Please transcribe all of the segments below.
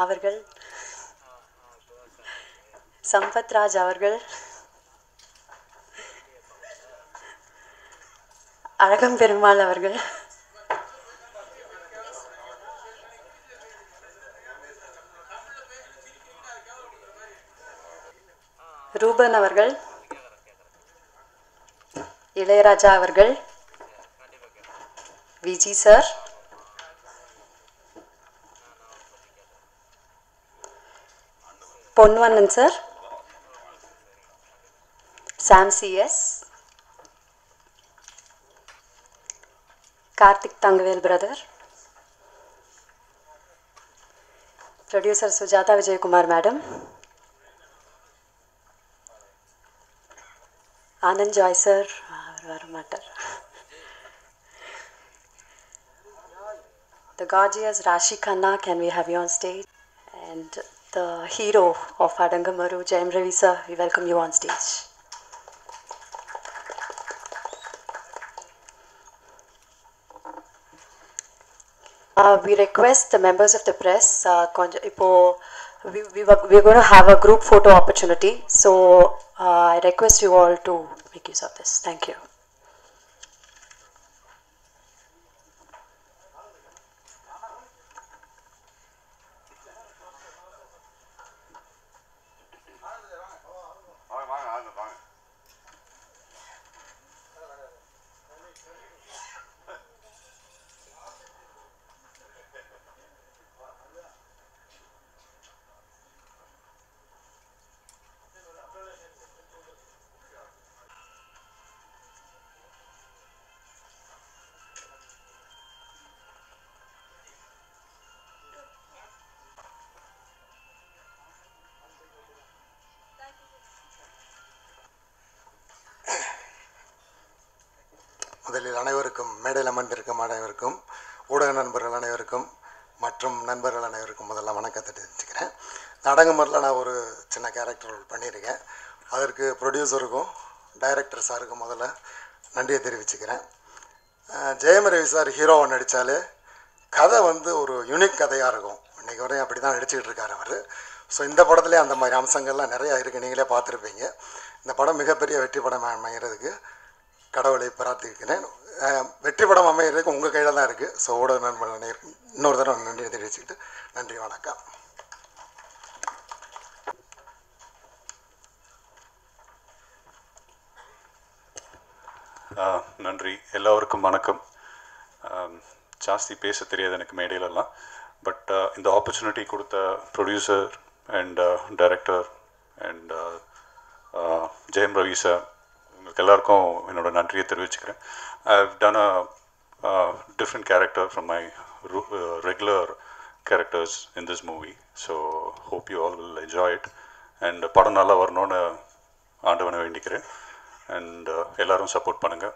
அவர்கள், சம்பத் ராஜ் அவர்கள், அழகம் பெருமாள் அவர்கள், ரூபன் அவர்கள், இளையராஜா அவர்கள், Viji sir, Ponvannan sir, Sam CS, Karthik Thangavel brother, producer Sujatha Vijayakumar madam, Anand Joy sir, அவர் வரமாட்டார், the gorgeous Rashi Khanna, can we have you on stage? And the hero of Adangamaru, Jayam Ravi sir, we welcome you on stage. We request the members of the press, we're going to have a group photo opportunity, so I request you all to make use of this. Thank you. முதலில் அனைவருக்கும் மேடையில் அமர்ந்திருக்கும் அனைவருக்கும் ஊடக நண்பர்கள் அனைவருக்கும் மற்றும் நண்பர்கள் அனைவருக்கும் முதல்ல வணக்கத்தை தெரிவிச்சுக்கிறேன். அடங்கமரில் நான் ஒரு சின்ன கேரக்டர் ரோல் பண்ணியிருக்கேன். அதற்கு ப்ரொடியூசருக்கும் டைரக்டர் சாருக்கும் முதல்ல நன்றியை தெரிவிச்சுக்கிறேன். ஜெயம் ரவி சார் ஹீரோவை நடித்தாலே கதை ஒரு யூனிக் கதையாக இருக்கும். இன்றைக்கி வரையும் அப்படி தான் நடிச்சுக்கிட்டு இருக்கார் அவர். ஸோ இந்த படத்துலேயே அந்த மாதிரி அம்சங்கள்லாம் நிறையா இருக்குது, நீங்களே பார்த்துருப்பீங்க. இந்த படம் மிகப்பெரிய வெற்றி படம் அமைகிறதுக்கு கடவுளை பிரார்த்திக்கிறேன். வெற்றி படம் அமைகிறதுக்கு உங்கள் கையில் தான் இருக்குது. ஸோ ஊடக நண்பர்கள் அனைவருக்கும் இன்னொரு தடவை நன்றியை தெரிவிச்சுக்கிட்டு நன்றி, வணக்கம். நன்றி, எல்லோருக்கும் வணக்கம். ஜாஸ்தி பேச தெரியாது எனக்கு மேடையிலலாம். பட் இந்த ஆப்பர்ச்சுனிட்டி கொடுத்த producer and director and Jayam Ravi sir, உங்களுக்கு எல்லாருக்கும் என்னோட நன்றியை தெரிவிச்சுக்கிறேன். I have done a different character from my regular characters in this movie. So hope you all will enjoy it. And படம் நல்லா வரணும்னு ஆண்டவனை வேண்டிக்கிறேன். அண்ட் எல்லாரும் சப்போர்ட் பண்ணுங்கள்.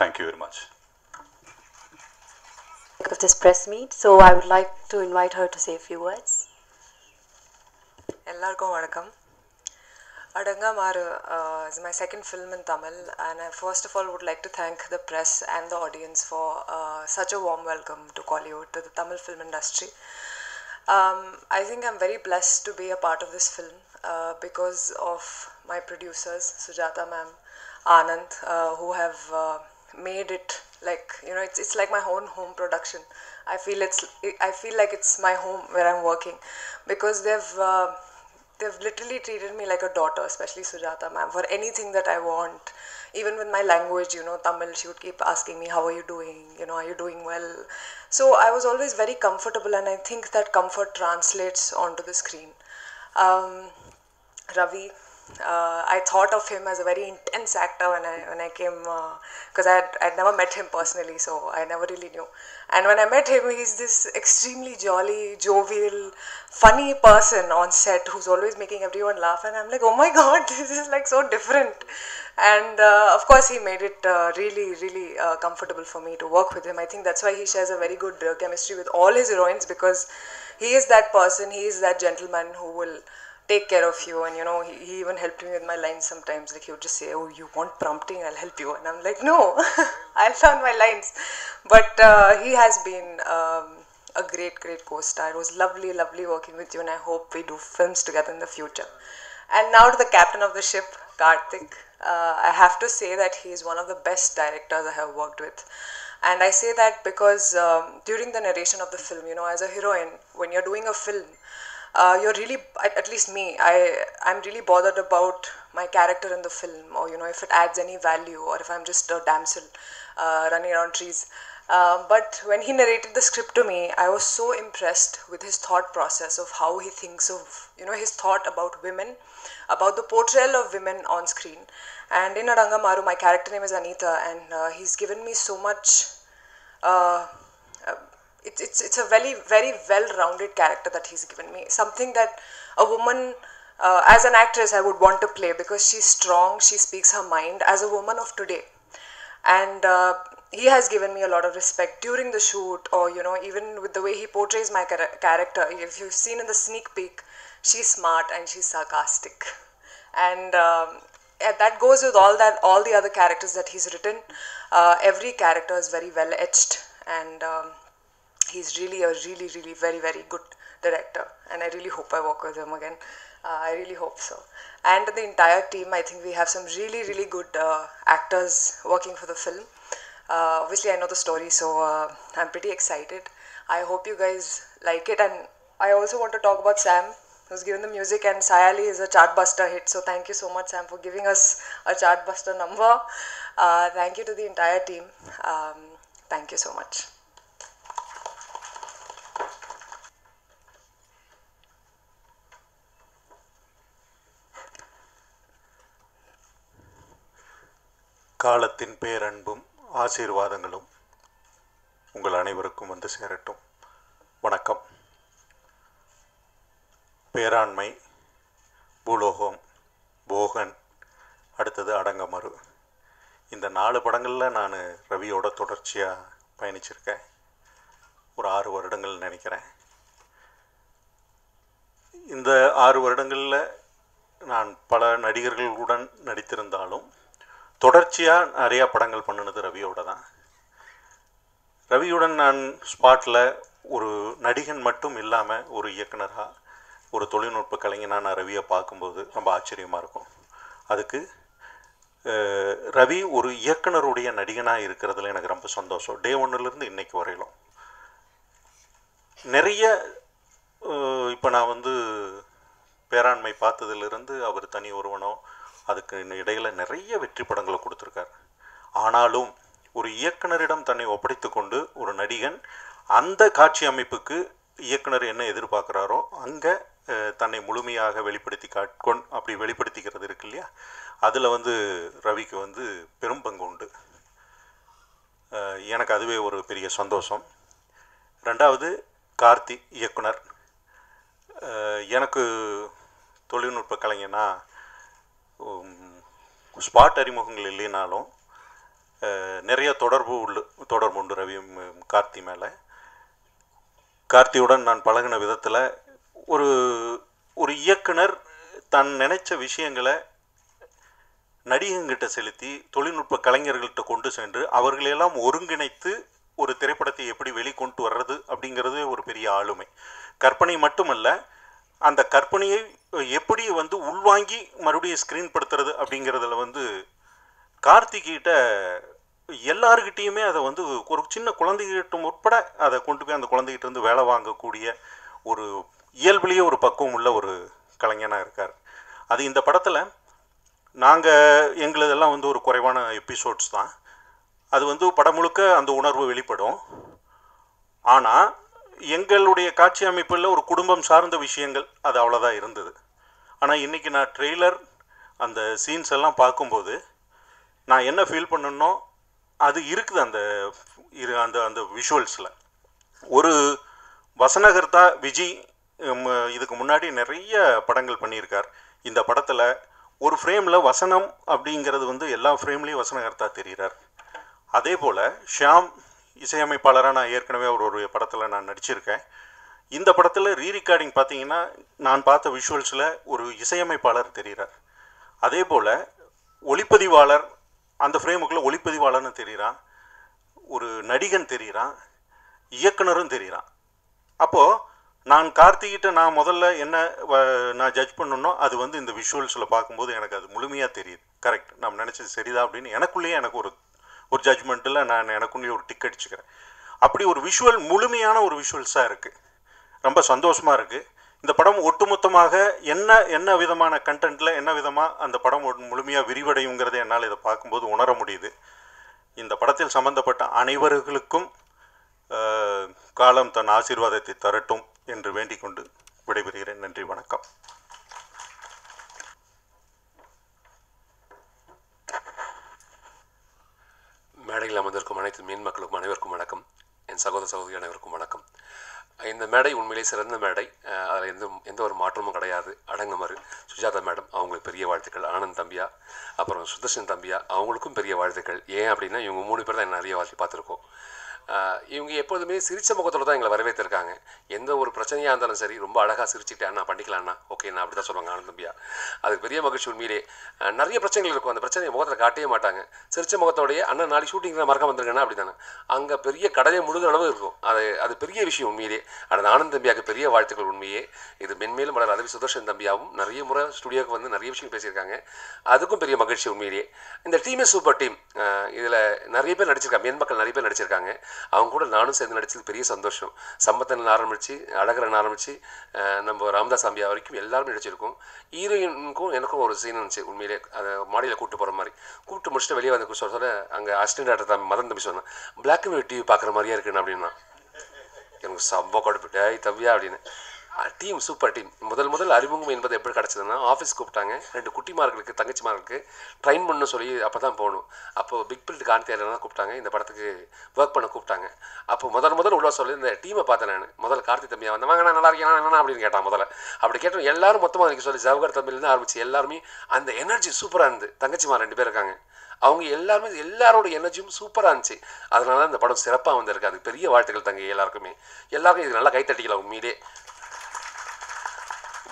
Thank you very much. Of this press meet, so I would like to invite her to say a few words. Ellarkum vanakkam. Adangamaru is my second film in Tamil, and I first of all would like to thank the press and the audience for such a warm welcome to Kollywood, to the Tamil film industry. I think I'm very blessed to be a part of this film because of my producers, Sujata ma'am, Anand, who have made it like, you know, it's like my own home production. I feel like it's my home where I'm working, because they've literally treated me like a daughter, especially Sujata ma'am, for anything that I want. Even with my language, you know, Tamil, she would keep asking me, how are you doing, you know, are you doing well? So I was always very comfortable, and I think that comfort translates onto the screen. Ravi, I thought of him as a very intense actor when I came, because I'd never met him personally, so I never really knew. And when I met him, he's this extremely jolly, jovial, funny person on set who's always making everyone laugh, and I'm like, oh my god, this is like so different. And of course he made it really comfortable for me to work with him. I think that's why he shares a very good chemistry with all his heroines, because he is that person, he is that gentleman who will take care of you. And you know, he even helped me with my lines sometimes. Like, he would just say, oh, you want prompting, I'll help you. And I'm like, no, I'll learn my lines. But he has been a great co-star. It was lovely working with you, and I hope we do films together in the future. And now to the captain of the ship, Karthik. I have to say that he is one of the best directors I have worked with. And I say that because during the narration of the film, as a heroine, when you're doing a film, you're really, at least me, I'm really bothered about my character in the film, or if it adds any value, or if I'm just a damsel running around trees. But when he narrated the script to me, I was so impressed with his thought process of how he thinks of, his thought about women, about the portrayal of women on screen. And in Adanga Maru, my character name is Anita, and he's given me so much. It's a very, very well-rounded character that he's given me. Something that a woman, as an actress, I would want to play, because she's strong, she speaks her mind as a woman of today. And he has given me a lot of respect during the shoot, or even with the way he portrays my character. If you've seen in the sneak peek, she's smart and she's sarcastic, and that goes with all the other characters that he's written. Every character is very well etched, and he's really a really very, very good director, and I really hope I work with him again. I really hope so. And the entire team, I think we have some really good actors working for the film. Obviously I know the story, so I'm pretty excited. I hope you guys like it. And I also want to talk about Sam, who's given the music, and Sayali is a chartbuster hit, so thank you so much, Sam, for giving us a chartbuster number. Thank you to the entire team. Thank you so much. காலத்தின் பேரன்பும் ஆசீர்வாதங்களும் உங்கள் அனைவருக்கும் வந்து சேரட்டும். வணக்கம். பேராண்மை, பூலோகம், போகன், அடுத்தது அடங்கமறு. இந்த 4 படங்களில் நான் ரவியோட தொடர்ச்சியாக பயணிச்சிருக்கேன். ஒரு 6 வருடங்கள் நினைக்கிறேன். இந்த 6 வருடங்களில் நான் பல நடிகர்களுடன் நடித்திருந்தாலும் தொடர்ச்சியாக நிறையா படங்கள் பண்ணினது ரவியோட தான். ரவியுடன் நான் ஸ்பாட்டில் ஒரு நடிகன் மட்டும் இல்லாமல் ஒரு இயக்குனராக, ஒரு தொழில்நுட்ப கலைஞனாக நான் ரவியை பார்க்கும்போது ரொம்ப ஆச்சரியமாக இருக்கும். அதுக்கு ரவி ஒரு இயக்குனருடைய நடிகனாக இருக்கிறதுல எனக்கு ரொம்ப சந்தோஷம். டே 1லேருந்து இன்றைக்கு வரையிலும் நிறைய இப்போ நான் வந்து பேராண்மை பார்த்ததிலிருந்து அவர் தனி ஒருவனோ அதுக்கு இடையில் நிறைய வெற்றி படங்களை கொடுத்துருக்கார். ஆனாலும் ஒரு இயக்குனரிடம் தன்னை ஒப்படைத்து கொண்டு ஒரு நடிகன் அந்த காட்சி அமைப்புக்கு இயக்குனர் என்ன எதிர்பார்க்குறாரோ அங்கே தன்னை முழுமையாக வெளிப்படுத்தி அப்படி வெளிப்படுத்திக்கிறது இருக்கு இல்லையா, அதில் வந்து ரவிக்கு வந்து பெரும் பங்கு உண்டு. எனக்கு அதுவே ஒரு பெரிய சந்தோஷம். 2வது கார்த்தி இயக்குனர். எனக்கு தொழில்நுட்ப கலைஞனா ஸ்பாட் அறிமுகங்கள் இல்லைனாலும் நிறைய தொடர்பு உண்டு ரவி கார்த்தி மேலே. கார்த்தியுடன் நான் பழகின விதத்தில் ஒரு இயக்குனர் தன் நினைச்ச விஷயங்களை நடிகங்கிட்ட செலுத்தி தொழில்நுட்ப கலைஞர்கள்ட்ட கொண்டு சென்று அவர்களெல்லாம் ஒருங்கிணைத்து ஒரு திரைப்படத்தை எப்படி வெளிக்கொண்டு வர்றது அப்படிங்கிறது ஒரு பெரிய ஆளுமை. கற்பனை மட்டுமல்ல, அந்த கற்பனையை எப்படி வந்து உள்வாங்கி மறுபடியும் ஸ்க்ரீன் படுத்துறது அப்படிங்கிறதுல வந்து கார்த்திகிட்ட எல்லாருக்கிட்டேயுமே அதை வந்து ஒரு சின்ன குழந்தைகிட்ட உட்பட அதை கொண்டு போய் அந்த குழந்தைகிட்ட வந்து வேலை வாங்கக்கூடிய ஒரு இயல்புலேயே ஒரு பக்குவம் உள்ள ஒரு கலைஞனாக இருக்கார். அது இந்த படத்தில் எங்களதெல்லாம் வந்து ஒரு குறைவான எபிசோட்ஸ் தான். அது வந்து படம் முழுக்க அந்த உணர்வு வெளிப்படும். ஆனால் எங்களுடைய காட்சி அமைப்பில் ஒரு குடும்பம் சார்ந்த விஷயங்கள் அது அவ்வளோதான் இருந்தது. ஆனால் இன்றைக்கி நான் ட்ரெய்லர் அந்த சீன்ஸ் எல்லாம் பார்க்கும்போது நான் என்ன ஃபீல் பண்ணனோ அது இருக்குது அந்த அந்த விஷுவல்ஸில். ஒரு வசனகர்த்தா விஜய் இதுக்கு முன்னாடி நிறைய படங்கள் பண்ணியிருக்கார். இந்த படத்தில் ஒரு ஃப்ரேமில் வசனம் அப்படிங்கிறது வந்து எல்லா ஃப்ரேம்லேயும் வசனகர்த்தா தெரிகிறார். அதே போல் ஷியாம் இசையமைப்பாளராக நான் ஏற்கனவே ஒரு படத்தில் நான் நடிச்சிருக்கேன். இந்த படத்தில் ரீரிகார்டிங் பார்த்தீங்கன்னா நான் பார்த்த விஷுவல்ஸில் ஒரு இசையமைப்பாளர் தெரிகிறார். அதே போல் ஒளிப்பதிவாளர், அந்த ஃப்ரேமுக்குள்ளே ஒளிப்பதிவாளர்னு தெரிகிறான், ஒரு நடிகன் தெரிகிறான், இயக்குனரும் தெரிகிறான். அப்போது நான் கார்த்திகிட்ட நான் முதல்ல என்ன நான் ஜட்ஜ் பண்ணணும், அது வந்து இந்த விஷுவல்ஸில் பார்க்கும்போது எனக்கு அது முழுமையாக தெரியுது. கரெக்ட், நம்ம நினச்சது சரிதான் அப்படின்னு எனக்குள்ளேயே எனக்கு ஒரு ஜட்ஜ்மெண்ட்டில் நான் எனக்குள்ளேயே ஒரு டிக் அடிச்சுக்கிறேன். அப்படி ஒரு விஷுவல் முழுமையான ஒரு விஷுவல்ஸாக இருக்குது. ரொம்ப சந்தோஷமாக இருக்குது. இந்த படம் ஒட்டுமொத்தமாக என்ன விதமான கண்டென்ட்டில் என்ன விதமாக அந்த படம் முழுமையாக விரிவடையுங்கிறத என்னால் இதை பார்க்கும்போது உணர முடியுது. இந்த படத்தில் சம்பந்தப்பட்ட அனைவர்களுக்கும் காலம் தன் ஆசீர்வாதத்தை தரட்டும் என்று வேண்டிக் கொண்டு விடைபெறுகிறேன். நன்றி, வணக்கம். மேடையில் அமர்ந்திருக்கும் அனைத்து மீன் மக்களுக்கும் அனைவருக்கும் வணக்கம். என் சகோதர சகோதரி அனைவருக்கும் வணக்கம். இந்த மேடை உண்மையிலே சிறந்த மேடை, அதில் எந்த ஒரு மாற்றமும் கிடையாது. அடங்கமறு சுஜாதா மேடம் அவங்களுக்கு பெரிய வாழ்த்துக்கள். ஆனந்த் தம்பியா, அப்புறம் சுதர்ஷன் தம்பியா அவங்களுக்கும் பெரிய வாழ்த்துக்கள். ஏன் அப்படின்னா இவங்க 3 பேர் தான் நிறைய வாழ்க்கை பார்த்துருக்கோம். இவங்க எப்போதுமே சிரித்த முகத்தோடு தான் எங்களை வரவேற்றிருக்காங்க. எந்த ஒரு பிரச்சனையாக இருந்தாலும் சரி, ரொம்ப அழகாக சிரிச்சுட்டு அண்ணா பண்ணிக்கலாம்ண்ணா, ஓகே நான் அப்படி தான் சொல்லுவாங்க ஆனந்த் தம்பியா. அதுக்கு பெரிய மகிழ்ச்சி. உண்மையிலே நிறைய பிரச்சனைகள் இருக்கும், அந்த பிரச்சனையை முகத்தில் காட்டவே மாட்டாங்க. சிரித்த முகத்தோடையே அண்ணா நாளைக்கு ஷூட்டிங் தான் மறக்க வந்துருங்கண்ணா அப்படி தானே, அங்கே பெரிய கடையை முழுகிற அளவு இருக்கும். அது பெரிய விஷயம் உண்மையிலே. அது ஆனந்த் தம்பியாவுக்கு பெரிய வாழ்த்துக்கள். உண்மையே இது மென்மேலும் வளர. அதுவே சுதர்ஷன் தம்பியாவும் நிறைய முறை ஸ்டுடியோவுக்கு வந்து நிறைய விஷயம் பேசியிருக்காங்க, அதுக்கும் பெரிய மகிழ்ச்சி உண்மையிலேயே. இந்த டீமே சூப்பர் டீம். இதில் நிறைய பேர் நடிச்சிருக்காங்க, மென் மக்கள் நிறைய பேர் நடிச்சிருக்காங்க. அவங்க கூட நானும் சேர்ந்து நடிச்சது பெரிய சந்தோஷம். சம்பத்தன் ஆரம்பித்து அழகரன் ஆரம்பித்து நம்ம ராமதாஸ் அம்பியா வரைக்கும் எல்லாருமே நடிச்சிருக்கோம். ஹீரோயினுக்கும் எனக்கும் ஒரு சீன் இருந்துச்சு உண்மையிலே. அதை மாடியில் கூப்பிட்டு போகிற மாதிரி கூப்பிட்டு முடிச்சுட்டு வெளியே வந்து சொல்ல அங்கே அசிஸ்டன்ட் டாக்டர் தம்பி மதன் தம்பி சொன்னேன், பிளாக் அண்ட் ஒயிட் டிவி பார்க்குற மாதிரியா இருக்குன்னு அப்படின்னா எனக்கு சம்ப கொடுப்பிட்டே தம்பியா அப்படின்னு. Team super team. முதல் அறிமுகம் என்பது எப்படி கிடச்சதுன்னா, ஆஃபீஸ் கூப்பிட்டாங்க, 2 குட்டிமார்களுக்கு தங்கச்சிமார்களுக்கு ட்ரைன் பண்ணணும் சொல்லி அப்போ தான் போகணும். அப்போ பிக் பில்ட் கார்த்தியாலாம் கூப்பிட்டாங்க, இந்த படத்துக்கு ஒர்க் பண்ண கூப்பிட்டாங்க. அப்போ முதல் உள்ள சொல்லி இந்த டீமை பார்த்தேன் நான். முதல்ல கார்த்தி தம்பியா வந்து வாங்க நான் நல்லா இருக்கேன் என்ன அப்படின்னு கேட்டான். முதல்ல அப்படி கேட்டோம் எல்லாரும் மொத்தமாக எனக்கு சொல்லி ஜவஹர் தம்பிலேருந்து ஆரம்பிச்சு எல்லாருமே அந்த எனர்ஜி சூப்பராக இருந்து. தங்கச்சிமா 2 பேர் இருக்காங்க, அவங்க எல்லாரோட எனர்ஜியும் சூப்பராக இருந்துச்சு. அதனால தான் இந்த படம் சிறப்பாக வந்திருக்கு. அதுக்கு பெரிய வாழ்த்துக்கள் தங்க எல்லாருக்குமே. எல்லாருக்கும் இது நல்லா கைத்தட்டிக்கலாம். உண்மையிலே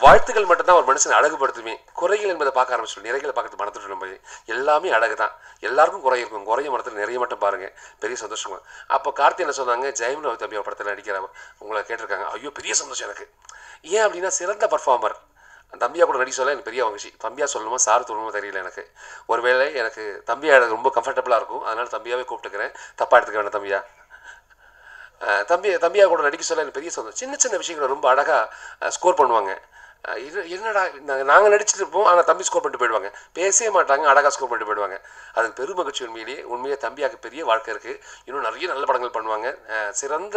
வாழ்த்துக்கள் மட்டும்தான் ஒரு மனுஷனை அழகுபடுத்துமே. குறைகள் என்பதை பார்க்க ஆரம்பிச்சிடும், நிறைகளை பார்க்கறது மனத்துட்டு நம்ம எல்லாமே அழகு தான். எல்லாருக்கும் குறை இருக்கும், குறைய மனத்தில் நிறைய மட்டும் பாருங்கள், பெரிய சந்தோஷம். அப்போ கார்த்தி என்ன சொன்னாங்க, ஜெயம் ரவி தம்பியோட படத்தில் நடிக்கிறவங்க உங்களை கேட்டிருக்காங்க. ஐயோ பெரிய சந்தோஷம் எனக்கு. ஏன் அப்படின்னா சிறந்த பர்ஃபார்மர். தம்பியா கூட நடிக்க சொல்ல எனக்கு பெரிய மகிழ்ச்சி. தம்பியா சொல்லணுமா சார் சொல்லணுமா தெரியல எனக்கு. ஒருவேளை எனக்கு தம்பியா எனக்கு ரொம்ப கம்ஃபர்டபுளாக இருக்கும், அதனால் தம்பியாவே கூப்பிட்டுக்கிறேன், தப்பாக எடுத்துக்க வேண்டாம் தம்பியா. தம்பியா கூட நடிக்க சொல்ல எனக்கு பெரிய சந்தோஷம். சின்ன விஷயங்களை ரொம்ப அழகாக ஸ்கோர் பண்ணுவாங்க. என்னடா நாங்கள் நடிச்சுட்டு இருப்போம், ஆனால் தம்பி ஸ்கோர் பண்ணிட்டு போயிடுவாங்க, பேசவே மாட்டாங்க, அழகாக ஸ்கோர் பண்ணிட்டு போயிடுவாங்க. அதுக்கு பெரும் மகிழ்ச்சி. உண்மையே தம்பியாவுக்கு பெரிய வாழ்க்கை இருக்குது. இன்னும் நிறைய நல்ல படங்கள் பண்ணுவாங்க. சிறந்த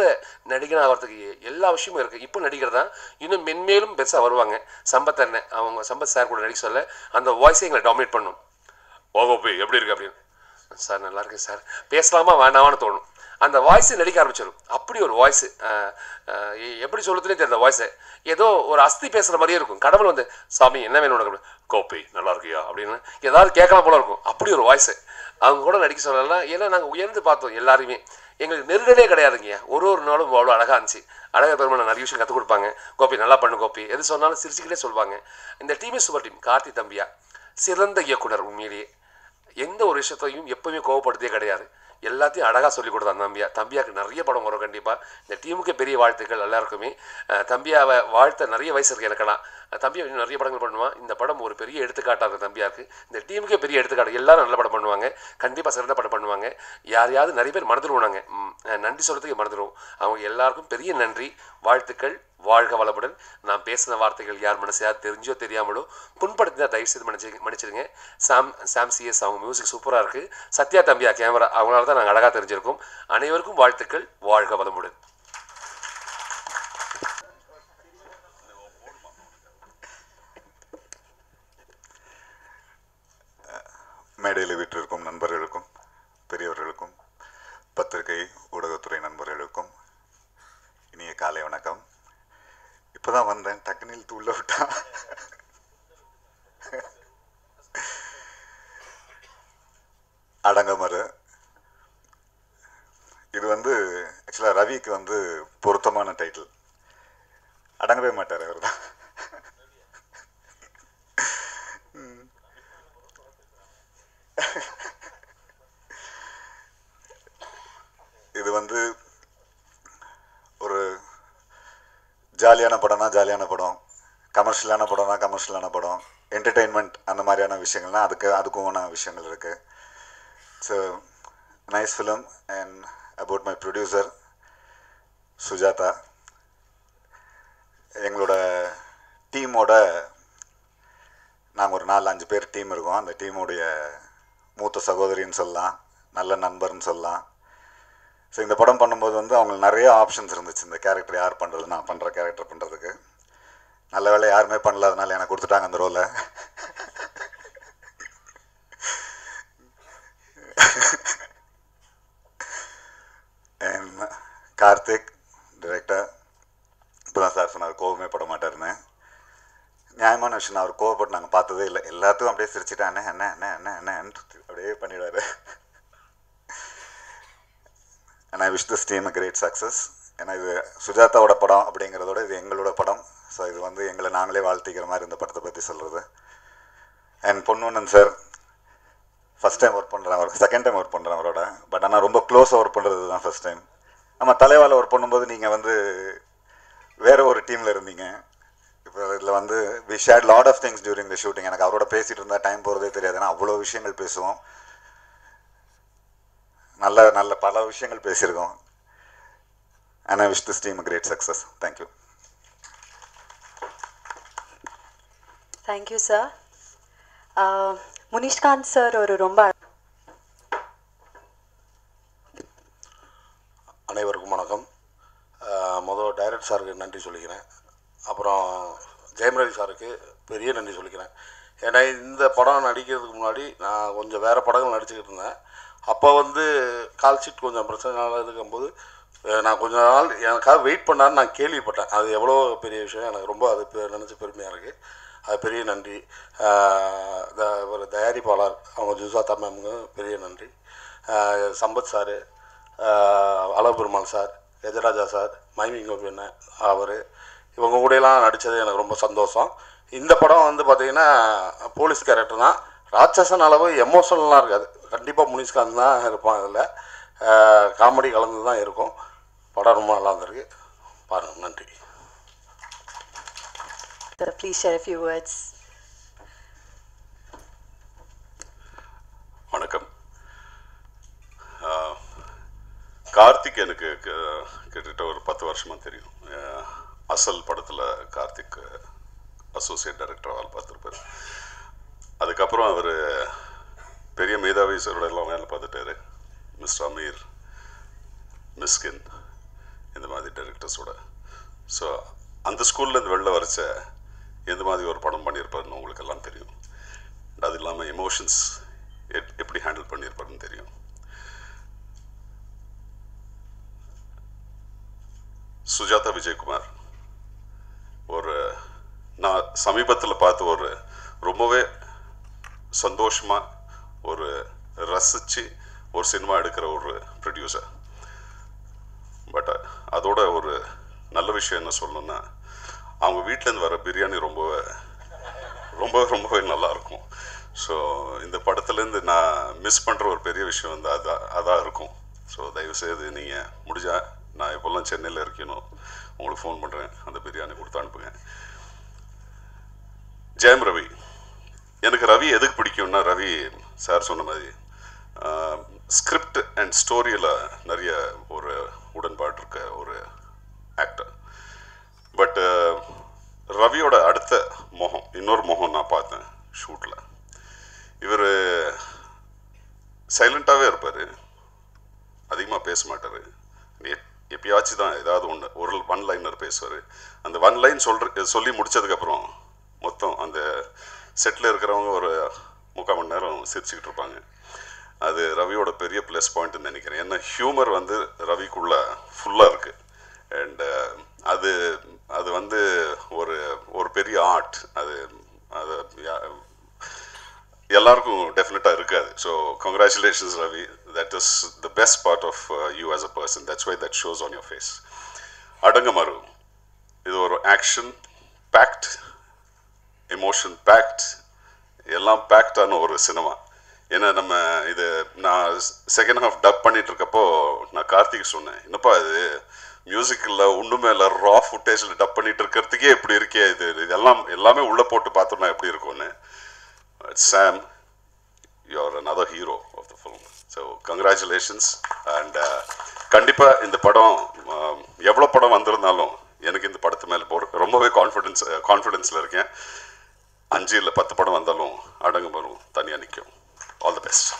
நடிகனாக ஆகிறதுக்கு எல்லா விஷயமும் இருக்குது. இப்போ நடிகர் தான், இன்னும் மென்மேலும் பெருசாக வருவாங்க. சம்பத் அண்ணன் அவங்க சம்பத் சார் கூட நடிக்க சொல்ல அந்த வாய்ஸை எங்களை டாமினேட் பண்ணும். ஓகோப்பி எப்படி இருக்கு அப்படின்னு, சார் நல்லா இருக்கு சார், பேசலாமா வேணாமான்னு தோணும். அந்த வாய்ஸை நடிக்க ஆரம்பிச்சிடும். அப்படி ஒரு வாய்ஸு எப்படி சொல்லுறதுனே தெரியல. அந்த வாய்ஸை ஏதோ ஒரு அஸ்தி பேசுகிற மாதிரியே இருக்கும். கடவுள் வந்து சாமி என்ன வேணும் உனக்கு, கோப்பி நல்லா இருக்கியா அப்படின்னு ஏதாவது கேட்கலாம் போல இருக்கும். அப்படி ஒரு வாய்ஸு அவங்க கூட நடிக்க சொல்லலாம். ஏன்னா நாங்கள் உயர்ந்து பார்த்தோம் எல்லாருமே. எங்களுக்கு நெருடலே கிடையாதுங்க. ஒரு நாளும் அவ்வளோ அழகாக இருந்துச்சு. அழகாக பெருமாள் நிறைய விஷயம் கற்றுக் கொடுப்பாங்க. கோப்பி நல்லா பண்ணு கோப்பி, எது சொன்னாலும் சிரிச்சுக்கிட்டே சொல்லுவாங்க. இந்த டீமே சூப்பர் டீம். கார்த்தி தம்பியா சிறந்த இயக்குனர். உண்மையிலேயே எந்த ஒரு விஷயத்தையும் எப்பவுமே கோவப்படுத்தே கிடையாது. எல்லாத்தையும் அழகாக சொல்லிக் கொடுத்தான் தம்பியாவுக்கு நிறைய படம் வரும் கண்டிப்பாக. இந்த டீமுக்கு பெரிய வாழ்த்துக்கள் எல்லாருக்குமே. தம்பியாவை வாழ்த்த நிறைய வயசு இருக்குது எனக்கெல்லாம். தம்பியா இன்னும் நிறைய படங்கள் பண்ணுவான். இந்த படம் ஒரு பெரிய எடுத்துக்காட்டாக இருக்குது தம்பியாவுக்கு. இந்த டீமுக்கே பெரிய எடுத்துக்காட்டு. எல்லாரும் நல்ல படம் பண்ணுவாங்க, கண்டிப்பாக சிறந்த படம் பண்ணுவாங்க. யாரையாவது நிறைய பேர் மறந்துடுவோம், நன்றி சொல்கிறதுக்கு மறந்துடுவோம். அவங்க எல்லாருக்கும் பெரிய நன்றி, வாழ்த்துக்கள். வாழ்க வளமுடன். நான் பேசின வார்த்தைகள் யார் மனசையாவது தெரிஞ்சோ தெரியாமலோ புண்படுத்தினா தயவு செய்து மன்னிச்சிடுங்க. சாம் சிஎஸ் அவங்க மியூசிக் சூப்பராக இருக்குது. சத்யா தம்பியா கேமரா, அவங்களால தான் நாங்கள் அழகாக தெரிஞ்சிருக்கோம். அனைவருக்கும் வாழ்த்துக்கள். வாழ்க வளமுடன். மேடையில் வீட்டிற்கும் நண்பர்களுக்கும் பெரியவர்களுக்கும் பத்திரிகை ஊடகத்துறை நண்பர்களுக்கும் இனிய காலை வணக்கம். இப்போதான் வந்தேன், டக்குனில் தூள்ள விட்டா. அடங்கமறு இது வந்து ஆக்சுவலாக ரவிக்கு வந்து பொருத்தமான டைட்டில். அடங்கவே மாட்டார் அவர் தான். இது வந்து ஒரு ஜாலியான படம்னா ஜாலியான படம், கமர்ஷியலான படம்னா கமர்ஷியலான படம், என்டர்டெயின்மெண்ட் அந்த மாதிரியான விஷயங்கள்லாம் அதுக்குமான விஷயங்கள் இருக்குது. So nice film. And about my producer Sujatha, எங்களோட டீமோட நாங்கள் ஒரு 4-5 பேர் டீம் இருக்கோம். அந்த டீமுடைய மூத்த சகோதரின்னு சொல்லலாம், நல்ல நண்பர்னு சொல்லலாம். ஸோ இந்த படம் பண்ணும்போது வந்து அவங்களுக்கு நிறைய ஆப்ஷன்ஸ் இருந்துச்சு. இந்த கேரக்டர் யார் பண்ணுறது, நான் பண்ணுற கேரக்டர் பண்ணுறதுக்கு. நல்ல வேலை யாருமே பண்ணலாதனால எனக்கு கொடுத்துட்டாங்க அந்த ரோலை. கார்த்திக் டைரக்டர், இப்போ தான் சார் சொன்னார் கோவமே பட மாட்டாருன்னு. நியாயமான விஷயம், அவர் கோவப்பட்டு நாங்கள் பார்த்ததே இல்லை. எல்லாத்துக்கும் அப்படியே சிரிச்சுட்டு அண்ணே அண்ணே அண்ணே அண்ணே அண்ணே அப்படியே பண்ணிவிடாரு. And I wish this team a great success. ஏன்னா இது சுஜாதாவோட படம் அப்படிங்கிறதோட இது எங்களோட படம். ஸோ இது வந்து எங்களை நாங்களே வாழ்த்திக்கிற மாதிரி இந்த படத்தை பற்றி சொல்கிறது. And Ponvannan sir first time work பண்ணுறேன், அவர் செகண்ட் டைம் ஒர்க் பண்ணுறேன் அவரோட. பட் ஆனால் ரொம்ப க்ளோஸாக ஒர்க் பண்ணுறது தான் ஃபஸ்ட் டைம். நம்ம தலைவால் ஒர்க் பண்ணும்போது நீங்கள் வந்து வேறு ஒரு டீமில் இருந்தீங்க. இப்போ இதில் வந்து we shared lot of things during the shooting. எனக்கு அவரோட பேசிகிட்டு இருந்தால் டைம் போகிறதே தெரியாது. ஏன்னா அவ்வளோ விஷயங்கள் பேசுவோம், நல்ல நல்ல பல விஷயங்கள் பேசியிருக்கோம். And I wish this team a great success. Thank you. Thank you sir. Munishkanth sir ஒரு ரொம்ப அனைவருக்கும் வணக்கம். முதல் டைரக்டர் சாருக்கு நன்றி சொல்லிக்கிறேன். அப்புறம் ஜெயம் ரவி சாருக்கு பெரிய நன்றி சொல்லிக்கிறேன். ஏன்னா இந்த படம் நடிக்கிறதுக்கு முன்னாடி நான் கொஞ்சம் வேறு படங்கள் நடிச்சுக்கிட்டு இருந்தேன். அப்போ வந்து கால் ஷீட் கொஞ்சம் பிரச்சனைனால இருக்கும்போது நான் கொஞ்ச நாள் எனக்காக வெயிட் பண்ணான்னு நான் கேள்விப்பட்டேன். அது எவ்வளோ பெரிய விஷயம், எனக்கு ரொம்ப அது நினச்சி பெருமையாக இருக்குது. அது பெரிய நன்றி. ஒரு தயாரிப்பாளர் அவங்க சுஜாதா மேமுக்கு பெரிய நன்றி. Sampath sir, Azhaguperumal sir, Gajaraja sir, miming கோபியண்ண அவர், இவங்க கூடலாம் நடித்தது எனக்கு ரொம்ப சந்தோஷம். இந்த படம் வந்து பார்த்திங்கன்னா போலீஸ் கேரக்டர் தான். ராட்சசன் அளவு எமோஷனலாக இருக்காது. கண்டிப்பாக முனிஷ்காந்த் தான் இருப்பான். அதில் காமெடி கலந்து தான் இருக்கும். படம் ரொம்ப நல்லா இருந்திருக்கு, பாருங்கள். நன்றி. Please share a few words. வணக்கம். கார்த்திக் எனக்கு கிட்டத்தட்ட ஒரு 10 வருஷமாக தெரியும். அசல் படத்தில் கார்த்திக் அசோசியேட் டைரக்டராக வேலை பார்த்துருப்பார். அதுக்கப்புறம் அவர் பெரிய மேதாவி சாரோட எல்லாம் வேலை பார்த்துட்டாரு. மிஸ்டர் அமீர், மிஸ்கின், இந்த மாதிரி டைரக்டர்ஸோட. ஸோ அந்த ஸ்கூல்லேருந்து வெளில வரைச்ச எந்த மாதிரி ஒரு படம் பண்ணியிருப்பாருன்னு உங்களுக்கு எல்லாம் தெரியும். அது இல்லாமல் எமோஷன்ஸ் எப்படி ஹேண்டில் பண்ணியிருப்பாருன்னு தெரியும். சுஜாதா விஜயகுமார் ஒரு நான் சமீபத்தில் பார்த்து ஒரு ரொம்பவே சந்தோஷமாக ஒரு ரசித்து ஒரு சினிமா எடுக்கிற ஒரு ப்ரொடியூசர். பட் அதோட ஒரு நல்ல விஷயம் என்ன சொல்லணுன்னா, அவங்க வீட்டிலேருந்து வர பிரியாணி ரொம்பவே நல்லாயிருக்கும். ஸோ இந்த படத்துலேருந்து நான் மிஸ் பண்ணுற ஒரு பெரிய விஷயம் வந்து அதான் இருக்கும். ஸோ தயவுசெய்து நீங்கள் முடிஞ்சால், நான் இப்போல்லாம் சென்னையில் இருக்கணும், உங்களுக்கு ஃபோன் பண்ணுறேன், அந்த பிரியாணி கொடுத்து அனுப்புங்க. ஜெயம் ரவி, எனக்கு ரவி எதுக்கு பிடிக்கும்னா, ரவி சார் சொன்ன மாதிரி ஸ்கிரிப்ட் அண்ட் ஸ்டோரியில் நிறைய ஒரு உடன்பாடு இருக்க ஒரு ஆக்டர். பட் ரவியோட அடுத்த இன்னொரு முகம் நான் பார்த்தேன் ஷூட்டில். இவர் சைலண்ட்டாகவே இருப்பார், அதிகமாக பேச மாட்டார். எப்பயாச்சும் தான் ஏதாவது ஒரு ஒன் லைனர் பேசுவார். அந்த ஒன் லைன் சொல்லி முடித்ததுக்கப்புறம் மொத்தம் அந்த செட்டில் இருக்கிறவங்க ஒரு 3/4 மணி நேரம் சிரிச்சுக்கிட்டு இருப்பாங்க. அது ரவியோட பெரிய ப்ளஸ் பாயிண்ட்னு நினைக்கிறேன். ஏன்னா ஹியூமர் வந்து ரவிக்குள்ளே ஃபுல்லாக இருக்குது. அண்ட் அது வந்து ஒரு பெரிய ஆர்ட். அது எல்லாருக்கும் டெஃபினட்டாக இருக்காது. So congratulations Ravi, that is the best part of you as a person. That's why that shows on your face. Adanga Maru, இது ஒரு ஆக்ஷன் பேக்ட், எமோஷன் பேக்ட், எல்லாம் பேக்டான ஒரு சினிமா. ஏன்னா நான் செகண்ட் ஹாஃப் டப் பண்ணிட்டு இருக்கப்போ நான் கார்த்திக் சொன்னேன், என்னப்பா இது மியூசிக்கில் ஒன்றுமே இல்லை, ரா ஃபுட்டேஜில் டப் பண்ணிட்டு இருக்கிறதுக்கே எப்படி இருக்கே இது, எல்லாமே உள்ளே போட்டு பார்த்தோம்னா எப்படி இருக்கும்னு. Sam, you are another hero of the film. So congratulations. And கண்டிப்பாக இந்த படம் எவ்வளோ படம் வந்திருந்தாலும் எனக்கு இந்த படத்து மேலே ரொம்பவே கான்ஃபிடென்ஸில் இருக்கேன். 5 இல்லை 10 படம் வந்தாலும் அடங்குமரம் தனியாக நிற்கும். All the best.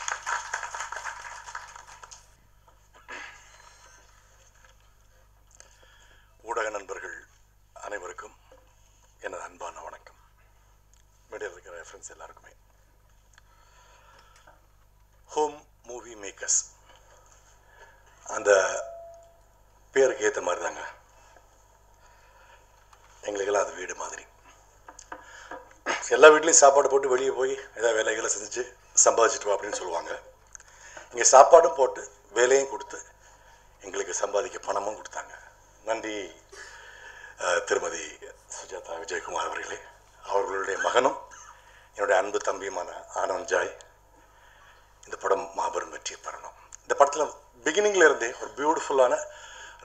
ஊடக நண்பர்கள் அனைவருக்கும் எனது அன்பான வணக்கம். மீடியாவில் இருக்கிற ரெஃபரன்ஸ் எல்லாருக்குமே. ஹோம் மூவி மேக்கர்ஸ் அந்த பேருக்கு ஏற்ற மாதிரி தாங்க எங்களுக்கெல்லாம் அது வீடு மாதிரி. எல்லா வீட்லேயும் சாப்பாடு போட்டு வெளியே போய் ஏதாவது வேலைகளை செஞ்சு சம்பாதிச்சிட்டு வா அப்படின்னு சொல்லுவாங்க. இங்கே சாப்பாடும் போட்டு வேலையும் கொடுத்து எங்களுக்கு சம்பாதிக்க பணமும் கொடுத்தாங்க. நன்றி திருமதி சுஜாதா விஜயகுமார் அவர்களே. அவர்களுடைய மகனும் என்னுடைய அன்பு தம்பியுமான ஆனந்த் ஜாய் இந்த படம் மாபெரும் வெற்றியை பெறணும். இந்த படத்தில் பிகினிங்கில் இருந்தே ஒரு பியூட்டிஃபுல்லான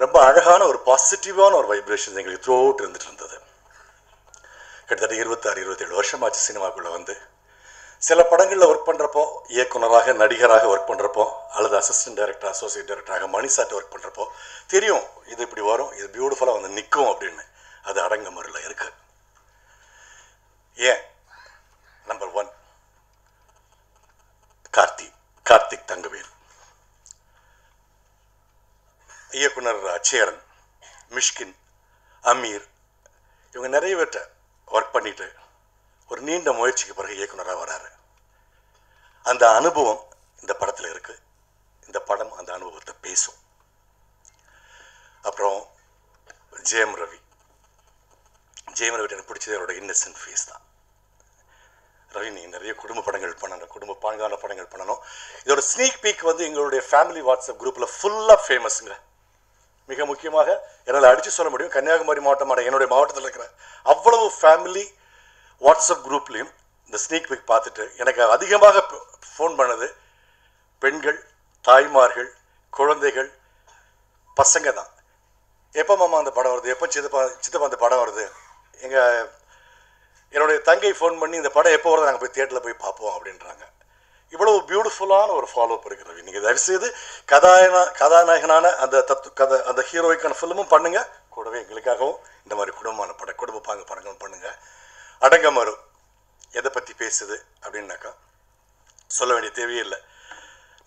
ரொம்ப அழகான ஒரு பாசிட்டிவான ஒரு வைப்ரேஷன் எங்களுக்கு த்ரூ அவுட் இருந்துட்டு இருந்தது. கிட்டத்தட்ட 26-27 வருஷமாச்சு சினிமாக்குள்ளே வந்து. சில படங்களில் ஒர்க் பண்ணுறப்போ, இயக்குனராக நடிகராக ஒர்க் பண்ணுறப்போ, அல்லது அசிஸ்டன்ட் டைரக்டர் அசோசியேட் டைரக்டராக மணிசாட்டு ஒர்க் பண்ணுறப்போ தெரியும் இது இப்படி வரும், இது பியூட்டிஃபுல்லாக வந்து நிற்கும் அப்படின்னு. அது அடங்கமரில் இருக்குது. ஏன் நம்பர் 1 கார்த்திக் தங்கவேல், இயக்குனர் சேரன், மிஷ்கின், அமீர், இவங்க நிறைய பேர்கிட்ட ஒர்க் பண்ணிட்டு ஒரு நீண்ட முயற்சிக்கு பிறகு இயக்குனராக வராரு. அந்த அனுபவம் இந்த படத்தில் இருக்கு. இந்த படம் அந்த அனுபவத்தை பேசும். அப்புறம் ஜெயம் ரவி எனக்கு பிடிச்சது அவரோட இன்னசென்ட் ஃபேஸ் தான். ரவி, நீங்கள் நிறைய குடும்ப படங்கள் பண்ணணும், குடும்ப பாங்கான படங்கள் பண்ணணும். இதோட ஸ்னீக் பீக் வந்து எங்களுடைய ஃபேமிலி வாட்ஸ்அப் குரூப்பில் ஃபுல்லாக ஃபேமஸுங்க. மிக முக்கியமாக என்னால் அடித்து சொல்ல முடியும், கன்னியாகுமரி மாவட்டமான என்னுடைய மாவட்டத்தில் இருக்கிற அவ்வளவு ஃபேமிலி வாட்ஸ்அப் குரூப்லேயும் இந்த ஸ்னீக் பீக் பார்த்துட்டு எனக்கு அதிகமாக ஃபோன் பண்ணது பெண்கள், தாய்மார்கள், குழந்தைகள், பசங்க தான். எப்போ மாமா அந்த படம் வருது, எப்போ சித்தப்பா அந்த படம் வருது. என்னுடைய தங்கை ஃபோன் பண்ணி இந்த படம் எப்போ வருது, நாங்கள் போய் தியேட்டரில் போய் பார்ப்போம் அப்படின்றாங்க. இவ்வளவு பியூட்டிஃபுல்லான ஒரு ஃபாலோஅப் இருக்கிறது. நீங்கள் தயவுசெய்து கதாநாயகனான அந்த ஹீரோய்க்கான ஃபிலிமும் பண்ணுங்கள், கூடவே எங்களுக்காகவும் இந்த மாதிரி குடும்ப பாங்க படங்களும் பண்ணுங்கள். அடங்கமரு எதை பற்றி பேசுது அப்படின்னாக்கா சொல்ல வேண்டிய தேவையே இல்லை.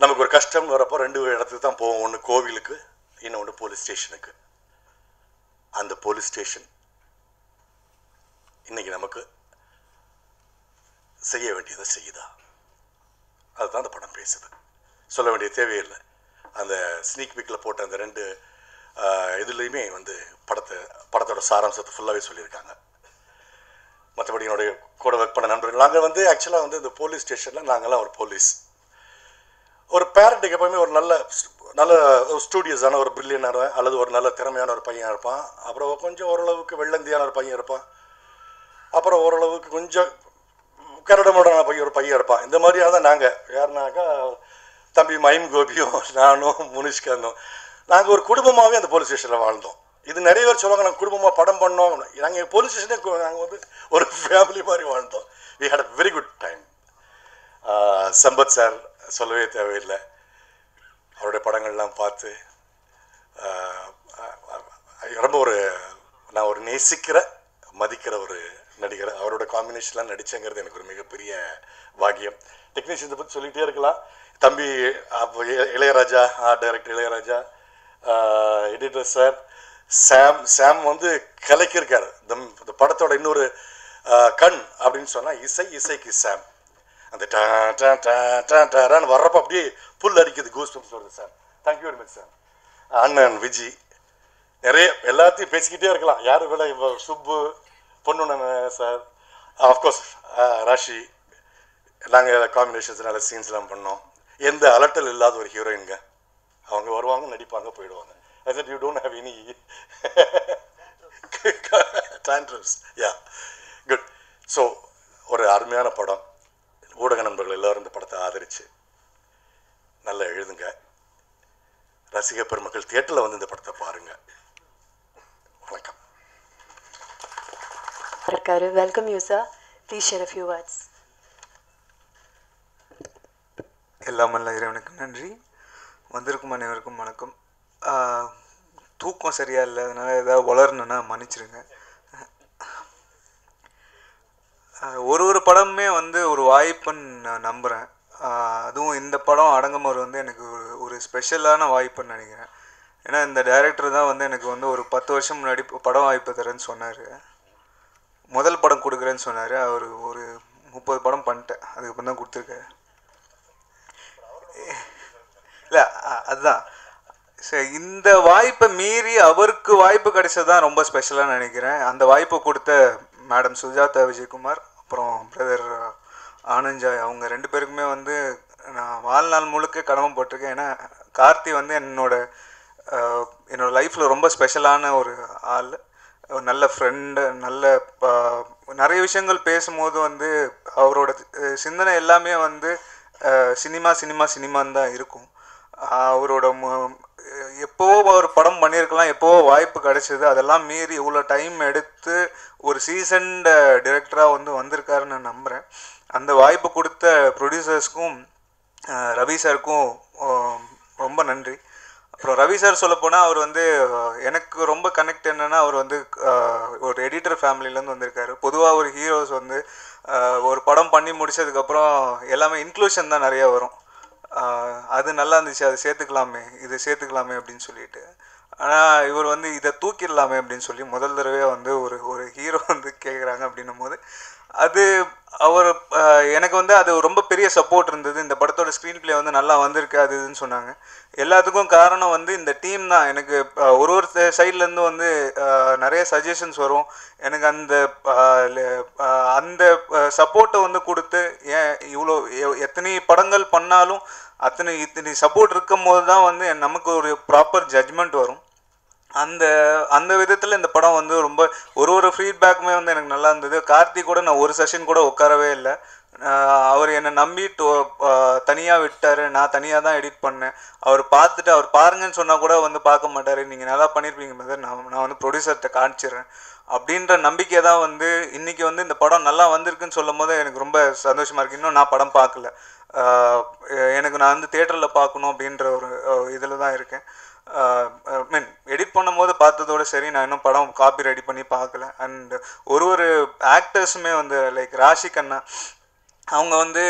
நமக்கு ஒரு கஷ்டம் வரப்போ 2 இடத்துக்கு தான் போவோம். ஒன்று கோவிலுக்கு, இன்னொன்று போலீஸ் ஸ்டேஷனுக்கு. அந்த போலீஸ் ஸ்டேஷன் இன்னைக்கு நமக்கு செய்ய வேண்டியதை செய்யுதா, அதுதான் அந்த படம் பேசுது. சொல்ல வேண்டிய தேவையில்லை. அந்த ஸ்னீக் பீக்கில் போட்ட அந்த 2 இதுலேயுமே வந்து படத்தோட சாராம்சத்தை ஃபுல்லாகவே சொல்லியிருக்காங்க. மற்றபடி என்னுடைய கூட ஒர்க் பண்ண நண்பர்கள் நாங்கள் வந்து ஆக்சுவலாக வந்து இந்த போலீஸ் ஸ்டேஷனில் நாங்கள்லாம் ஒரு போலீஸ். ஒரு பேரண்ட்டுக்கு எப்போவுமே ஒரு நல்ல ஸ்டூடியஸான ஒரு பிரில்லியனான அல்லது ஒரு நல்ல திறமையான ஒரு பையன் இருப்பான். அப்புறம் கொஞ்சம் ஓரளவுக்கு வெள்ளந்தியான ஒரு பையன் இருப்பான். அப்புறம் ஓரளவுக்கு கொஞ்சம் கரடமுடான ஒரு பையன் இருப்பான். இந்த மாதிரியாக தான் நாங்கள். யாருனாக்கா தம்பி மைம் கோபியும் நானும் முனிஷ்காந்தும் நாங்கள் ஒரு குடும்பமாகவே அந்த போலீஸ் ஸ்டேஷனில் வாழ்ந்தோம். இது நிறைய பேர் சொல்லுவாங்க நாங்கள் குடும்பமாக படம் பண்ணோம். நாங்கள் போலீஸ் ஸ்டேஷனே நாங்கள் வந்து ஒரு ஃபேமிலி மாதிரி வாழ்ந்தோம். We had a very good time. Sampath sir சொல்லவே தேவையில்லை. அவருடைய படங்கள்லாம் பார்த்து ரொம்ப நான் ஒரு நேசிக்கிற மதிக்கிற ஒரு நடிகர். அவரோட காம்பினேஷன்லாம் நடித்தங்கிறது எனக்கு ஒரு மிகப்பெரிய பாக்கியம். டெக்னீஷியன்ஸை பற்றி சொல்லிகிட்டே இருக்கலாம். தம்பி Ilaiyaraaja, director Ilaiyaraaja, editor sir Sam வந்து கலைக்கிருக்கார். இந்த படத்தோட இன்னொரு கண் அப்படின்னு சொன்னால் இசைக்கு சாம். அந்த டான்னு வர்றப்போ அப்படியே புல் அடிக்குது, கூஸ் பம்ப்ஸ் வருது sir. Thank you very much sir. அண்ணன் விஜி, நிறைய எல்லாத்தையும் பேசிக்கிட்டே இருக்கலாம். யார் விட சுப்பு, பொண்ணுண்ணன் சார், ஆஃப்கோர்ஸ் ராஷி. நாங்கள் காம்பினேஷன்ஸ் நல்ல சீன்ஸ்லாம் பண்ணோம். எந்த அலட்டல் இல்லாத ஒரு ஹீரோயின்ங்க. அவங்க வருவாங்க, நடிப்பாங்க, போயிடுவாங்க. I said you don't have any tantrums. Yeah, good. So ஒரு அருமையான படம். ஊடக நண்பர்கள் எல்லோரும் இந்த படத்தை ஆதரித்து நல்லா எழுதுங்க. ரசிக பெருமக்கள் தியேட்டரில் வந்து இந்த படத்தை பாருங்கள். இருக்காரு. Welcome you sir. Please share a few words. எல்லாமல்ல இறைவனுக்கு நன்றி. வந்திருக்கும் அனைவருக்கும் வணக்கம். தூக்கம் சரியா இல்லை, அதனால் ஏதாவது வளரணுன்னா மன்னிச்சிருங்க. ஒரு படமுமே வந்து ஒரு வாய்ப்புன்னு நான் நம்புகிறேன். அதுவும் இந்த படம் அடங்குமோர் வந்து எனக்கு ஒரு ஸ்பெஷலான வாய்ப்புன்னு நினைக்கிறேன். ஏன்னா இந்த டைரக்டர் தான் வந்து எனக்கு வந்து ஒரு 10 வருஷம் முன்னாடி படம் வாய்ப்பு தரேன்னு சொன்னார். முதல் படம் கொடுக்குறேன்னு சொன்னார். அவர் ஒரு 30 படம் பண்ணிட்டேன், அதுக்கப்புறம் தான் கொடுத்துருக்காரு. இல்லை அதுதான் சரி, இந்த வாய்ப்பை மீறி அவருக்கு வாய்ப்பு கிடைச்சது தான் ரொம்ப ஸ்பெஷலாக நினைக்கிறேன். அந்த வாய்ப்பை கொடுத்த மேடம் சுஜாதா விஜயகுமார், அப்புறம் பிரதர் ஆனஞ்சாய், அவங்க 2 பேருக்குமே வந்து நான் வாழ்நாள் முழுக்க கடமைப்பட்டிருக்கேன். ஏன்னா கார்த்தி வந்து என்னோட லைஃப்பில் ரொம்ப ஸ்பெஷலான ஒரு ஆள், ஒரு நல்ல ஃப்ரெண்டு, நிறைய விஷயங்கள் பேசும்போது வந்து அவரோட சிந்தனை எல்லாமே வந்து சினிமான்னு தான் இருக்கும். அவரோட எப்போவோ ஒரு படம் பண்ணியிருக்கலாம், எப்போவோ வாய்ப்பு கிடைச்சிது, அதெல்லாம் மீறி இவ்வளோ டைம் எடுத்து ஒரு சீசன்ட் டிரெக்டராக வந்து வந்திருக்காருன்னு நான் நம்புகிறேன். அந்த வாய்ப்பு கொடுத்த ப்ரொடியூசர்ஸ்க்கும் ரவி சாருக்கும் ரொம்ப நன்றி. அப்புறம் ரவி சார் சொல்லப்போனால் அவர் வந்து எனக்கு ரொம்ப கனெக்ட் என்னென்னா, அவர் வந்து ஒரு எடிட்டர் ஃபேமிலியிலேருந்து வந்திருக்காரு. பொதுவாக ஒரு ஹீரோஸ் வந்து ஒரு படம் பண்ணி முடித்ததுக்கப்புறம் எல்லாமே இன்க்ளூஷன் தான் நிறையா வரும். அது நல்லா இருந்துச்சு, அது இது சேர்த்துக்கலாமே அப்படின்னு சொல்லிட்டு. ஆனால் இவர் வந்து இதை தூக்கிடலாமே அப்படின்னு சொல்லி முதல் தடவையாக வந்து ஒரு ஹீரோ வந்து கேட்குறாங்க அப்படின்னும் போது அது அவர் எனக்கு வந்து அது ரொம்ப பெரிய சப்போர்ட் இருந்தது. இந்த படத்தோட ஸ்க்ரீன் பிளே வந்து நல்லா வந்திருக்கு அது இதுன்னு சொன்னாங்க. எல்லாத்துக்கும் காரணம் வந்து இந்த டீம் தான். எனக்கு ஒரு சைட்லேருந்து வந்து நிறைய சஜஷன்ஸ் வரும். எனக்கு அந்த சப்போர்ட்டை வந்து கொடுத்து, ஏன் இவ்வளோ எத்தனை படங்கள் பண்ணாலும் இத்தனை சப்போர்ட் இருக்கும் போது தான் வந்து நமக்கு ஒரு ப்ராப்பர் ஜட்ஜ்மெண்ட் வரும். அந்த விதத்தில் இந்த படம் வந்து ரொம்ப ஒரு ஃபீட்பேக்குமே வந்து எனக்கு நல்லா இருந்தது. கார்த்தி கூட நான் ஒரு செஷன் கூட உட்காரவே இல்லை. அவர் என்னை நம்பி தனியாக விட்டார். நான் தனியாக தான் எடிட் பண்ணேன். அவர் பார்த்துட்டு அவர் பாருங்கன்னு சொன்னால் கூட வந்து பார்க்க மாட்டார். நீங்கள் நல்லா பண்ணியிருப்பீங்க பிரதர், நான் வந்து ப்ரொடியூசர்கிட்ட காமிச்சிடுறேன் அப்படின்ற நம்பிக்கை தான் வந்து இன்றைக்கி வந்து இந்த படம் நல்லா வந்திருக்குன்னு சொல்லும் போது எனக்கு ரொம்ப சந்தோஷமாக இருக்குது. இன்னும் நான் படம் பார்க்கல, நான் வந்து தியேட்டரில் பார்க்கணும் அப்படின்ற ஒரு இதில் தான் இருக்கேன். எடிட் பண்ணும்போது பார்த்ததோடு சரி, நான் இன்னும் படம் காப்பி ரெடி பண்ணி பார்க்கல. அண்ட் ஒரு ஆக்டர்ஸுமே வந்து லைக் ராஷி கண்ணா, அவங்க வந்து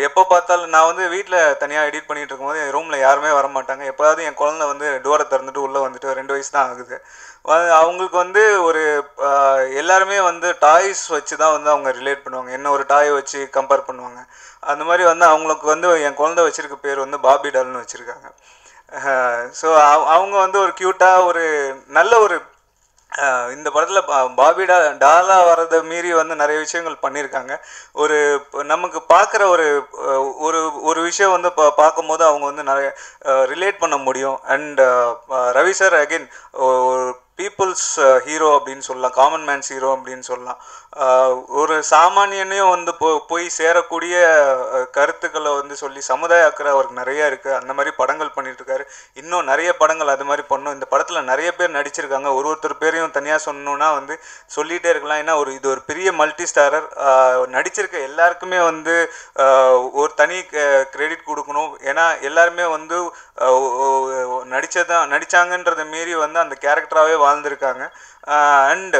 எப்போ பார்த்தாலும் நான் வந்து வீட்டில் தனியாக எடிட் பண்ணிகிட்டு இருக்கும்போது என் ரூமில் யாருமே வரமாட்டாங்க. எப்போதாவது என் குழந்தை வந்து டோரை திறந்துட்டு உள்ளே வந்துட்டு 2 வயசு தான் ஆகுது. அவங்களுக்கு வந்து எல்லாருமே வந்து டாய்ஸ் வச்சு தான் வந்து அவங்க ரிலேட் பண்ணுவாங்க. என்ன ஒரு டாயை வச்சு கம்பேர் பண்ணுவாங்க. அந்த மாதிரி வந்து அவங்களுக்கு வந்து என் குழந்தை வச்சுருக்க பேர் வந்து பாபி டால்னு வச்சுருக்காங்க. ஸோ அவங்க வந்து ஒரு க்யூட்டாக நல்ல இந்த படத்தில் பாபி டாலா வர்றதை மீறி வந்து நிறைய விஷயங்கள் பண்ணியிருக்காங்க. நமக்கு பார்க்குற ஒரு விஷயம் வந்து பார்க்கும்போது அவங்க வந்து நிறைய ரிலேட் பண்ண முடியும். And Ravi sir again people's hero அப்படின்னு சொல்லலாம், காமன் மேன்ஸ் ஹீரோ அப்படின்னு சொல்லலாம். ஒரு சாமானியனையும் வந்து போய் சேரக்கூடிய கருத்துக்களை வந்து சொல்லி சமுதாய அக்கறை அவருக்கு நிறைய இருக்குது. அந்த மாதிரி படங்கள் பண்ணிட்டுருக்காரு. இன்னும் நிறைய படங்கள் அது மாதிரி பண்ணணும். இந்த படத்தில் நிறைய பேர் நடிச்சிருக்காங்க. ஒருத்தர் பேரையும் தனியாக சொல்லணுன்னா வந்து சொல்லிகிட்டே இருக்கலாம். ஏன்னா இது ஒரு பெரிய மல்டி ஸ்டாரர். நடிச்சிருக்க எல்லாருக்குமே வந்து ஒரு தனி கிரெடிட் கொடுக்கணும். ஏன்னா எல்லாருமே வந்து நடித்தாங்கன்றதை மீறி வந்து அந்த கேரக்டராகவே வாழ்ந்திருக்காங்க. அண்டு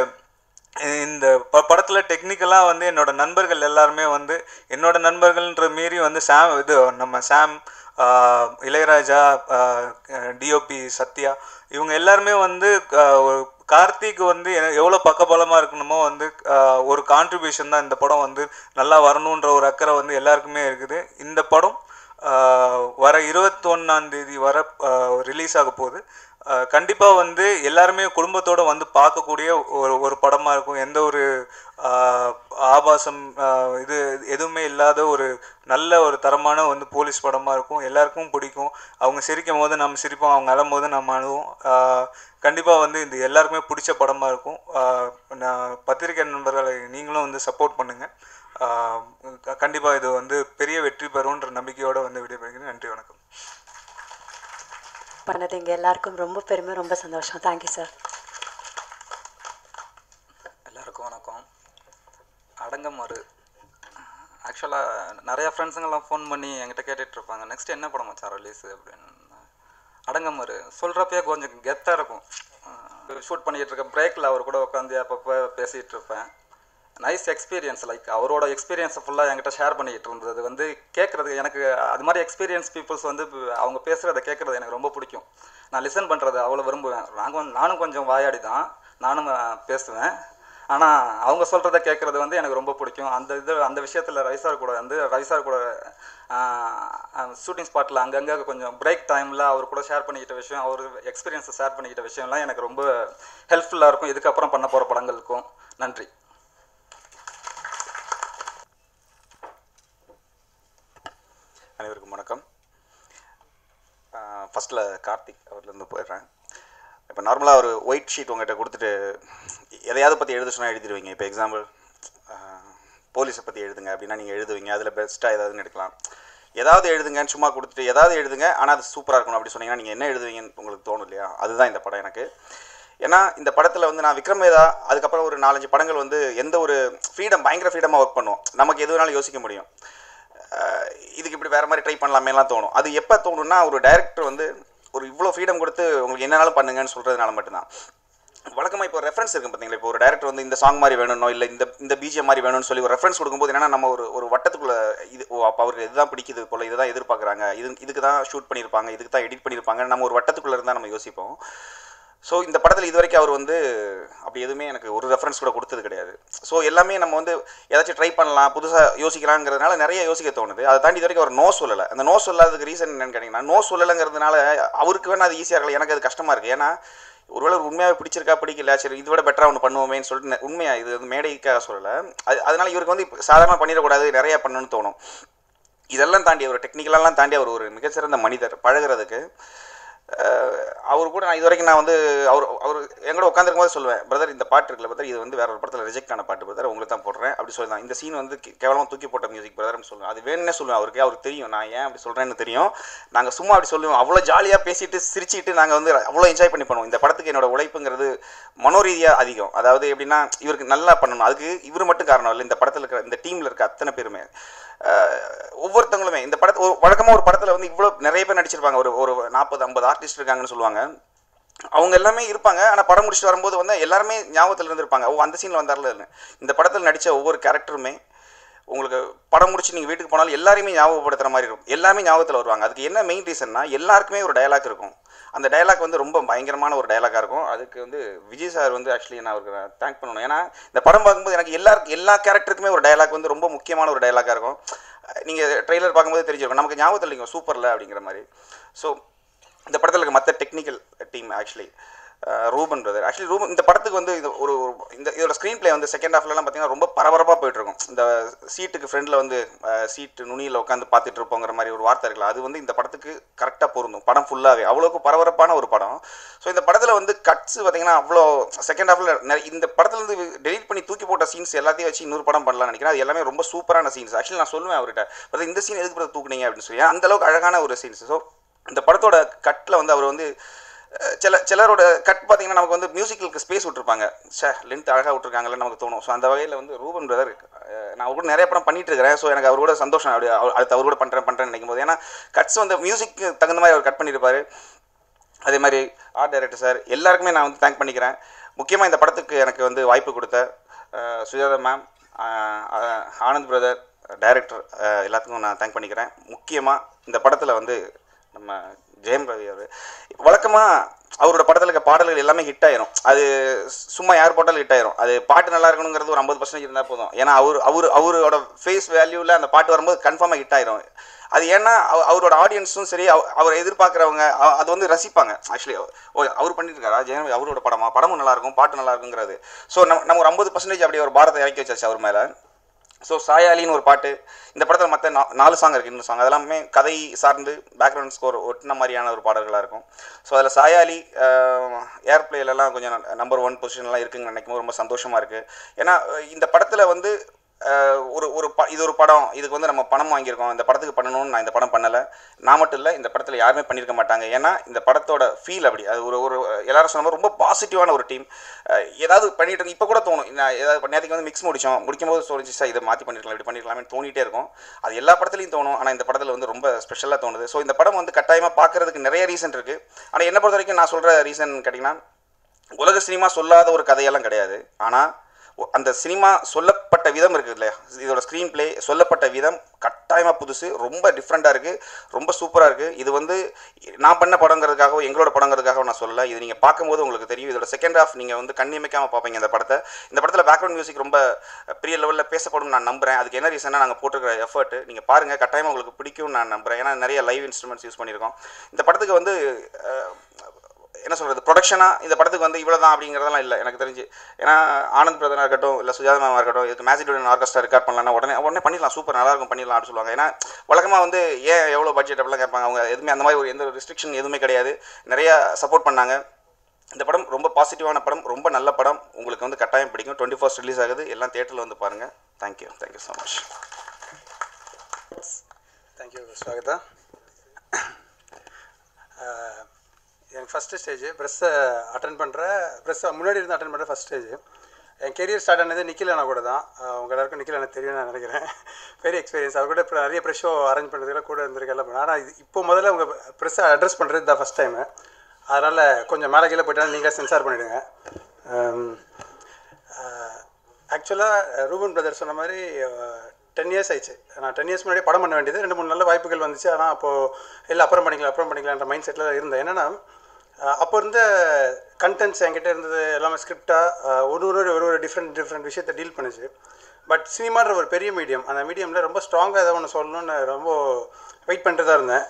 இந்த படத்தில் டெக்னிக்கலாக வந்து என்னோட நண்பர்கள் எல்லாருமே வந்து என்னோட நண்பர்கள்ன்ற மீறி வந்து நம்ம சாம், இளையராஜா, டிஓபி சத்யா, இவங்க எல்லாருமே வந்து கார்த்திக் வந்து எவ்வளோ பக்கபலமாக இருக்கணுமோ வந்து ஒரு கான்ட்ரிபியூஷன் தான். இந்த படம் வந்து நல்லா வரணுன்ற ஒரு அக்கறை வந்து எல்லாருக்குமே இருக்குது. இந்த படம் வர 21ஆம் தேதி ரிலீஸ் ஆக போகுது. கண்டிப்பாக வந்து எல்லாருமே குடும்பத்தோடு வந்து பார்க்கக்கூடிய ஒரு படமாக இருக்கும். எந்த ஒரு ஆபாசம் எதுவுமே இல்லாத நல்ல ஒரு தரமான வந்து போலீஸ் படமாக இருக்கும். எல்லாருக்கும் பிடிக்கும். அவங்க சிரிக்கும் போது நம்ம சிரிப்போம், அவங்க அழும் போது நம்ம அழுவோம். கண்டிப்பாக வந்து இது எல்லாருக்குமே பிடிச்ச படமாக இருக்கும். நான் பத்திரிகை நண்பர்களை நீங்களும் வந்து சப்போர்ட் பண்ணுங்கள். கண்டிப்பாக இது வந்து பெரிய வெற்றி பெறும்ன்ற நம்பிக்கையோடு வந்து விடைபெறுகிறேன். நன்றி, வணக்கம். பண்ணது எங்கள் எல்லாருக்கும் ரொம்ப பெருமை, ரொம்ப சந்தோஷம். Thank you sir. எல்லாருக்கும் வணக்கம். ஆக்சுவலாக நிறையா ஃப்ரெண்ட்ஸுங்கெல்லாம் ஃபோன் பண்ணி என்கிட்ட கேட்டுட்ருப்பாங்க, நெக்ஸ்ட் என்ன படம் மச்சான் ரிலீஸு அப்படின்னு. அடங்கமறு சொல்கிறப்பயே கொஞ்சம் கெத்தாக இருக்கும். ஷூட் பண்ணிகிட்டு இருக்க பிரேக்கில் அவர் கூட உட்காந்து அப்பப்போ பேசிகிட்டு இருப்பேன். Nice experience. லைக் அவரோட எக்ஸ்பீரியன்ஸை ஃபுல்லாக என்கிட்ட ஷேர் பண்ணிக்கிட்டு இருந்தது வந்து கேட்குறது எனக்கு அது மாதிரி எக்ஸ்பீரியன்ஸ் பீப்புள்ஸ் வந்து அவங்க பேசுகிறத கேட்குறது எனக்கு ரொம்ப பிடிக்கும். நான் லிசன் பண்ணுறது அவ்வளோ விரும்புவேன். நானும் கொஞ்சம் வாயாடி தான், நானும் பேசுவேன். ஆனால் அவங்க சொல்கிறத கேட்குறது வந்து எனக்கு ரொம்ப பிடிக்கும். அந்த விஷயத்தில் ரவி சார் கூட ஷூட்டிங் ஸ்பாட்டில் அங்கங்கே கொஞ்சம் பிரேக் டைமில் அவர் கூட ஷேர் பண்ணிக்கிட்ட விஷயம், அவர் எக்ஸ்பீரியன்ஸை ஷேர் பண்ணிக்கிட்ட விஷயம்லாம் எனக்கு ரொம்ப ஹெல்ப்ஃபுல்லாக இருக்கும் இதுக்கப்புறம் பண்ண போகிற படங்களுக்கும். நன்றி. அனைவருக்கும் வணக்கம். ஃபஸ்ட்டில் கார்த்திக் அவர்லேருந்து போயிடுறேன். இப்போ நார்மலாக ஒரு ஒயிட் ஷீட் உங்கள்கிட்ட கொடுத்துட்டு எதையாவது பற்றி எழுத சொன்னால் எழுதிடுவீங்க. இப்போ எக்ஸாம்பிள் போலீஸை பற்றி எழுதுங்க அப்படின்னா நீங்கள் எழுதுவீங்க, அதில் பெஸ்ட்டாக ஏதாவதுன்னு எடுக்கலாம். ஏதாவது எழுதுங்கன்னு சும்மா கொடுத்துட்டு ஏதாவது எழுதுங்க ஆனால் அது சூப்பராக இருக்கணும் அப்படி சொன்னீங்கன்னா நீங்கள் என்ன எழுதுவீங்கன்னு உங்களுக்கு தோணும் இல்லையா? அதுதான் இந்த படம் எனக்கு. ஏன்னா இந்த படத்தில் வந்து நான் விக்ரம் வேதா அதுக்கப்புறம் ஒரு 4-5 படங்கள் வந்து எந்த ஒரு பயங்கர ஃப்ரீடமாக ஒர்க் பண்ணுவோம். நமக்கு எது வேணாலும் யோசிக்க முடியும். இதுக்கு இப்படி வேறு மாதிரி ட்ரை பண்ணலாமேலாம் தோணும். அது எப்போ தோணுன்னா ஒரு டைரக்டர் வந்து ஒரு இவ்வளோ ஃப்ரீடம் கொடுத்து உங்களுக்கு என்னன்னாலும் பண்ணுங்கன்னு சொல்கிறதுனால மட்டும்தான். வழக்கமாக இப்போ ரெஃபரன்ஸ் இருக்கும் பார்த்தீங்களா? இப்போ ஒரு டேரக்டர் வந்து இந்த சாங் மாதிரி வேணும்னோ இல்லை இந்த பிஜிஎம் மாதிரி வேணும்னு சொல்லி ஒரு ரெஃபரன்ஸ் கொடுக்கும்போது என்னன்னா நம்ம ஒரு வட்டத்துக்குள்ளே அப்போ அவருக்கு இதுதான் பிடிக்குது போல், இதுதான் எதிர்பார்க்குறாங்க, இதுக்கு தான் ஷூட் பண்ணியிருப்பாங்க, இதுக்கு தான் எடிட் பண்ணியிருப்பாங்க, நம்ம ஒரு வட்டத்துக்குள்ளே இருந்தால் நம்ம யோசிப்போம். ஸோ இந்த படத்தில் இது வரைக்கும் அவர் வந்து அப்படி எதுவுமே எனக்கு ஒரு ரெஃபரன்ஸ் கூட கொடுத்தது கிடையாது. ஸோ எல்லாமே நம்ம வந்து ஏதாச்சும் ட்ரை பண்ணலாம், புதுசாக யோசிக்கலாங்கிறதுனால நிறைய யோசிக்க தோணுது. அதை தாண்டி இது வரைக்கும் அவர் நோ சொல்லலை. அந்த நோ சொல்லாததுக்கு ரீசன் என்னன்னு கேட்டிங்கன்னா, நோ சொல்லலைங்கிறதுனால அவருக்கு வேணால் அது ஈஸியாக இருக்கல, எனக்கு அது கஷ்டமாக இருக்குது. ஏன்னா ஒருவேளை உண்மையாக பிடிச்சிருக்கா பிடிக்கல, சரி இது விட பெட்டராக ஒன்று பண்ணுவோமேன்னு சொல்லிட்டு உண்மையாக இது வந்து மேடைக்காக சொல்லலை. அதனால் இவருக்கு வந்து சாதாரணமாக பண்ணிடக்கூடாது, நிறையா பண்ணணும்னு தோணும். இதெல்லாம் தாண்டி அவர் டெக்னிக்கலெல்லாம் தாண்டி அவர் ஒரு மிகச்சிறந்த மனிதர். பழகிறதுக்கு அவர் கூட நான் இது வரைக்கும் நான் வந்து அவர் எங்கூட உட்காந்துருக்கும் போது சொல்லுவேன், பிரதர் இந்த பாட்டு இருக்குல்ல பிரதர், இது வந்து வேற ஒரு படத்தில் ரிஜெக்ட் ஆன பாட்டு பிரதர், உங்களுக்கு தான் போடுறேன் அப்படி சொல்லலாம். இந்த சீன் வந்து கேவலமாக தூக்கி போட்ட மியூசிக் பிரதர்னு சொல்லுவேன். அது வேணுன்னே சொல்லுவேன். அவருக்கு தெரியும் நான் ஏன் அப்படி சொல்கிறேன்னு தெரியும். நாங்கள் சும்மா அப்படி சொல்லுவோம். அவ்வளோ ஜாலியாக பேசிட்டு சிரிச்சிட்டு நாங்கள் வந்து அவ்வளோ என்ஜாய் பண்ணி பண்ணுவோம். இந்த படத்துக்கு என்னோட உழைப்புங்கிறது மனோரீதியாக அதிகம். அதாவது எப்படின்னா இவருக்கு நல்லா பண்ணணும். அதுக்கு இவர் மட்டும் காரணம் இல்லை, இந்த படத்தில் இருக்கிற இந்த டீமில் இருக்க அத்தனை பேருமே ஒவ்வொருத்தவங்களுமே இந்த படத்தை வழக்கமாக ஒரு படத்தில் வந்து இவ்வளோ நிறைய பேர் நடிச்சிருப்பாங்க. ஒரு 40-50 ஆர்டிஸ்ட் இருக்காங்கன்னு சொல்லுவாங்க. அவங்க எல்லாமே இருப்பாங்க. ஆனால் படம் முடிச்சுட்டு வரும்போது வந்து எல்லாருமே ஞாபகத்தில் இருந்திருப்பாங்க. அந்த சீனில் வந்தார்ல இல்லை. இந்த படத்தில் நடித்த ஒவ்வொரு கேரக்டருமே உங்களுக்கு படம் முடிச்சு நீங்கள் வீட்டுக்கு போனாலும் எல்லாருமே ஞாபகப்படுத்துகிற மாதிரி இருக்கும். எல்லாமே ஞாபகத்தில் வருவாங்க. அதுக்கு என்ன மெயின் ரீசன்னா எல்லாருக்குமே ஒரு டயலாக் இருக்கும். அந்த டயலாக் வந்து ரொம்ப பயங்கரமான ஒரு டயலாக்காக இருக்கும். அதுக்கு வந்து விஜய் சார் வந்து ஆக்சுவலி நான் அவருக்கு தேங்க் பண்ணணும். ஏன்னா இந்த படம் பார்க்கும்போது எனக்கு எல்லா கேரக்டருக்குமே ஒரு டயலாக் வந்து ரொம்ப முக்கியமான ஒரு டயலாக்காக இருக்கும். நீங்கள் ட்ரெய்லர் பார்க்கும்போது தெரிஞ்சிருக்கும், நமக்கு ஞாபகத்தில் இல்லைங்க சூப்பரில் அப்படிங்கிற மாதிரி. ஸோ இந்த படத்தில் இருக்க மற்ற technical team actually Ruben brother Ruben இந்த படத்துக்கு வந்து இதோட ஸ்க்ரீன் பிளே வந்து செகண்ட் ஹாஃப்லலாம் பார்த்தீங்கன்னா ரொம்ப பரபரப்பாக போயிட்டுருக்கும். இந்த சீட்டுக்கு ஃப்ரெண்டில் வந்து சீட்டு நுனியில் உட்காந்து பார்த்துட்டு இருப்போங்கிற மாதிரி ஒரு வார்த்தை இருக்கலாம். அது வந்து இந்த படத்துக்கு கரெக்டாக பொருந்தும். படம் ஃபுல்லாகவே அவ்வளோக்கு பரபரப்பான ஒரு படம். ஸோ இந்த படத்தில் வந்து கட்ஸ் பார்த்தீங்கன்னா அவ்வளோ செகண்ட் ஹாஃபில் இந்த படத்துலேருந்து டெலிட் பண்ணி தூக்கி போட்ட சீன்ஸ் எல்லாத்தையும் வச்சு இன்னொரு படம் பண்ணலாம்னு நினைக்கிறேன். அது எல்லாமே ரொம்ப சூப்பரான சீன்ஸ். ஆக்சுவலி நான் சொல்லுவேன் அவர்கிட்ட, இந்த சீன் எதுக்கு தூக்குனீங்க அப்படின்னு சொல்லி. அந்தளவுக்கு அழகான ஒரு சீன்ஸ். ஸோ இந்த படத்தோட கட்டில் வந்து அவர் வந்து சிலரோட கட் பார்த்தீங்கன்னா நமக்கு வந்து மியூசிக்கலுக்கு ஸ்பேஸ் விட்டுருப்பாங்க, லென்த் அழகாக விட்டுருக்காங்கன்னு நமக்கு தோணும். ஸோ அந்த வகையில் வந்து ரூபன் பிரதர் நான் அவர் கூட நிறைய படம் பண்ணிட்டு இருக்கிறேன். ஸோ எனக்கு அவர் கூட சந்தோஷம். அப்படி அடுத்து அவர் கூட பண்ணுறேன்னு நினைக்கும் போது, ஏன்னா கட்ஸ் வந்து மியூசிக்கு தகுந்த மாதிரி அவர் கட் பண்ணியிருப்பார். அதே மாதிரி ஆர்ட் டைரக்டர் சார் எல்லாருக்குமே நான் வந்து தேங்க் பண்ணிக்கிறேன். முக்கியமாக இந்த படத்துக்கு எனக்கு வந்து வாய்ப்பு கொடுத்த Sujatha ma'am, Anand brother, director எல்லாத்துக்கும் நான் தேங்க் பண்ணிக்கிறேன். முக்கியமாக இந்த படத்தில் வந்து நம்ம ஜெயம் ரவி அவர் வழக்கமாக அவரோட படத்தில் இருக்க பாடல்கள் எல்லாமே ஹிட் ஆயிரும். அது சும்மா யார் போட்டாலும் ஹிட் ஆயிரும். அது பாட்டு நல்லா இருக்கணுங்கிறது ஒரு 50% இருந்தால் போதும். ஏன்னா அவரோட ஃபேஸ் வேல்யூவில் அந்த பாட்டு வரும்போது கன்ஃபார்மாக ஹிட் ஆயிரும். அது ஏன்னா அவரோட ஆடியன்ஸும் சரி, அவரை எதிர்பார்க்குறவங்க அது வந்து ரசிப்பாங்க. ஆக்சுவலி அவர் பண்ணியிருக்காரா ஜெயம் அவரோட படமும் நல்லாயிருக்கும், பாட்டு நல்லா இருக்குங்கிறது. ஸோ நம்ம ஒரு 50% அப்படியே ஒரு பாரத்தை இறக்கி வச்சாச்சு அவர் மேலே. ஸோ சாயாலின்னு ஒரு பாட்டு, இந்த படத்தில் மற்ற 4 சாங் இருக்குது. இன்னும் சாங் அதெல்லாமே கதை சார்ந்து பேக்ரவுண்ட் ஸ்கோர் ஒட்டின மாதிரியான ஒரு பாடல்களாக இருக்கும். ஸோ அதில் சாயாலி ஏர்பிளேலெல்லாம் கொஞ்சம் நம்பர் 1 பொசிஷன்லாம் இருக்குதுன்னு நினைக்கும் போது ரொம்ப சந்தோஷமாக இருக்குது. ஏன்னா இந்த படத்தில் வந்து இது ஒரு படம், இதுக்கு வந்து நம்ம பணம் வாங்கியிருக்கோம், இந்த படத்துக்கு பண்ணணும்னு நான் இந்த படம் பண்ணலை. நான் மட்டும் இல்லை, இந்த படத்தில் யாருமே பண்ணியிருக்க மாட்டாங்க. ஏன்னா இந்த படத்தோட ஃபீல் அப்படி. அது ஒரு எல்லாரும் சொன்ன மாதிரி ரொம்ப பாசிட்டிவான ஒரு டீம். ஏதாவது பண்ணிட்டு இப்போ கூட தோணும், நான் ஏதாவது நேற்றுக்கு வந்து மிக்ஸ் முடிக்கும்போது தோணுச்சு, சார் இதை மாற்றி பண்ணிருக்கலாம், இப்படி பண்ணிருக்கலாமே தோணிகிட்டே இருக்கும். அது எல்லா படத்துலையும் தோணும். ஆனால் இந்த படத்தில் வந்து ரொம்ப ஸ்பெஷலாக தோணுது. ஸோ இந்த படம் வந்து கட்டாயமாக பார்க்குறதுக்கு நிறைய ரீசன் இருக்குது. ஆனால் என்னை பொறுத்த வரைக்கும் நான் சொல்கிற ரீசன் கேட்டிங்கன்னா, உலக சினிமா சொல்லாத ஒரு கதையெல்லாம் கிடையாது. ஆனால் அந்த சினிமா சொல்லப்பட்ட விதம் இருக்குது இல்லையா, இதோட ஸ்க்ரீன் பிளே சொல்லப்பட்ட விதம் கட்டாயமாக புதுசு, ரொம்ப டிஃப்ரெண்ட்டாக இருக்குது, ரொம்ப சூப்பராக இருக்குது. இது வந்து நான் பண்ண படங்கிறதுக்காகவோ எங்களோட படங்கிறதுக்காகவோ நான் சொல்லலை. இது நீங்கள் பார்க்கும்போது உங்களுக்கு தெரியும். இதோட செகண்ட் ஹாஃப் நீங்கள் வந்து கண்ணியமைக்காமல் பார்ப்பீங்க இந்த படத்தை. இந்த படத்தில் பேக்ரவுண்ட் மியூசிக் ரொம்ப பெரிய லெவலில் பேசப்படும் நான் நம்புகிறேன். அதுக்கு என்ன ரீசனாக நாங்கள் போட்டிருக்கிற எஃபர்ட் நீங்கள் பாருங்கள், கட்டாயமாக உங்களுக்கு பிடிக்கும்னு நான் நம்புகிறேன். ஏன்னா நிறைய லைவ் இன்ஸ்ட்ருமெண்ட்ஸ் யூஸ் பண்ணியிருக்கோம். இந்த படத்துக்கு வந்து என்ன சொல்கிறது, ப்ரொடக்ஷனாக இந்த படத்துக்கு வந்து இவ்வளோ தான் அப்படிங்கிறதெல்லாம் இல்லை எனக்கு தெரிஞ்சு. ஏன்னா ஆனந்த் பிரதனாக இருக்கட்டும், இல்லை சுஜாதா மேமாக இருக்கட்டும், இதுக்கு மேஜிக் ஆர்கெஸ்ட்ரா ரெக்கார்ட் பண்ணலாம்னா உடனே பண்ணிடலாம், சூப்பர் நல்லாயிருக்கும் பண்ணிடலாம் அப்படின்னு சொல்லுவாங்க. ஏன்னா வழக்கமாக வந்து ஏன் எவ்வளோ பட்ஜெட் அப்படிலாம் கேட்பாங்க. அவங்க எதுவுமே அந்த மாதிரி எந்த ஒரு ரெஸ்ட்ரிக்ஷன் எதுவுமே கிடையாது. நிறையா சப்போர்ட் பண்ணாங்க. இந்த படம் ரொம்ப பாசிட்டிவான படம், ரொம்ப நல்ல படம். உங்களுக்கு வந்து கட்டாயம் பிடிக்கும். 21st ரிலீஸ் ஆகுது. எல்லாம் தியேட்டரில் வந்து பாருங்கள். Thank you so much. Thank you Swagatha. எனக்கு ஃபஸ்ட்டு ஸ்டேஜ் ப்ரெஸ்ஸை முன்னாடி இருந்து அட்டன் பண்ணுற ஃபஸ்ட் ஸ்டேஜ். என் கெரியர் ஸ்டார்ட் ஆனது நிக்கிலனா கூட தான். உங்கள் எல்லாருக்கும் நிக்கிலனா தெரியும் நான் நினைக்கிறேன். பெரிய எக்ஸ்பீரியன்ஸ். அவர் கூட இப்போ நிறைய ப்ரெஸ் ஷோ அரேஞ்ச் பண்ணுறதுலாம் கூட இருந்திருக்கெல்லாம். ஆனால் இப்போ முதல்ல உங்கள் ப்ரெஸ்ஸை அட்ரஸ் பண்ணுறது தான் ஃபஸ்ட் டைமு. அதனால் கொஞ்சம் மேலே கீழே போயிட்டாலும் நீங்களே சென்சார் பண்ணிவிடுங்க. ஆக்சுவலாக ரூபன் பிரதர் சொன்ன மாதிரி 10 years ஆயிடுச்சு. நான் 10 years முன்னாடியே படம் பண்ண வேண்டியது. 2-3 நல்ல வாய்ப்புகள் வந்துச்சு. ஆனால் அப்போது இல்லை அப்புறம் பண்ணிக்கலான்ற மைண்ட் செட்டில் இருந்தேன். என்னென்னா அப்போ இருந்த கண்டென்ட்ஸ் என்கிட்ட இருந்தது எல்லாமே ஸ்கிரிப்டாக ஒரு டிஃப்ரெண்ட் விஷயத்தை டீல் பண்ணுச்சு. பட் சினிமான்ற ஒரு பெரிய மீடியம், அந்த மீடியமில் ரொம்ப ஸ்ட்ராங்காக ஏதாவது ஒன்று சொல்லணும்னு ரொம்ப வெயிட் பண்ணிட்டு தான் இருந்தேன்.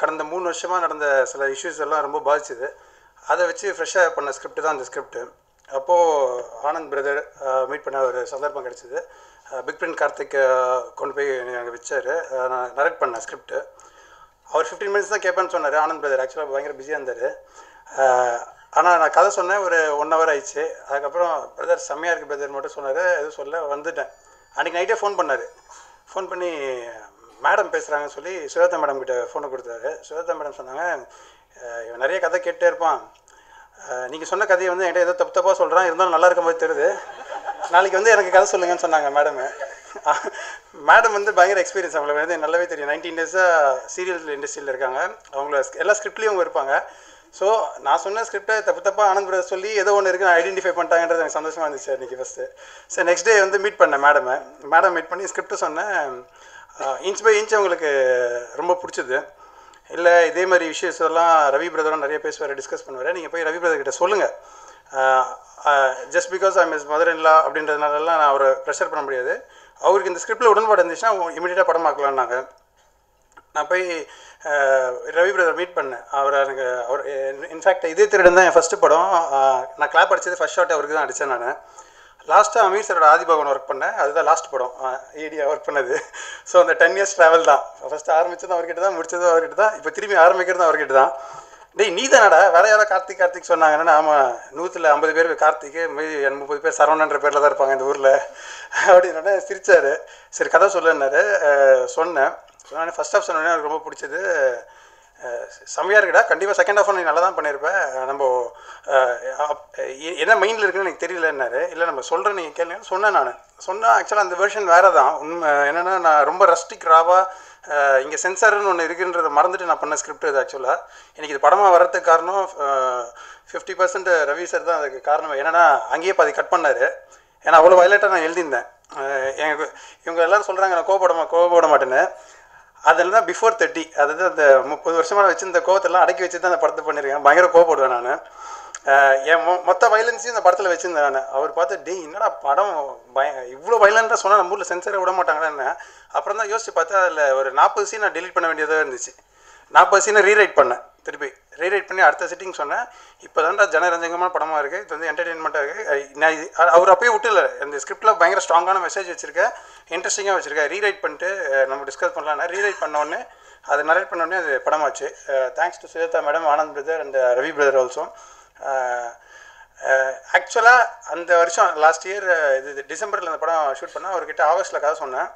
கடந்த 3 வருஷமாக நடந்த சில இஷ்யூஸ் எல்லாம் ரொம்ப பாதிச்சுது. அதை வச்சு ஃப்ரெஷ்ஷாக பண்ண ஸ்கிரிப்ட் தான் அந்த ஸ்கிரிப்ட். அப்போது ஆனந்த் பிரதர் மீட் பண்ண ஒரு சந்தர்ப்பம் கிடச்சிது. பிக் பிரிண்ட் கார்த்திக் கொண்டு போய் அங்கே வச்சார். நான் நரேட் பண்ணேன் ஸ்கிரிப்ட்டு. அவர் 15 minutes தான் கேட்பேன்னு சொன்னார். ஆனந்த் பிரதர் ஆக்சுவலாக பயங்கர பிஸியாக இருந்தார். ஆனால் நான் கதை சொன்னேன், ஒரு 1 hour ஆயிடுச்சு. அதுக்கப்புறம் பிரதர் செம்மையாக இருக்குது பிரதர் மட்டும் சொன்னார். எதுவும் சொல்ல வந்துட்டேன். அன்றைக்கி நைட்டே ஃபோன் பண்ணார். ஃபோன் பண்ணி மேடம் பேசுகிறாங்கன்னு சொல்லி சுஜாதா மேடம் கிட்ட ஃபோனை கொடுத்தாரு. சுஜாதா மேடம் சொன்னாங்க, இவன் நிறைய கதை கேட்டே இருப்பான், நீங்கள் சொன்ன கதையை வந்து என்கிட்ட ஏதோ தப்பாக சொல்கிறான், இருந்தாலும் நல்லா இருக்க மாதிரி தெரியுது, நாளைக்கு வந்து எனக்கு கதை சொல்லுங்கன்னு சொன்னாங்க மேடமு. மேடம் வந்து பயங்கர எக்ஸ்பீரியன்ஸ். அவங்களுக்கு வந்து நல்லாவே தெரியும். 19 years சீரியல் இண்டஸ்ட்ரியில் இருக்காங்க. அவங்கள எல்லா ஸ்கிரிப்ட்லேயும் அவங்க இருப்பாங்க. ஸோ நான் சொன்ன ஸ்கிரிப்டை தப்பாக ஆனந்த் பிரதர் சொல்லி ஏதோ ஒன்று இருக்குது நான் ஐடென்டிஃபை பண்ணிட்டாங்கன்றது எனக்கு சந்தோஷமாக இருந்துச்சு அன்றைக்கி ஃபஸ்ட்டு. சரி, நெக்ஸ்ட் டே வந்து மீட் பண்ணேன் மேடம் மீட் பண்ணி ஸ்கிரிப்ட்டு சொன்னேன். இன்ச் பை இன்ச் அவங்களுக்கு ரொம்ப பிடிச்சது. இல்லை இதே மாதிரி விஷயஸ் எல்லாம் ரவி பிரதரும் நிறைய பேசுவார், டிஸ்கஸ் பண்ணுவார். நீங்கள் போய் ரவி பிரதர் கிட்ட சொல்லுங்கள். Just because I miss mother in law அப்படின்றதுனாலலாம் நான் அவரை ப்ரெஷர் பண்ண முடியாது. அவருக்கு இந்த ஸ்கிரிப்டில் உடன்பாடு இருந்துச்சுன்னா இமீடியட்டாக படமாக்கலான்னாங்க. நான் போய் ரவி பிரதர் மீட் பண்ணேன். அவர் இன்ஃபேக்ட் இதே திருடன் தான் என் ஃபஸ்ட்டு படம். நான் கிளாப் அடித்தது ஃபஸ்ட் ஷாட் அவருக்கு தான் அடித்தேன். நான் லாஸ்ட்டாக அமீர் சாரோட ஆதிபகவன் ஒர்க் பண்ணேன். அதுதான் லாஸ்ட் படம் ஏடியாக ஒர்க் பண்ணது. ஸோ அந்த 10 years ட்ராவல் தான். ஃபஸ்ட்டு ஆரம்பித்ததும் அவர்கிட்ட தான், முடிச்சதும் அவர்கிட்ட தான், இப்போ திரும்பி ஆரம்பிக்கிறதும் அவர்கிட்ட தான். டேய் நீ தானடா வேறு யாரோ கார்த்திக் சொன்னாங்கன்னா, ஆமாம் 150 பேர் கார்த்திக்கு, 30 பேர் சரவணன்ற பேரில் தான் இருப்பாங்க இந்த ஊரில் அப்படின்னோடனே சிரிச்சார். சரி கதை சொல்லுன்னாரு. சொன்னேன். ஃபஸ்ட் ஹாஃப் சொன்னோடனே எனக்கு ரொம்ப பிடிச்சது. செம்மையாக இருக்குடா, கண்டிப்பாக செகண்ட் ஹாஃப் நீ நல்லா தான் பண்ணியிருப்பேன், நம்ம என்ன மைண்டில் இருக்குன்னு எனக்கு தெரியலன்னாரு. இல்லை நம்ம சொல்கிறேன் நீங்கள் கேளுங்கன்னு சொன்னேன். சொன்னால் ஆக்சுவலாக அந்த வெர்ஷன் வேறு தான். உண்மை என்னென்னா நான் ரொம்ப ரஸ்டிக் ராவாக இங்கே சென்சார்னு ஒன்று இருக்குன்றதை மறந்துட்டு நான் பண்ண ஸ்கிரிப்ட் இது. ஆக்சுவலாக எனக்கு இது படமாக வர்றதுக்கு காரணம் 50% ரவி சார் தான் அதுக்கு காரணம். என்னென்னா அங்கேயே பாதி கட் பண்ணார். ஏன்னா அவ்வளோ வயலேட்டாக நான் எழுதியிருந்தேன். எனக்கு இவங்க எல்லோரும் சொல்கிறாங்க நான் கோவப்பட மாட்டேன்னு. அதில் தான் பிஃபோர் 30, அதாவது அந்த 30 வருஷமாக வச்சு இந்த கோவத்தெல்லாம் அடக்கி வச்சு தான் அந்த படத்தை பண்ணியிருக்கேன். பயங்கர கோவப்படுவேன் நான். என் மொத்த வயலன்ஸையும் இந்த படத்தில் வச்சுருந்தேன் நான். அவர் பார்த்து டேய் என்னடா படம் இவ்வளோ வயலண்ட்டாக சொன்னால் நம்ம ஊரில் சென்சரை விட மாட்டாங்கன்னு. அப்புறம் தான் யோசிச்சு பார்த்தா அதில் ஒரு 40 சீன் நான் டெலிட் பண்ண வேண்டியதாக இருந்துச்சு. 40 சீனை ரீரைட் பண்ணேன். திருப்பி ரீரைட் பண்ணி அடுத்த செட்டிங் சொன்னேன். இப்போ தான்டா ஜனரஞ்சகமான படமாக இருக்குது, இது வந்து என்டர்டெயின்மெண்ட்டாக இருக்குது. நான் இது அவர் அப்பயே விட்டுல இந்த ஸ்கிரிப்டில் பயங்கர ஸ்ட்ராங்கான மெசேஜ் வச்சுருக்கேன், இன்ட்ரெஸ்டிங்காக வச்சுருக்கேன். ரீரைட் பண்ணிட்டு நம்ம டிஸ்கஸ் பண்ணலான்னா ரீரைட் பண்ணோடனே அது நரேட் பண்ணோடனே அது படமாச்சு. Thanks to Sujatha madam, Anand brother and Ravi brother also. ஆக்சுவலாக அந்த வருஷம் லாஸ்ட் இயர் இது டிசம்பரில் அந்த படம் ஷூட் பண்ணேன். அவர்கிட்ட ஆகஸ்ட்டில் கதை சொன்னேன்.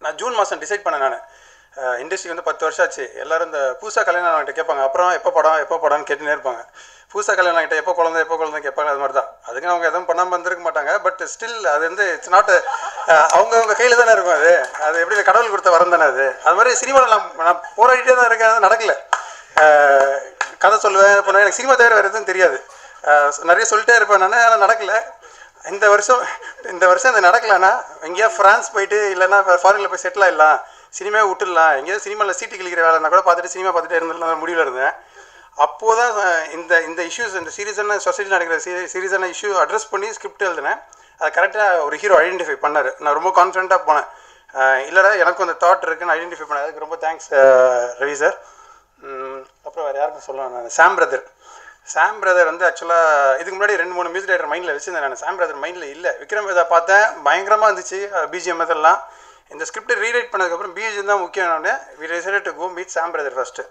நான் ஜூன் மாதம் டிசைட் பண்ணேன். நான் இண்டஸ்ட்ரி வந்து 10 வருஷம் ஆச்சு. எல்லோரும் இந்த புதுசாக கல்யாணம் ஆகிட்ட கேட்பாங்க, அப்புறம் எப்போ படம்னு கேட்டுனே இருப்பாங்க. புதுசாக கல்யாணம் ஆகிட்ட எப்போ குழந்தை கேட்பாங்க. அது மாதிரி தான். அதுக்கு அவங்க எதுவும் பண்ணாமல் வந்துருக்க மாட்டாங்க. பட் ஸ்டில் அது வந்து இட்ஸ் நாட் அவங்க கையில் தானே இருக்கும். அது எப்படி கடவுள் கொடுத்த வரம் தானே அது மாதிரி சினிமாவில் நான் போராடிட்டே தான் இருக்கேன். அது நடக்கலை. கதை சொல்லுவேன் பண்ணுவேன். எனக்கு சினிமா தவிர வேறு எதுவும் தெரியாது. நிறைய சொல்லிட்டே இருப்பேன் நான். ஆனால் நடக்கலை. இந்த வருஷம் அது நடக்கலைன்னா எங்கேயா ஃப்ரான்ஸ் போயிட்டு இல்லைன்னா ஃபாரினில் போய் செட்டில் ஆகிடலாம், சினிமாவை விட்டுடலாம், எங்கேயாவது சினிமாவில் சீட்டு கிழிக்கிற வேலைன்னா கூட பார்த்துட்டு சினிமா பார்த்துட்டே இருந்துடலாம் முடிவில் இருந்தேன். அப்போது தான் இந்த இஷ்யூஸ், இந்த சீரியஸான சொசைட்டியில் நடக்கிற சீரியஸான இஷ்யூ அட்ரஸ் பண்ணி ஸ்கிரிப்ட் எழுதினேன். அதை கரெக்டாக ஒரு ஹீரோ ஐடென்டிஃபை பண்ணார். நான் ரொம்ப கான்ஃபிடென்ட்டாக போனேன். இல்லைடா எனக்கும் அந்த தாட் இருக்குன்னு ஐடென்டிஃபை பண்ணேன். அதுக்கு ரொம்ப தேங்க்ஸ் ரவி சார். அப்புறம் வேறு யாருக்கும் சொல்லுவேன் நான், சாம் பிரதர் வந்து ஆக்சுவலாக இதுக்கு முன்னாடி 2-3 மியூசிக் டைரக்டர் மைண்டில் வச்சுருந்தேன். நான் சாம் பிரதர் மைண்டில் இல்லை. விக்ரம் வேதா பார்த்தேன், பயங்கரமாக இருந்துச்சு பிஜிஎம் இதெல்லாம். இந்த ஸ்கிரிப்டை ரீரைட் பண்ணதுக்கப்புறம் பிஜிஎம் தான் முக்கியம்னு we decided to go meet Sam brother first.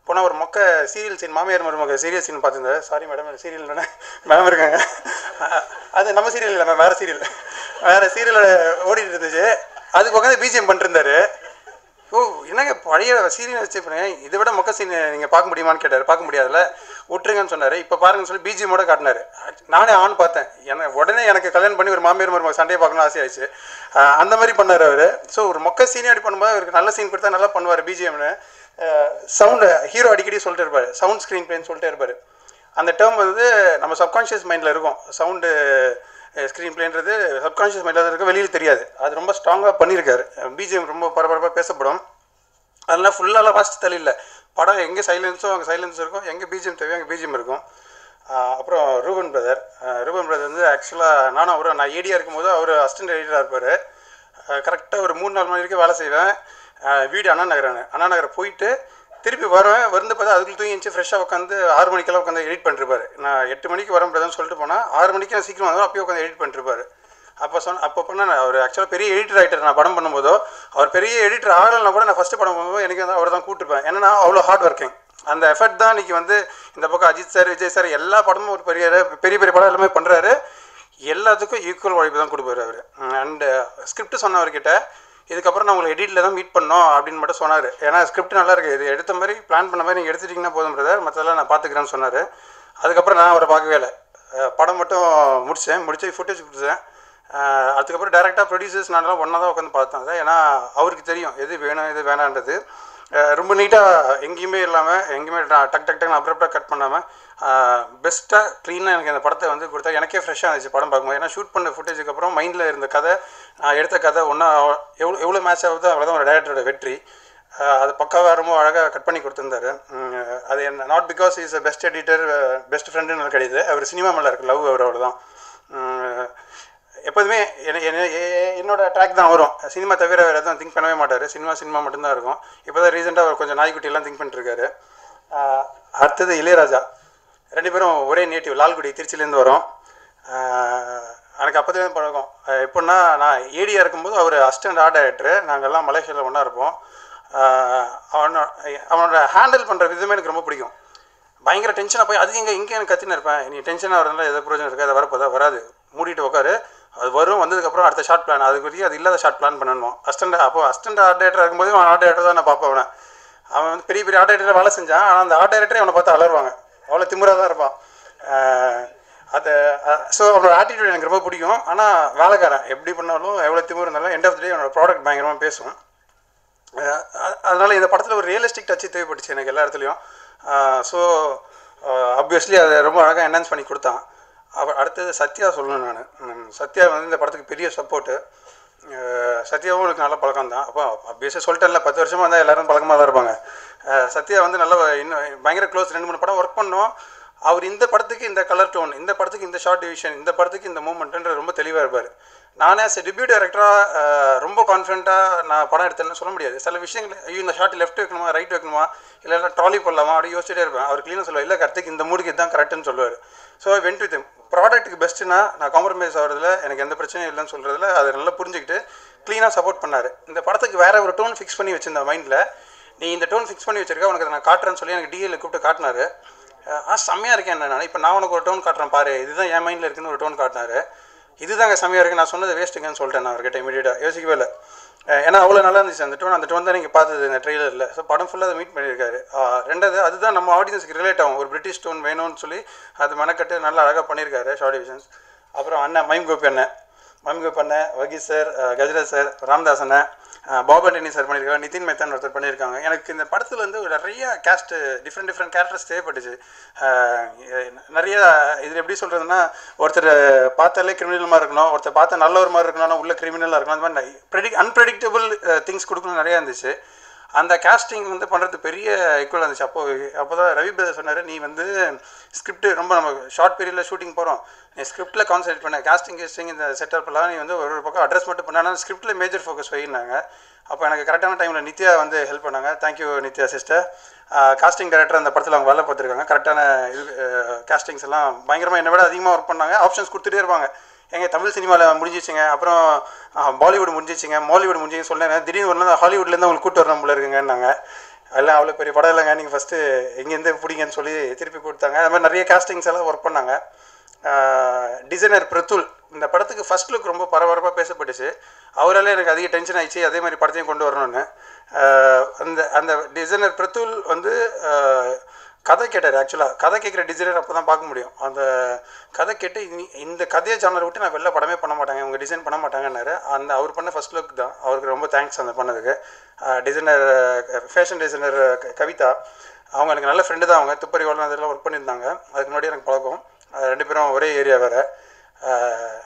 போனால் ஒரு மொக்க சீரியல் சீன், மாமியார் மருமக சீரியல் சீன் பார்த்துருந்தேன். சாரி மேடம், சீரியல் மேம் இருக்காங்க. அது நம்ம சீரியல் இல்லை, வேறு சீரியல் ஓடிட்டு இருந்துச்சு. அதுக்கு உட்காந்து பிஜிஎம் பண்ணிருந்தாரு. ஓ என்னங்க பழைய சீரியல் வச்சுப்பேன், இதை விட மொக்க சீன் நீங்கள் பார்க்க முடியுமான்னு கேட்டார். பார்க்க முடியாதுல்ல, விட்டுருங்கன்னு சொன்னார். இப்போ பாருங்கன்னு சொல்லி பிஜிஎம்மோட காட்டினார். நானே ஆன் பார்த்தேன். உடனே எனக்கு கல்யாணம் பண்ணி ஒரு மாமியார் மருமக சண்டையை பார்க்கணும்னு ஆசையாயிடுச்சு. அந்த மாதிரி பண்ணார் அவர். ஸோ ஒரு மொக்க சீனே அப்படி பண்ணும்போது அவருக்கு நல்ல சீன் கொடுத்தா நல்லா பண்ணுவார் பிஜிஎம்னு. சவுண்டு ஹீரோ அடிக்கடி சொல்லிட்டு இருப்பார், சவுண்ட் ஸ்க்ரீன் பிளேன்னு சொல்லிட்டே இருப்பார். அந்த டேர்ம் வந்து நம்ம சப்கான்ஷியஸ் மைண்டில் இருக்கும். சவுண்டு ஸ்க்ரீன் பிளேன்றது சப்கான்ஷியஸ் மைண்டில் இருக்க, வெளியில் தெரியாது. அது ரொம்ப ஸ்ட்ராங்காக பண்ணியிருக்காரு. பிஜிஎம் ரொம்ப பரபரப்பாக பேசப்படும். அதெல்லாம் ஃபுல்லாலாம் வாசித்து தள்ளியில் படம் எங்கே சைலன்ஸோ அங்கே சைலன்ஸ் இருக்கும், எங்கே பிஜிஎம் தேவையோ அங்கே பிஜிஎம் இருக்கும். அப்புறம் ரூபன் பிரதர் வந்து ஆக்சுவலாக நான் ஏடியாக இருக்கும்போது அவர் அசிஸ்டன்ட் எடிட்டராக இருப்பார். கரெக்டாக ஒரு 3-4 மணி வரைக்கும் வேலை செய்வேன். வீடு அண்ணா நகர் போயிட்டு திருப்பி வருவேன். வந்து பார்த்தா அதுக்குள்ள தூங்கி இருந்துச்சு ஃப்ரெஷ்ஷாக உட்காந்து 6 மணிக்கெல்லாம் உட்காந்து எடிட் பண்ணிருப்பார். நான் 8 மணிக்கு வரேன் பிரதர்னு சொல்லிட்டு போனால் 6 மணிக்கு நான் சீக்கிரம் வந்தோம், அப்பயே உட்காந்து எடிட் பண்ணிருப்பார். அப்போ பண்ணால் அவர் ஆக்சுவலாக பெரிய எடிட்டர் ஆகிட்டார். நான் படம் பண்ணும்போதோ அவர் பெரிய எடிட்டர் ஆகலைன்னா கூட நான் ஃபஸ்ட்டு படம் பண்ணும்போது எனக்கு வந்து அவர் தான் கூப்பிட்டுருப்பேன். ஏன்னா அவ்வளோ ஹார்ட் ஒர்க்கிங். அந்த எஃபர்ட் தான் இன்றைக்கி வந்து இந்த பக்கம் அஜித் சார், விஜய் சார் எல்லா படமும் ஒரு பெரிய படம் எல்லாமே பண்ணுறாரு. எல்லாத்துக்கும் ஈக்குவல் உழைப்பு தான் கொடுப்பாரு அவர். அண்டு ஸ்கிரிப்ட் சொன்னவர்கிட்ட இதுக்கப்புறம் நான் உங்களை எடிட்டில் தான் மீட் பண்ணோம் அப்படின்னு மட்டும் சொன்னார். ஏன்னா ஸ்கிரிப்ட் நல்லா இருக்குது, இது எடுத்த மாதிரி பிளான் பண்ண மாதிரி நீங்கள் எடுத்துட்டிங்கன்னா போதும் பிரதர், மற்றதெல்லாம் நான் பார்த்துக்கிறேன்னு சொன்னார். அதுக்கப்புறம் நான் அவரை பார்க்கவே இல்லை. படம் மட்டும் முடிச்சு ஃபுட்டேஜ் கொடுத்தேன். அதுக்கப்புறம் டேரெக்டாக ப்ரொடியூசர்ஸ் நான்லாம் ஒன்றா தான் உட்காந்து பார்த்தேன். ஏன்னா அவருக்கு தெரியும் எது வேணும் எது வேணான்றது. ரொம்ப நீட்டாக எங்கேயுமே இல்லாமல் எங்கேயுமே டக்குன்னு அப்ரப்டாக கட் பண்ணாமல் பெஸ்ட்டாக க்ளீனாக எனக்கு அந்த படத்தை வந்து கொடுத்தா எனக்கே ஃப்ரெஷ்ஷாக இருந்துச்சு படம் பார்க்கும்போது. ஏன்னா ஷூட் பண்ண ஃபுட்டேஜுக்கு அப்புறம் மைண்டில் இருந்த கதை, நான் எடுத்த கதை ஒன்றா எவ்வளோ மேட்ச் ஆகுதோ அவ்வளோதான் ஒரு டேரக்டரோட வெற்றி. அது பக்காவாக ரொம்ப அழகாக கட் பண்ணி கொடுத்துருந்தாரு. அது என்ன not because is a best editor best ஃப்ரெண்டுன்னு கிடையாது. அவர் சினிமா மேலே இருக்குது லவ் அவர் அவ்வளோதான். எப்போதுமே என்னோட ட்ராக் தான் வரும். சினிமா தவிர வேறு எதுவும் திங்க் பண்ணவே மாட்டார். சினிமா மட்டும்தான் இருக்கும். இப்போ தான் ரீசெண்டாக அவர் கொஞ்சம் நாய்க்குட்டியெல்லாம் திங்க் பண்ணிட்டுருக்காரு. அடுத்தது இளையராஜா. 2 பேரும் ஒரே நேட்டிவ், லால்குடி திருச்சிலேருந்து வரோம். எனக்கு அப்போதான் பழக்கம். எப்படின்னா நான் ஏடியாக இருக்கும்போது அவர் அசிஸ்டன்ட் ஆர்ட் டைரக்டரு, நாங்கள்லாம் மலேசியாவில் ஒன்றா இருப்போம். அவனோட ஹேண்டில் பண்ணுற விதமே எனக்கு ரொம்ப பிடிக்கும். பயங்கர டென்ஷனாக போய் அது இங்கே எனக்கு கத்தின்னு இருப்பேன். நீ டென்ஷனாக வரதுனால எதாவது பிரயோஜனம் இருக்குது, அதை வரப்போதா வராது, மூடிட்டு உட்காரு, அது வரும், வந்ததுக்கப்புறம் அடுத்த ஷார்ட் பிளான், அதுக்கு அது இல்லாத ஷார்ட் பிளான் பண்ணணும். அசிஸ்டன்ட் ஆர்ட் டைரக்டர் இருக்கும்போது அவன் ஆர்ட் டைரக்டர் தான் நான் பார்ப்பேன். அவன் வந்து பெரிய ஆர்ட் டைரக்டர் வேலை செஞ்சான். ஆனால் அந்த ஆர்ட் டைரக்டரே அவனை பார்த்து அலருவாங்க, அவ்வளோ திமிராக தான் இருப்பான். அது ஸோ அவனோட ஆட்டிடியூட் எனக்கு ரொம்ப பிடிக்கும். ஆனால் வேலைக்காரன் எப்படி பண்ணாலும் எவ்வளோ திமிர் இருந்தாலும் எண்ட் ஆஃப் த டே அவனோட ப்ராடக்ட் பயங்கரமாக பேசும். அதனால் இந்த படத்தில் ஒரு ரியலிஸ்டிக் டச்சு தேவைப்பட்டுச்சு எனக்கு எல்லா இடத்துலையும். ஸோ ஆப்வியஸ்லி அதை ரொம்ப அழகாக என்ஹான்ஸ் பண்ணி கொடுத்தான். அடுத்தது சத்யா சொல்லணும். நான் சத்யா வந்து இந்த படத்துக்கு பெரிய சப்போர்ட்டு. சத்யாவும் எனக்கு நல்ல பழக்கம் தான். அப்போ ஆப்வியஸாக சொல்லிட்டேன்ல, 10 வருஷமாக இருந்தால் எல்லோரும் பழக்கமாக தான் இருப்பாங்க. சத்யா வந்து நல்ல இன்னும் பயங்கர க்ளோஸ். 2-3 படம் ஒர்க் பண்ணோம். அவர் இந்த படத்துக்கு இந்த கலர் டோன், இந்த படத்துக்கு இந்த ஷார்ட் டிவிஷன், இந்த படத்துக்கு இந்த மூமெண்ட்டுன்ற ரொம்ப தெளிவாக இருப்பார். நானே ஆஸ் டெபியூட் டைரக்டராக ரொம்ப கான்ஃபிடென்ட்டாக நான் படம் எடுத்தேன்னு சொல்ல முடியாது. சில விஷயங்கள் ஐயோ இந்த ஷார்ட் லெஃப்ட் வைக்கணுமா ரைட் வைக்கணுமா இல்லை ட்ராலி போடலாமா அப்படி யோசிச்சுட்டே இருப்பேன். அவர் க்ளீனாக சொல்லுவார், இல்லை கரெக்டுக்கு இந்த மூடுக்கு இதுதான் கரெக்டுன்னு சொல்லுவார். ஸோ வென்ட் வித் ப்ராடக்ட்டுக்கு பெஸ்ட்டுனா நான் காம்ப்ரமைஸ் ஆகிறதுல எனக்கு எந்த பிரச்சனையும் இல்லைன்னு சொல்கிறதுல அதை நல்லா புரிஞ்சுக்கிட்டு க்ளீனாக சப்போர்ட் பண்ணார். இந்த படத்துக்கு வேறு ஒரு டோன் ஃபிக்ஸ் பண்ணி வச்சுருந்தேன் மைண்டில். நீ இந்த டோன் ஃபிக்ஸ் பண்ணி வச்சிருக்க, உனக்கு அதை நான் காட்டுறேன்னு சொல்லி எனக்கு டிஎல்ல கூப்பிட்டு காட்டினார். செம்மையாக இருக்கேன் என்ன. இப்போ நான் உனக்கு ஒரு டோன் காட்டுறேன் பாரு, இதுதான் என் மைண்டில் இருக்குன்னு ஒரு டோன் காட்டினாரு. இதுதாங்க செம்மையாக இருக்குது, நான் சொன்னது வேஸ்ட்டுங்கன்னு சொல்லிட்டேன். நான் அவர்கிட்ட இமீடியட்டாக யோசிக்கவே இல்லை. ஏன்னா அவ்வளோ நல்லா இருந்துச்சு அந்த டோன் தான் நீங்கள் பார்த்தது இந்த ட்ரெய்லரில். ஸோ படம் ஃபுல்லாக அதை மீட் பண்ணியிருக்காரு. ரெண்டாவது அதுதான் நம்ம ஆடியன்ஸுக்கு ரிலேட் ஆகும். ஒரு பிரிட்டிஷ் டோன் வேணும்னு சொல்லி அது மெனக்கட்டு நல்லா அழகாக பண்ணியிருக்காரு ஷார்ட் டிவிஷன்ஸ். அப்புறம் அண்ணன் மைம் கோபி அண்ணன், வகீஸ் சார், கஜராஜ் சார், ராம்தாஸ் அண்ணன், பாபண்டனி சார் பண்ணியிருக்காங்க, நிதின் மேத்தான் ஒருத்தர் பண்ணியிருக்காங்க. எனக்கு இந்த படத்தில் வந்து நிறைய கேஸ்ட்டு டிஃப்ரெண்ட் கேரக்டர்ஸ் தேவைப்பட்டுச்சு. நிறைய இதில் எப்படி சொல்கிறதுன்னா, ஒருத்தர் பார்த்தாலே கிரிமினல் மாதிரி இருக்கணும், ஒருத்தர் பார்த்தா நல்ல ஒரு மாதிரி இருக்கணும், ஆனால் உள்ள கிரிமினலாக இருக்கணும். அந்த மாதிரி அன்பிரடிக்டபிள் திங்ஸ் கொடுக்கணும் நிறையா இருந்துச்சு. அந்த கேஸ்டிங் வந்து பண்ணுறது பெரிய ஈக்குவலாக இருந்துச்சு. அப்போ தான் ரவி பிரதர் சொன்னார், நீ வந்து ஸ்கிரிப்ட் ரொம்ப நம்ம ஷார்ட் பீரியடில் ஷூட்டிங் போகிறோம், நீ ஸ்கிரிப்டில் கான்சன்ட்ரேட் பண்ண, கேஸ்டிங் இந்த செட்டப்லாம் நீ வந்து ஒரு பக்கம் அட்ரஸ் மட்டும் பண்ண, ஆனால் ஸ்கிரிப்டில் மேஜர் ஃபோக்கஸ் வைனாங்க. அப்போ எனக்கு கரெக்டான டைமில் நித்யா வந்து ஹெல்ப் பண்ணாங்க. Thank you Nithya sister. Costing director அந்த படத்தில் அவங்க வேலை பார்த்துருக்காங்க. கரெக்டான காஸ்டிங்ஸ் எல்லாம் பயங்கரமாக என்னை விட அதிகமாக ஒர்க் பண்ணாங்க. ஆப்ஷன்ஸ் கொடுத்துட்டே இருப்பாங்க. எங்கள் தமிழ் சினிமாவில் முடிஞ்சிச்சுங்க, அப்புறம் பாலிவுட் முடிஞ்சிச்சுங்க, மாலிவுட் முடிஞ்சிங்க சொன்னேன். திடீர்னு ஒரு நாள் ஹாலிவுட்லேருந்து உங்களுக்கு கூட்டு வரணும் போல இருக்குங்கன்னாங்க. எல்லாம் அவ்வளோ பெரிய படம் இல்லைங்க, நீங்கள் ஃபஸ்ட்டு இங்கேருந்து பிடிங்கன்னு சொல்லி திருப்பி கொடுத்தாங்க. அது மாதிரி நிறைய காஸ்டிங்ஸ் எல்லாம் ஒர்க் பண்ணாங்க. டிசைனர் பிரத்துல் இந்த படத்துக்கு ஃபஸ்ட் லுக் ரொம்ப பரபரப்பாக பேசப்பட்டுச்சு. அவரால் எனக்கு அதிக டென்ஷன் ஆயிடுச்சு, அதே மாதிரி படத்தையும் கொண்டு வரணும்னு. அந்த டிசைனர் பிரத்துல் வந்து கதை கேட்டார். ஆக்சுவலாக கதை கேட்குற டிசைனர் அப்போ தான் பார்க்க முடியும். அந்த கதை கேட்டு இந்த கதையை ஜானர் விட்டு நான் வெளில படமே பண்ண மாட்டாங்க, இவங்க டிசைன் பண்ண மாட்டாங்கன்னாரு. அவர் பண்ண ஃபர்ஸ்ட் லுக் தான். அவருக்கு ரொம்ப தேங்க்ஸ் அந்த பண்ணதுக்கு. டிசைனர் ஃபேஷன் டிசைனர் கவிதா, அவங்க எனக்கு நல்ல ஃப்ரெண்டு தான். அவங்க துப்பறி வளர்ந்து அதெல்லாம் ஒர்க் பண்ணியிருந்தாங்க. அதுக்கு முன்னாடி எனக்கு பழக்கம். 2 பேரும் ஒரே ஏரியா வேறு.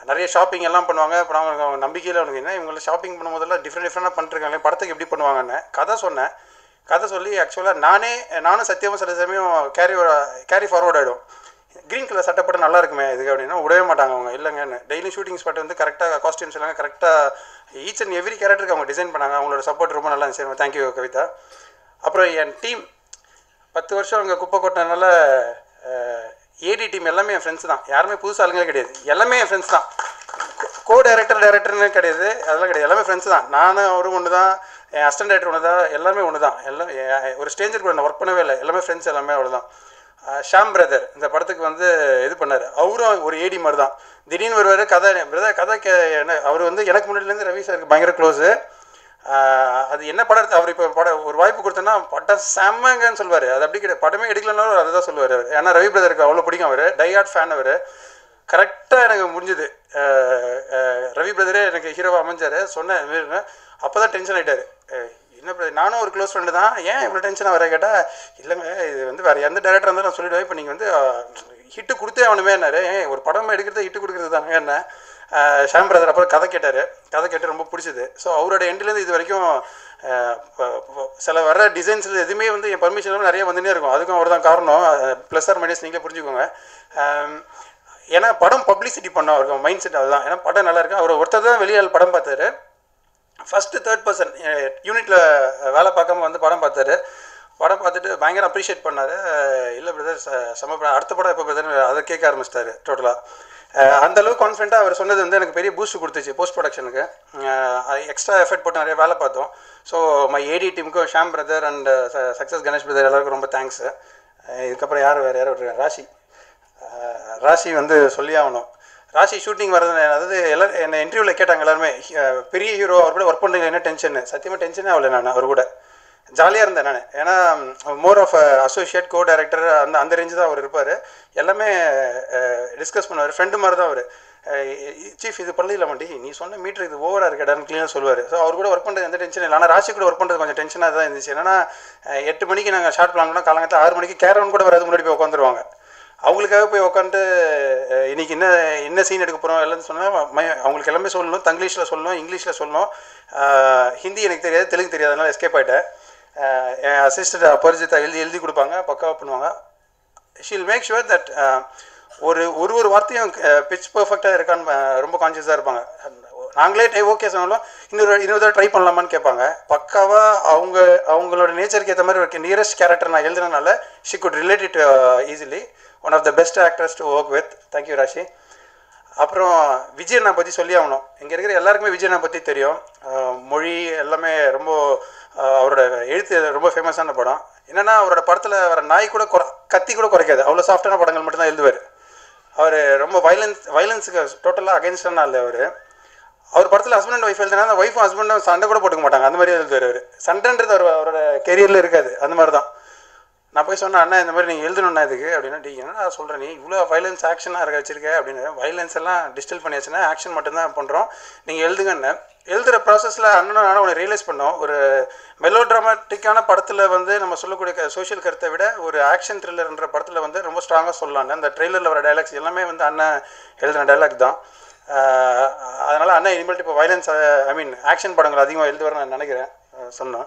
நிறைய ஷாப்பிங் எல்லாம் பண்ணுவாங்க. அப்புறம் அவங்க நம்பிக்கையில் அவனுக்கு என்ன இவங்களை ஷாப்பிங் பண்ணும்போதெல்லாம் டிஃப்ரெண்டாக பண்ணிருக்காங்களே, படத்துக்கு எப்படி பண்ணுவாங்கன்னு கதை சொன்னேன். கதை சொல்லி ஆக்சுவலாக நானும் சத்தியமாக சில சமயம் கேரி ஃபார்வர்ட் ஆகிடும். க்ரீன் கலர் சட்டப்பட்டு நல்லா இருக்குமே இதுக்கு அப்படின்னா விடவே மாட்டாங்க அவங்க. இல்லைங்கன்னு டெய்லி ஷூட்டிங் ஸ்பாட் வந்து கரெக்டாக காஸ்டியூம்ஸ் எல்லாம் கரெக்டாக ஈச் அண்ட் எவ்ரி கேரக்டருக்கு அவங்க டிசைன் பண்ணாங்க. அவங்களோட சப்போர்ட் ரொம்ப நல்லா இருந்துச்சு. தேங்க்யூ கவிதா. அப்புறம் என் டீம் 10 வருஷம் அங்கே குப்பை கொட்டினால ஏடி டீம் எல்லாமே என் ஃப்ரெண்ட்ஸ் தான். யாருமே புதுசு ஆளுங்களே கிடையாது, எல்லாமே என் ஃப்ரெண்ட்ஸ் தான். கோ டைரக்டர்னு கிடையாது, அதெல்லாம் கிடையாது, எல்லாமே ஃப்ரெண்ட்ஸ் தான். நானும் அவரும் ஒன்று தான், என் அசிஸ்டன்ட் டைரக்டர் ஒன்று தான், எல்லாமே ஒன்று தான். எல்லாம் ஒரு ஸ்டேஞ்சர் கூட நான் ஒர்க் பண்ணவே இல்லை, எல்லாமே ஃப்ரெண்ட்ஸ், எல்லாமே அவ்வளோதான். ஷாம் பிரதர் இந்த படத்துக்கு வந்து இது பண்ணார். அவரும் ஒரு ஏடி மாதிரி தான். திடீர்னு வருவார், கதை அவர் வந்து எனக்கு முன்னாடிலேருந்து ரவி சாருக்கு பயங்கர க்ளோஸு. அது என்ன படம் அவர் இப்போ ஒரு வாய்ப்பு கொடுத்தோன்னா படம் செம்மங்கன்னு சொல்லுவார். அது அப்படி கிடையாது, படமே எடுக்கலன்னாலும் அதை தான் சொல்லுவார் அவர். ஏன்னா ரவி பிரதருக்கு அவ்வளோ பிடிக்கும். அவர் டைஹார்ட் ஃபேன். அவர் கரெக்டாக எனக்கு முடிஞ்சுது. ரவி பிரதரே எனக்கு ஹீரோவாக அமைஞ்சார். சொன்னேன், அப்போ தான் டென்ஷன் ஆகிட்டார். என்ன பிரதர், நானும் ஒரு க்ளோஸ் ஃப்ரெண்டு தான், ஏன் இவ்வளோ டென்ஷனாக வர கேட்டால், இல்லைங்க இது வந்து வேறு எந்த டேரக்டராக இருந்தாலும் நான் சொல்லிவிடுவேன், இப்போ நீங்கள் வந்து ஹிட்டு கொடுத்தே ஆகணுமே என்னாரு, ஒரு படம் எடுக்கிறது ஹிட்டு கொடுக்குறது தாங்க என்ன. ஷாம் பிரதர் அப்புறம் கதை கேட்டு ரொம்ப பிடிச்சது. ஸோ அவரோட எண்ட்லேருந்து இது வரைக்கும் சில வர டிசைன்ஸில் எதுவுமே வந்து என் பர்மிஷன் நிறைய வந்துனே இருக்கும். அதுக்கும் அவர் தான் காரணம். ப்ளஸ் ஆர் மைனஸ் நீங்களே புரிஞ்சுக்கோங்க. ஏன்னா படம் பப்ளிசிட்டி பண்ணோம், அவருக்கு மைண்ட் செட் அதுதான். ஏன்னா படம் நல்லா இருக்கு. அவர் ஒருத்தர் தான் வெளியால் படம் பார்த்தாரு. ஃபஸ்ட்டு 3rd பர்சன் யூனிட்டில் வேலை பார்க்காம வந்து படம் பார்த்தாரு. படம் பார்த்துட்டு பயங்கர அப்ரிஷியேட் பண்ணார். இல்லை பிரதர் செம்ம படம், அடுத்த படம் எப்போ பிரதர் அதை கேட்க ஆரம்பிச்சிட்டாரு டோட்டலாக. அந்தளவுக்கு கான்ஃபிடென்ட்டாக அவர் சொன்னது வந்து எனக்கு பெரிய பூஸ்ட் கொடுத்துச்சு போஸ்ட் ப்ரொடக்ஷனுக்கு. எக்ஸ்ட்ரா எஃபர்ட் போட்டு நிறைய வேலை பார்த்தோம். ஸோ மை ஏடி டீமுக்கும் Shaam brother and success Ganesh brother எல்லாருக்கும் ரொம்ப தேங்க்ஸு. இதுக்கப்புறம் யார் விட்டுருக்காங்க, ராஷி வந்து சொல்லி ஆகணும். ராஷி ஷூட்டிங் வர்றது, அதாவது எல்லோரும் என்னை இன்டர்வியூவில் கேட்டாங்க எல்லாருமே, பெரிய ஹீரோ அவர் கூட ஒர்க் பண்ணுறீங்க என்ன டென்ஷன். சத்தியமாக டென்ஷனே ஆகலை. நான் அவர் கூட ஜாலியாக இருந்தேன் நான். ஏன்னா more of associate co director அந்த ரேஞ்சு தான் அவர் இருப்பார். எல்லாமே டிஸ்கஸ் பண்ணுவார், ஃப்ரெண்டு மாதிரி தான் அவர். சீஃப் இது பண்ணல மாட்டி, நீ சொன்ன மீட்டர் இது ஓவராக இருக்கடான்னு க்ளீனாக சொல்லுவார். ஸோ அவர் கூட ஒர்க் பண்ணுறது எந்த டென்ஷன் இல்லை. ஆனால் ராசி கூட ஒர்க் பண்ணுறது கொஞ்சம் டென்ஷனாக தான் இருந்துச்சு. ஏன்னா 8 மணிக்கு நாங்கள் ஷார்ட் பிளான் பண்ணோம், காலங்கத்தில் 6 மணிக்கு கேரவன் கூட வராது முன்னாடி போய் உட்காந்துருவாங்க. அவங்களுக்காக போய் உட்காந்துட்டு இன்றைக்கி என்ன சீன் எடுக்க போகிறோம் எல்லாம் சொன்னால் அவங்களுக்கு எல்லாமே சொல்லணும். தங்கிலீஷில் சொல்லணும், இங்கிலீஷில் சொல்லணும். ஹிந்தி எனக்கு தெரியாது, தெலுங்கு தெரியாது, அதனால் எஸ்கேப் ஆகிட்டேன். என் அசிஸ்டன்ட் அபரிஜிதா எழுதி கொடுப்பாங்க, பக்காவாக பண்ணுவாங்க. ஷீல் மேக் ஷுவர் தட் ஒரு வார்த்தையும் பிச் பர்ஃபெக்டாக இருக்கான்னு ரொம்ப கான்ஷியஸாக இருப்பாங்க. நாங்களே ஓகே சொன்னாலும் இன்னொரு தடவை ட்ரை பண்ணலாமான்னு கேட்பாங்க. பக்காவாக அவங்களோட நேச்சருக்கு ஏற்ற மாதிரி ஒரு நியரஸ்ட் கேரக்டர் நான் எழுதுனதுனால she could relate it easily. One of the best actors to work with. Thank you Rashi. அப்புறம் விஜயண்ணா பற்றி சொல்லி ஆகணும். இங்கே இருக்கிற எல்லாருக்குமே விஜயண்ணா பற்றி தெரியும். மொழி எல்லாமே ரொம்ப அவரோட எழுத்து ரொம்ப ஃபேமஸான படம். என்னென்னா அவரோட படத்தில் வர நாய் கூட கத்தி கூட குறைக்காது, அவ்வளோ சாஃப்டான படங்கள் மட்டும்தான் எழுதுவார். அவர் ரொம்ப வைலன்ஸுக்கு டோட்டலாக அகென்ஸ்டான ஆள். அவர் படத்தில் ஹஸ்பண்ட் அண்ட் ஒய்ஃப் எழுதுனா அந்த ஒய்ஃபும் ஹஸ்பண்டும் சண்டை கூட போட்டுக்க மாட்டாங்க, அந்த மாதிரி எழுதுவார் அவர். சண்டைன்றது அவரோட கெரியரில் இருக்காது, அந்த மாதிரி தான். நான் போய் சொன்னேன், அண்ணா இந்த மாதிரி நீங்கள் எழுதணுண்ணா இதுக்கு அப்படின்னா, என்னடா சொல்கிறேன் நீ இவ்வளோ வைலன்ஸ் ஆக்ஷனாக இருக்க வச்சிருக்க அப்படின்னு. வைலன்ஸ் எல்லாம் டிஸ்டில் பண்ணியாச்சுன்னா ஆக்ஷன் மட்டும்தான் பண்ணுறோம், நீங்கள் எழுதுங்கன்னு. எழுதுகிற ப்ராசஸில் அண்ணனும் நானும் ஒன்று ரியலைஸ் பண்ணோம். ஒரு மெலோ ட்ராமாட்டிக்கான படத்தில் வந்து நம்ம சொல்லக்கூடிய சோஷியல் கருத்தை விட ஒரு ஆக்ஷன் த்ரில்லர்ன்ற படத்தில் வந்து ரொம்ப ஸ்ட்ராங்காக சொல்லலான்னு. அந்த ட்ரெய்லரில் வர டைலாக்ஸ் எல்லாமே வந்து அண்ணன் எழுதுன டைலாக் தான். அதனால் அண்ணன் இனிமேல் இப்போ வைலன்ஸ் ஆக்ஷன் படங்கள் அதிகமாக எழுதுவார்னு நான் நினைக்கிறேன் சொன்னோம்.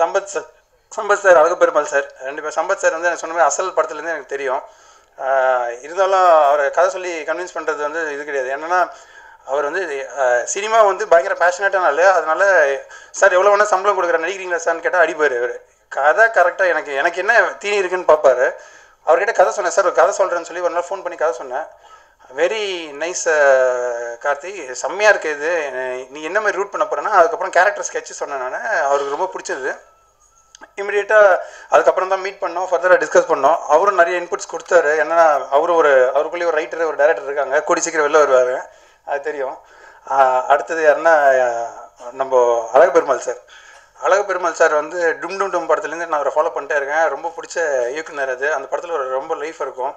சம்பத் சார், அழகுபெருமாள் சார், 2 பேர். சம்பத் சார் வந்து எனக்கு சொன்ன மாதிரி அசல் படத்துலேருந்து எனக்கு தெரியும். இருந்தாலும் அவரை கதை சொல்லி கன்வின்ஸ் பண்ணுறது வந்து இது கிடையாது. என்னென்னா அவர் வந்து சினிமா வந்து பயங்கர பேஷனேட்டான ஆள். அதனால் சார் எவ்வளோ வேணால் சம்பளம் கொடுக்குற நடிக்கிறீங்களா சார்னு கேட்டால் அடிப்பார். அவர் கதை கரெக்டாக எனக்கு என்ன தீனி இருக்குன்னு பார்ப்பார். அவர்கிட்ட கதை சொன்னேன், சார் ஒரு கதை சொல்கிறேன்னு சொல்லி ஒரு நாள் ஃபோன் பண்ணி கதை சொன்னேன். வெரி நைஸ் கார்த்தி, செம்மையாக இருக்குது இது, நீ என்ன மாதிரி ரூட் பண்ண போகிறேன்னா அதுக்கப்புறம் கேரக்டர் ஸ்கெட்சு சொன்னேன் நான். அவருக்கு ரொம்ப பிடிச்சது. இமிடியேட்டாக அதுக்கப்புறம் தான் மீட் பண்ணோம், ஃபர்தராக டிஸ்கஸ் பண்ணோம். அவரும் நிறைய இன்புட்ஸ் கொடுத்தாரு. என்னென்னா அவருக்குள்ளேயே ஒரு ரைட்டர் ஒரு டைரக்டர் இருக்காங்க, கூடி சீக்கிரம் வெளில வருவார், அது தெரியும். அடுத்தது யாருன்னா நம்ம அழகுபெருமாள் சார். அழகுபெருமாள் சார் வந்து டும் டும் டும் படத்துலேருந்து நான் அவரை ஃபாலோ பண்ணிட்டே இருக்கேன். ரொம்ப பிடிச்ச இயக்குனர் அது. அந்த படத்தில் ஒரு ரொம்ப லைஃப் இருக்கும்.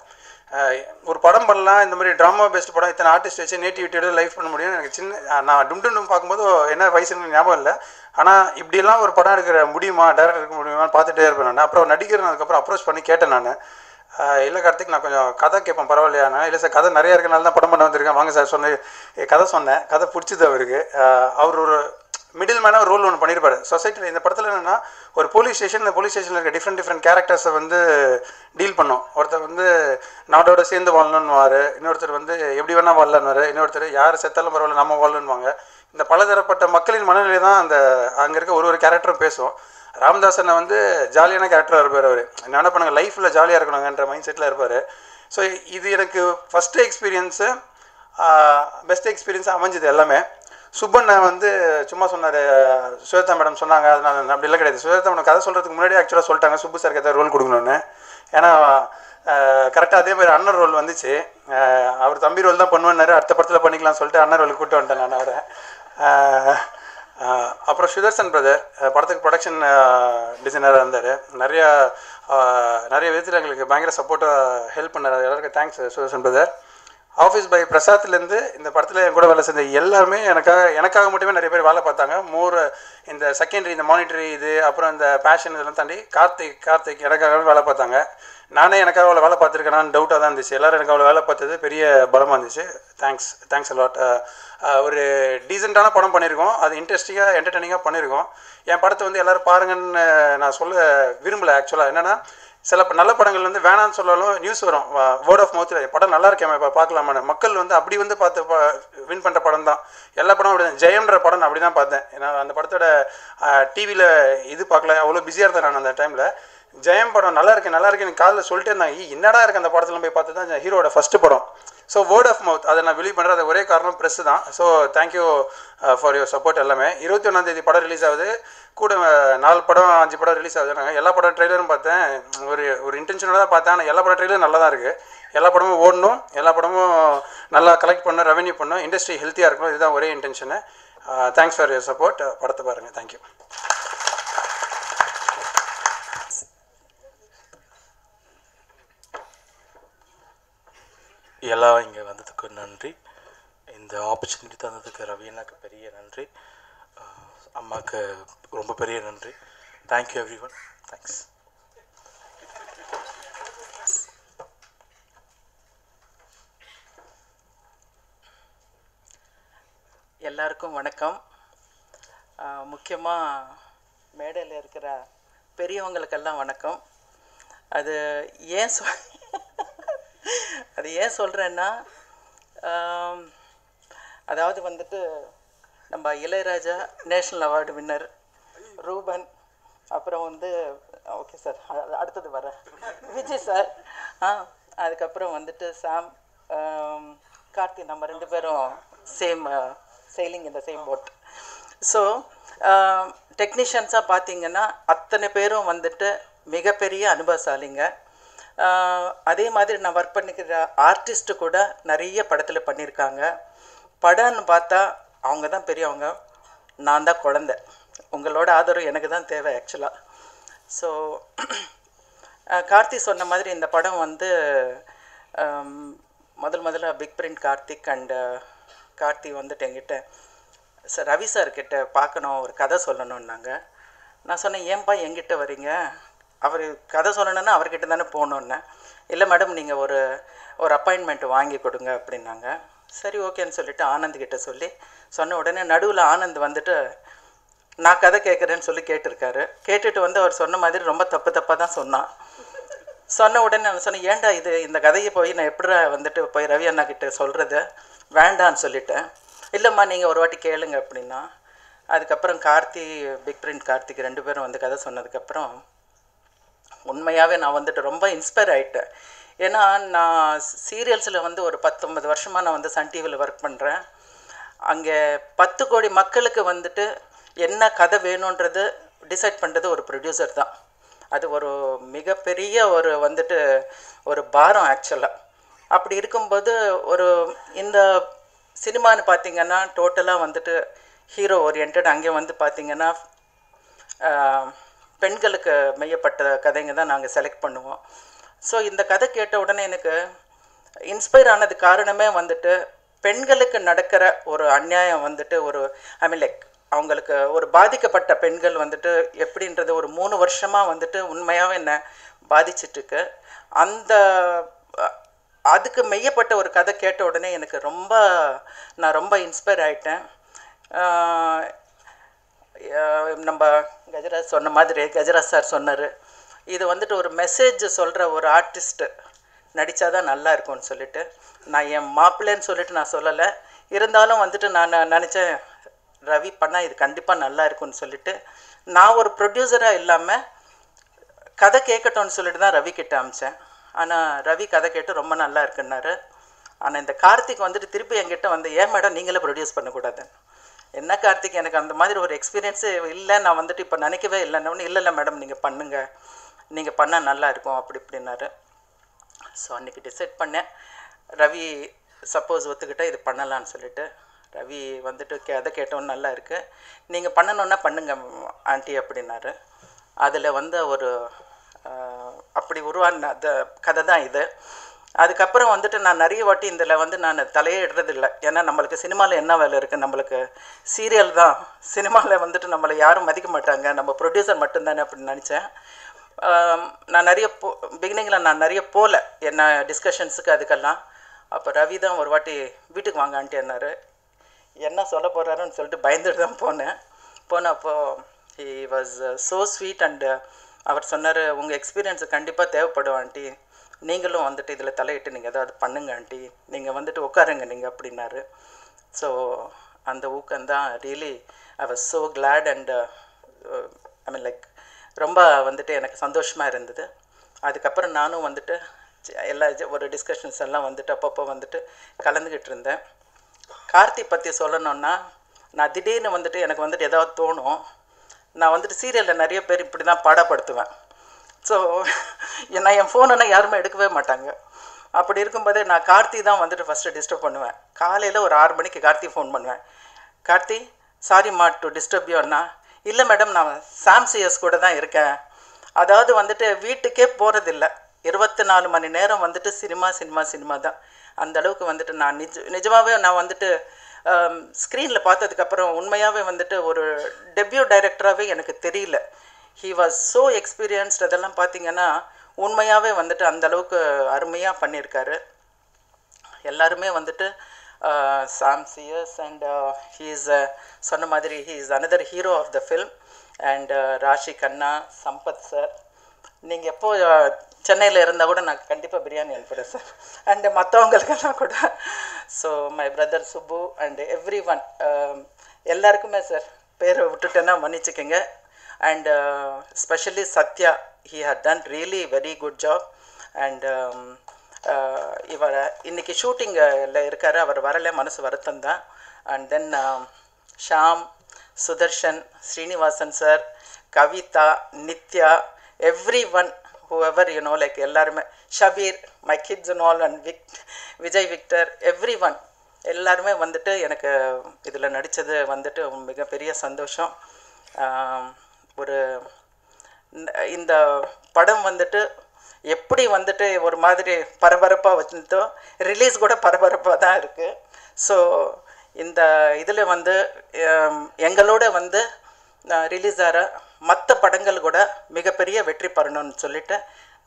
ஒரு படம் பண்ணலாம், இந்த மாதிரி ட்ராமா பெஸ்ட் படம், இத்தனை ஆர்டிஸ்ட் வச்சு நேட்டிவிட்டியோட லைஃப் பண்ண முடியும். எனக்கு நான் டும் டும் டும் பார்க்கும்போது என்ன வயசுன்னு ஞாபகம் இல்லை. ஆனால் இப்படியெல்லாம் ஒரு படம் எடுக்கிற முடியுமா, டேரக்டர் எடுக்க முடியுமான்னு பார்த்துட்டே இருப்பேன் நான். அப்புறம் நடிகர் அதுக்கப்புறம் அப்ரோச் பண்ணி கேட்டேன் நான், இல்லை கார்த்திக் நான் கொஞ்சம் கதை கேட்பேன் பரவாயில்லையா? நான் இல்லை சார் கதை நிறையா இருக்கனால தான் படம் பண்ண வந்திருக்கேன், வாங்க சார் சொன்னேன். கதை பிடிச்சிது அவருக்கு. அவர் ஒரு மிடில் மேனாக ஒரு ரோல் ஒன்று பண்ணியிருப்பார் சொசைட்டியில். இந்த படத்தில் என்னென்னா ஒரு போலீஸ் ஸ்டேஷன், இந்த போலீஸ் ஸ்டேஷனில் இருக்க டிஃப்ரெண்ட் கேரக்டர்ஸை வந்து டீல் பண்ணோம். ஒருத்தர் வந்து நாடோட சேர்ந்து வாழணுன்னுவார், இன்னொருத்தர் வந்து எப்படி வேணால் வாழலான்னுவார், இன்னொருத்தர் யார் செத்தாலும் பரவாயில்ல நம்ம வாழணுன்னுவாங்க. இந்த பலதரப்பட்ட மக்களின் மனநிலை தான் அந்த அங்கே இருக்க ஒரு கேரக்டரும் பேசும். ராமதாசனை வந்து ஜாலியான கேரக்டராக இருப்பார். அவர் என்ன பண்ணுங்க லைஃப்பில் ஜாலியாக இருக்கணுங்கன்ற மைண்ட் செட்டில் இருப்பார். ஸோ இது எனக்கு ஃபஸ்ட்டு எக்ஸ்பீரியன்ஸு, பெஸ்ட் எக்ஸ்பீரியன்ஸாக அமைஞ்சது எல்லாமே. சுப்பண்ணை வந்து சும்மா சொன்னார், சுவேதா மேடம் சொன்னாங்க, அதனால் அப்படிலாம் கிடையாது. சுவேதா மேடம் கதை சொல்கிறதுக்கு முன்னாடி ஆக்சுவலாக சொல்லிட்டாங்க சுப்பு சாருக்கு ஏதாவது ரோல் கொடுக்கணுன்னு. ஏன்னா கரெக்டாக அதே மாதிரி அண்ணன் ரோல் வந்துச்சு. அவர் தம்பி ரோல் தான் பண்ணுவேன்னாரு, அடுத்த படத்தில் பண்ணிக்கலாம்னு சொல்லிட்டு அண்ணன் ரோல் கூப்பிட்டு வந்துட்டேன் நான் அவரை. அப்புறம் சுதர்சன் பிரதர் படத்துக்கு ப்ரொடக்ஷன் டிசைனராக இருந்தார். நிறைய விதத்தில் எங்களுக்கு பயங்கர சப்போர்ட்டாக ஹெல்ப் பண்ணார். எல்லாருக்கும் thanks Sudarshan brother. Office by பிரசாத்லேருந்து இந்த படத்தில் என் கூட வேலை செஞ்ச எல்லாருமே எனக்காக மட்டுமே நிறைய பேர் வேலை பார்த்தாங்க. இந்த செகண்டரி, இந்த மானிட்டரி இது, அப்புறம் இந்த பேஷன் இதெல்லாம் தாண்டி கார்த்திக் எனக்காகவே வேலை பார்த்தாங்க. நானே எனக்காக அவ்வளோ வேலை பார்த்துருக்கேனான்னு டவுட்டாக தான் இருந்துச்சு. எல்லோரும் எனக்கு அவ்வளோ வேலை பார்த்தது பெரிய பலமாக இருந்துச்சு. Thanks a lot. ஒரு டீசெண்டான படம் பண்ணியிருக்கோம், அது இன்ட்ரெஸ்டிங்காக என்டர்டெய்னிங்காக பண்ணியிருக்கோம். என் படத்தை வந்து எல்லோரும் பாருங்கன்னு நான் சொல்ல விரும்பலை. ஆக்சுவலாக என்னென்னா சில நல்ல படங்கள் வந்து வேணான்னு சொல்லாலும் நியூஸ் வரும், வேர்ட் ஆஃப் மவுத்தில் படம் நல்லா இருக்கேன் இப்போ பார்க்கலாமான்னு. மக்கள் வந்து அப்படி வந்து பார்த்து வின் பண்ணுற படம் தான் எல்லா படமும். அப்படி தான் ஜெயம்ன்ற படம் நான் அப்படி தான் பார்த்தேன். ஏன்னா அந்த படத்தோட டிவியில் இது பார்க்கல, அவ்வளோ பிஸியாக இருந்தேன் நான் அந்த டைமில். ஜெயம் படம் நல்லா இருக்கேன் காலில் சொல்லிட்டே இருந்தாங்க, என்னடா இருக்குது அந்த படத்தில் போய் பார்த்து தான் ஹீரோட ஃபஸ்ட்டு படம். ஸோ வேர்ட் ஆஃப் மவுத் அதை நான் பிலீவ் பண்ணுறேன். அது ஒரே காரணம் ப்ரெஸ் தான். So thank you for your support எல்லாமே. 21 படம் ரிலீஸ் ஆகுது, கூட 4 படம் 5 படம் ரிலீஸ் ஆகுது. நாங்கள் எல்லா படம் ட்ரெய்லரும் பார்த்தேன், ஒரு இன்டென்ஷனோட தான் பார்த்தேன். ஆனால் எல்லா படம் ட்ரெய்லரும் நல்லா தான் இருக்குது. எல்லா படமும் ஓடணும், எல்லா படமும் நல்லா கலெக்ட் பண்ணணும், ரெவென்யூ பண்ணணும், இண்டஸ்ட்ரி ஹெல்த்தியாக இருக்கணும், இதுதான் ஒரே intention. Thanks for your support. படத்தை பாருங்கள். தேங்க்யூ. எல்லாம் இங்கே வந்ததுக்கு நன்றி. இந்த ஆப்பர்ச்சுனிட்டி தந்ததுக்கு ரவீனாக்கு பெரிய நன்றி, அம்மாவுக்கு ரொம்ப பெரிய நன்றி. Thank you every one. தேங்க்ஸ். எல்லாருக்கும் வணக்கம். முக்கியமாக மேடையில் இருக்கிற பெரியவங்களுக்கெல்லாம் வணக்கம். அது ஏன் சொல்கிறேன்னா, அதாவது வந்துட்டு நம்ம Ilaiyaraaja national award winner Ruben, அப்புறம் வந்து ஓகே சார் அடுத்தது வர விஜய் சார், அதுக்கப்புறம் வந்துட்டு சாம், கார்த்தி, நம்ம 2 பேரும் சேம் சைலிங் இந்த சேம் போட். ஸோ டெக்னீஷியன்ஸாக பார்த்தீங்கன்னா அத்தனை பேரும் வந்துட்டு மிகப்பெரிய அனுபவசாலிங்க. அதே மாதிரி நான் ஒர்க் பண்ணிக்கிற ஆர்டிஸ்ட்டு கூட நிறைய படத்தில் பண்ணியிருக்காங்க. படம்னு பார்த்தா அவங்க தான் பெரியவங்க, நான் தான் குழந்தை. உங்களோட ஆதரவு எனக்கு தான் தேவை ஆக்சுவலாக. ஸோ கார்த்தி சொன்ன மாதிரி இந்த படம் வந்து முதல்ல big print Karthik and Karthi வந்துட்டு என்கிட்ட சார் ரவி சார்கிட்ட பார்க்கணும், ஒரு கதை சொல்லணுன்னாங்க. நான் சொன்னேன், ஏன்பா என்கிட்ட வரீங்க, அவர் கதை சொல்லணுன்னா அவர்கிட்ட தானே போகணுன்னு. இல்லை மேடம் நீங்கள் ஒரு அப்பாயின்மெண்ட் வாங்கி கொடுங்க அப்படின்னாங்க. சரி ஓகேன்னு சொல்லிவிட்டு ஆனந்த்கிட்ட சொன்ன உடனே நடுவில் ஆனந்த் வந்துட்டு நான் கதை கேட்குறேன்னு சொல்லி கேட்டிருக்காரு. கேட்டுட்டு வந்து அவர் சொன்ன மாதிரி ரொம்ப தப்பாக தான் சொன்ன உடனே நான் சொன்னேன், ஏன்டா இந்த கதையை போய் நான் எப்படி வந்துட்டு போய் ரவி அண்ணா கிட்ட சொல்கிறது, வேண்டான்னு சொல்லிட்டேன். இல்லைம்மா நீங்கள் ஒரு வாட்டி கேளுங்க அப்படின்னா. அதுக்கப்புறம் பிக் பிரிண்ட் கார்த்திக் 2 பேரும் வந்து கதை சொன்னதுக்கப்புறம் உண்மையாகவே நான் வந்துட்டு ரொம்ப இன்ஸ்பயர் ஆகிட்டேன். ஏன்னா நான் சீரியல்ஸில் வந்து ஒரு 19 வருஷமாக நான் வந்து சன் டிவியில் ஒர்க் பண்ணுறேன். அங்கே 10 கோடி மக்களுக்கு வந்துட்டு என்ன கதை வேணுன்றது டிசைட் பண்ணுறது ஒரு ப்ரொடியூசர் தான். அது ஒரு மிகப்பெரிய வந்துட்டு ஒரு பாரம் ஆக்சுவலாக. அப்படி இருக்கும்போது இந்த சினிமான்னு பார்த்திங்கன்னா டோட்டலாக வந்துட்டு ஹீரோ ஓரியன்ட். அங்கே வந்து பார்த்திங்கன்னா பெண்களுக்கு மையப்பட்ட கதைங்க தான் நாங்கள் செலக்ட் பண்ணுவோம். ஸோ இந்த கதை கேட்ட உடனே எனக்கு இன்ஸ்பயர் ஆனது காரணமே வந்துட்டு பெண்களுக்கு நடக்கிற ஒரு அநியாயம் வந்துட்டு அவங்களுக்கு ஒரு பாதிக்கப்பட்ட பெண்கள் வந்துட்டு எப்படின்றது ஒரு 3 வருஷமாக வந்துட்டு உண்மையாகவே என்ன பாதிச்சிட்ருக்கு. அதுக்கு மெய்யப்பட்ட ஒரு கதை கேட்ட உடனே எனக்கு நான் ரொம்ப இன்ஸ்பயர் ஆகிட்டேன். நம்ம கஜராஜ் சொன்ன மாதிரி கஜராஜ் சார் சொன்னார், இது வந்துட்டு ஒரு மெசேஜ் சொல்கிற ஒரு ஆர்டிஸ்ட்டு நடித்தா தான் நல்லா இருக்கும்னு சொல்லிட்டு. நான் என் மாப்பிள்ளைன்னு சொல்லிட்டு நான் சொல்லலை, இருந்தாலும் வந்துட்டு நான் நினச்சேன் ரவி பண்ணால் இது கண்டிப்பாக நல்லா இருக்கும்னு சொல்லிட்டு நான் ஒரு ப்ரொடியூசராக இல்லாமல் கதை கேட்கட்டும்னு சொல்லிட்டு தான் ரவி கிட்ட அமிச்சேன். ஆனால் ரவி கதை கேட்டு ரொம்ப நல்லா இருக்குன்னாரு. ஆனால் இந்த கார்த்திக் வந்துட்டு திருப்பி என்கிட்ட வந்து, ஏன் மேடம் நீங்களே ப்ரொடியூஸ் பண்ணக்கூடாது, என்ன கார்த்திக் எனக்கு அந்த மாதிரி ஒரு எக்ஸ்பீரியன்ஸு இல்லை, நான் வந்துட்டு இப்போ நினைக்கவே இல்லைன்னு. இல்லை மேடம் நீங்கள் பண்ணுங்கள், நீங்கள் பண்ணால் நல்லா இருக்கும் இப்படின்னாரு. ஸோ அன்றைக்கி டிசைட் பண்ணேன், ரவி சப்போஸ் ஒத்துக்கிட்டால் இது பண்ணலான்னு சொல்லிட்டு. ரவி வந்துட்டு கதை கேட்டோன்னு நல்லா இருக்குது, நீங்கள் பண்ணணுன்னா பண்ணுங்க ஆண்டி அப்படின்னாரு. அதில் வந்து அப்படி உருவான கதை தான் இது. அதுக்கப்புறம் வந்துட்டு நான் நிறைய வாட்டி இதில் வந்து நான் தலையே இடுறதில்லை. ஏன்னா நம்மளுக்கு சினிமாவில் என்ன வேலை இருக்குது, நம்மளுக்கு சீரியல் தான், சினிமாவில் வந்துட்டு நம்மளை யாரும் மதிக்க மாட்டாங்க, நம்ம ப்ரொடியூசர் மட்டும்தானே அப்படின்னு நினச்சேன். நான் பிகினிங்கில் நான் நிறைய போகல என்ன டிஸ்கஷன்ஸுக்கு அதுக்கெல்லாம். அப்போ ரவி தான் ஒரு வாட்டி வீட்டுக்கு வாங்க ஆண்டி என்னார். என்ன சொல்ல போகிறாருன்னு சொல்லிட்டு பயந்துட்டு தான் போனப்போ he was so sweet. And அவர் சொன்னார், உங்கள் எக்ஸ்பீரியன்ஸு கண்டிப்பாக தேவைப்படும் ஆண்டி, நீங்களும் வந்துட்டு இதில் தலையிட்டு நீங்கள் ஏதாவது பண்ணுங்க ஆண்டி, நீங்கள் வந்துட்டு உட்காருங்க நீங்கள் அப்படின்னாரு. ஸோ அந்த ஊக்கம்தான் really I was so glad. And ரொம்ப வந்துட்டு எனக்கு சந்தோஷமாக இருந்தது. அதுக்கப்புறம் நானும் வந்துட்டு எல்லா ஒரு டிஸ்கஷன்ஸ் எல்லாம் வந்துட்டு அப்பப்போ வந்துட்டு கலந்துக்கிட்டு இருந்தேன். கார்த்தி பற்றி சொல்லணுன்னா, நான் திடீர்னு வந்துட்டு எனக்கு வந்துட்டு ஏதாவது தோணும். நான் வந்துட்டு சீரியலில் நிறைய பேர் இப்படி தான் பாடப்படுத்துவேன். ஸோ நான் என் ஃபோனெல்லாம் யாருமே எடுக்கவே மாட்டாங்க. அப்படி இருக்கும்போதே நான் கார்த்தி தான் வந்துட்டு ஃபஸ்ட்டு டிஸ்டர்ப் பண்ணுவேன். காலையில் ஒரு 6 மணிக்கு கார்த்தி ஃபோன் பண்ணுவேன். கார்த்தி சாரிம்மா டு டிஸ்டர்ப் யூன்னா. இல்லை மேடம் நான் சாம்சிஎஸ் கூட தான் இருக்கேன். அதாவது வந்துட்டு வீட்டுக்கே போகிறதில்ல, 24 மணி நேரம் வந்துட்டு சினிமா தான். அந்த அளவுக்கு வந்துட்டு நான் நிஜமாகவே நான் வந்துட்டு ஸ்க்ரீனில் பார்த்ததுக்கப்புறம் உண்மையாகவே வந்துட்டு ஒரு டெபியூ டைரக்டராகவே எனக்கு தெரியல. He was so experienced. அதெல்லாம் பார்த்திங்கன்னா உண்மையாகவே வந்துட்டு அந்தளவுக்கு அருமையாக பண்ணியிருக்காரு. எல்லாருமே வந்துட்டு சாம்சியஸ் அண்ட் ஹீ இஸ் சொன்ன மாதிரி he is another hero of the film. And Rashi Khanna, Sampath sir, நீங்கள் எப்போ சென்னையில் இருந்தால் கூட நான் கண்டிப்பாக பிரியாணி அனுப்புகிறேன் சார். அண்டு மற்றவங்களுக்கெல்லாம் கூட. So my brother Subbu and everyone, எல்லாருக்குமே சார் பேரை விட்டுட்டேன்னா மன்னிச்சுக்கோங்க. And specially Sathya, he had done really very good job. And இவர் இன்றைக்கி ஷூட்டிங்கில் இருக்கார், அவர் வரல, மனசு வருத்தம் தான். And then Shaam, Sudarshan, Srinivasan sir, Kavitha, Nithya, everyone, whoever, you know, like எல்லாருமே, Shabeer, my kids and all, and Vijay, Victor, everyone, எல்லாருமே வந்துட்டு எனக்கு இதில் நடித்தது வந்துட்டு மிகப்பெரிய சந்தோஷம். ஒரு இந்த படம் வந்துட்டு எப்படி வந்துட்டு ஒரு மாதிரி பரபரப்பாக வச்சுருந்தோ, ரிலீஸ் கூட பரபரப்பாக தான் இருக்குது. ஸோ இந்த இதில் வந்து எங்களோட வந்து ரிலீஸ் ஆகிற மற்ற படங்கள் கூட மிகப்பெரிய வெற்றி பெறணும்னு சொல்லிட்டு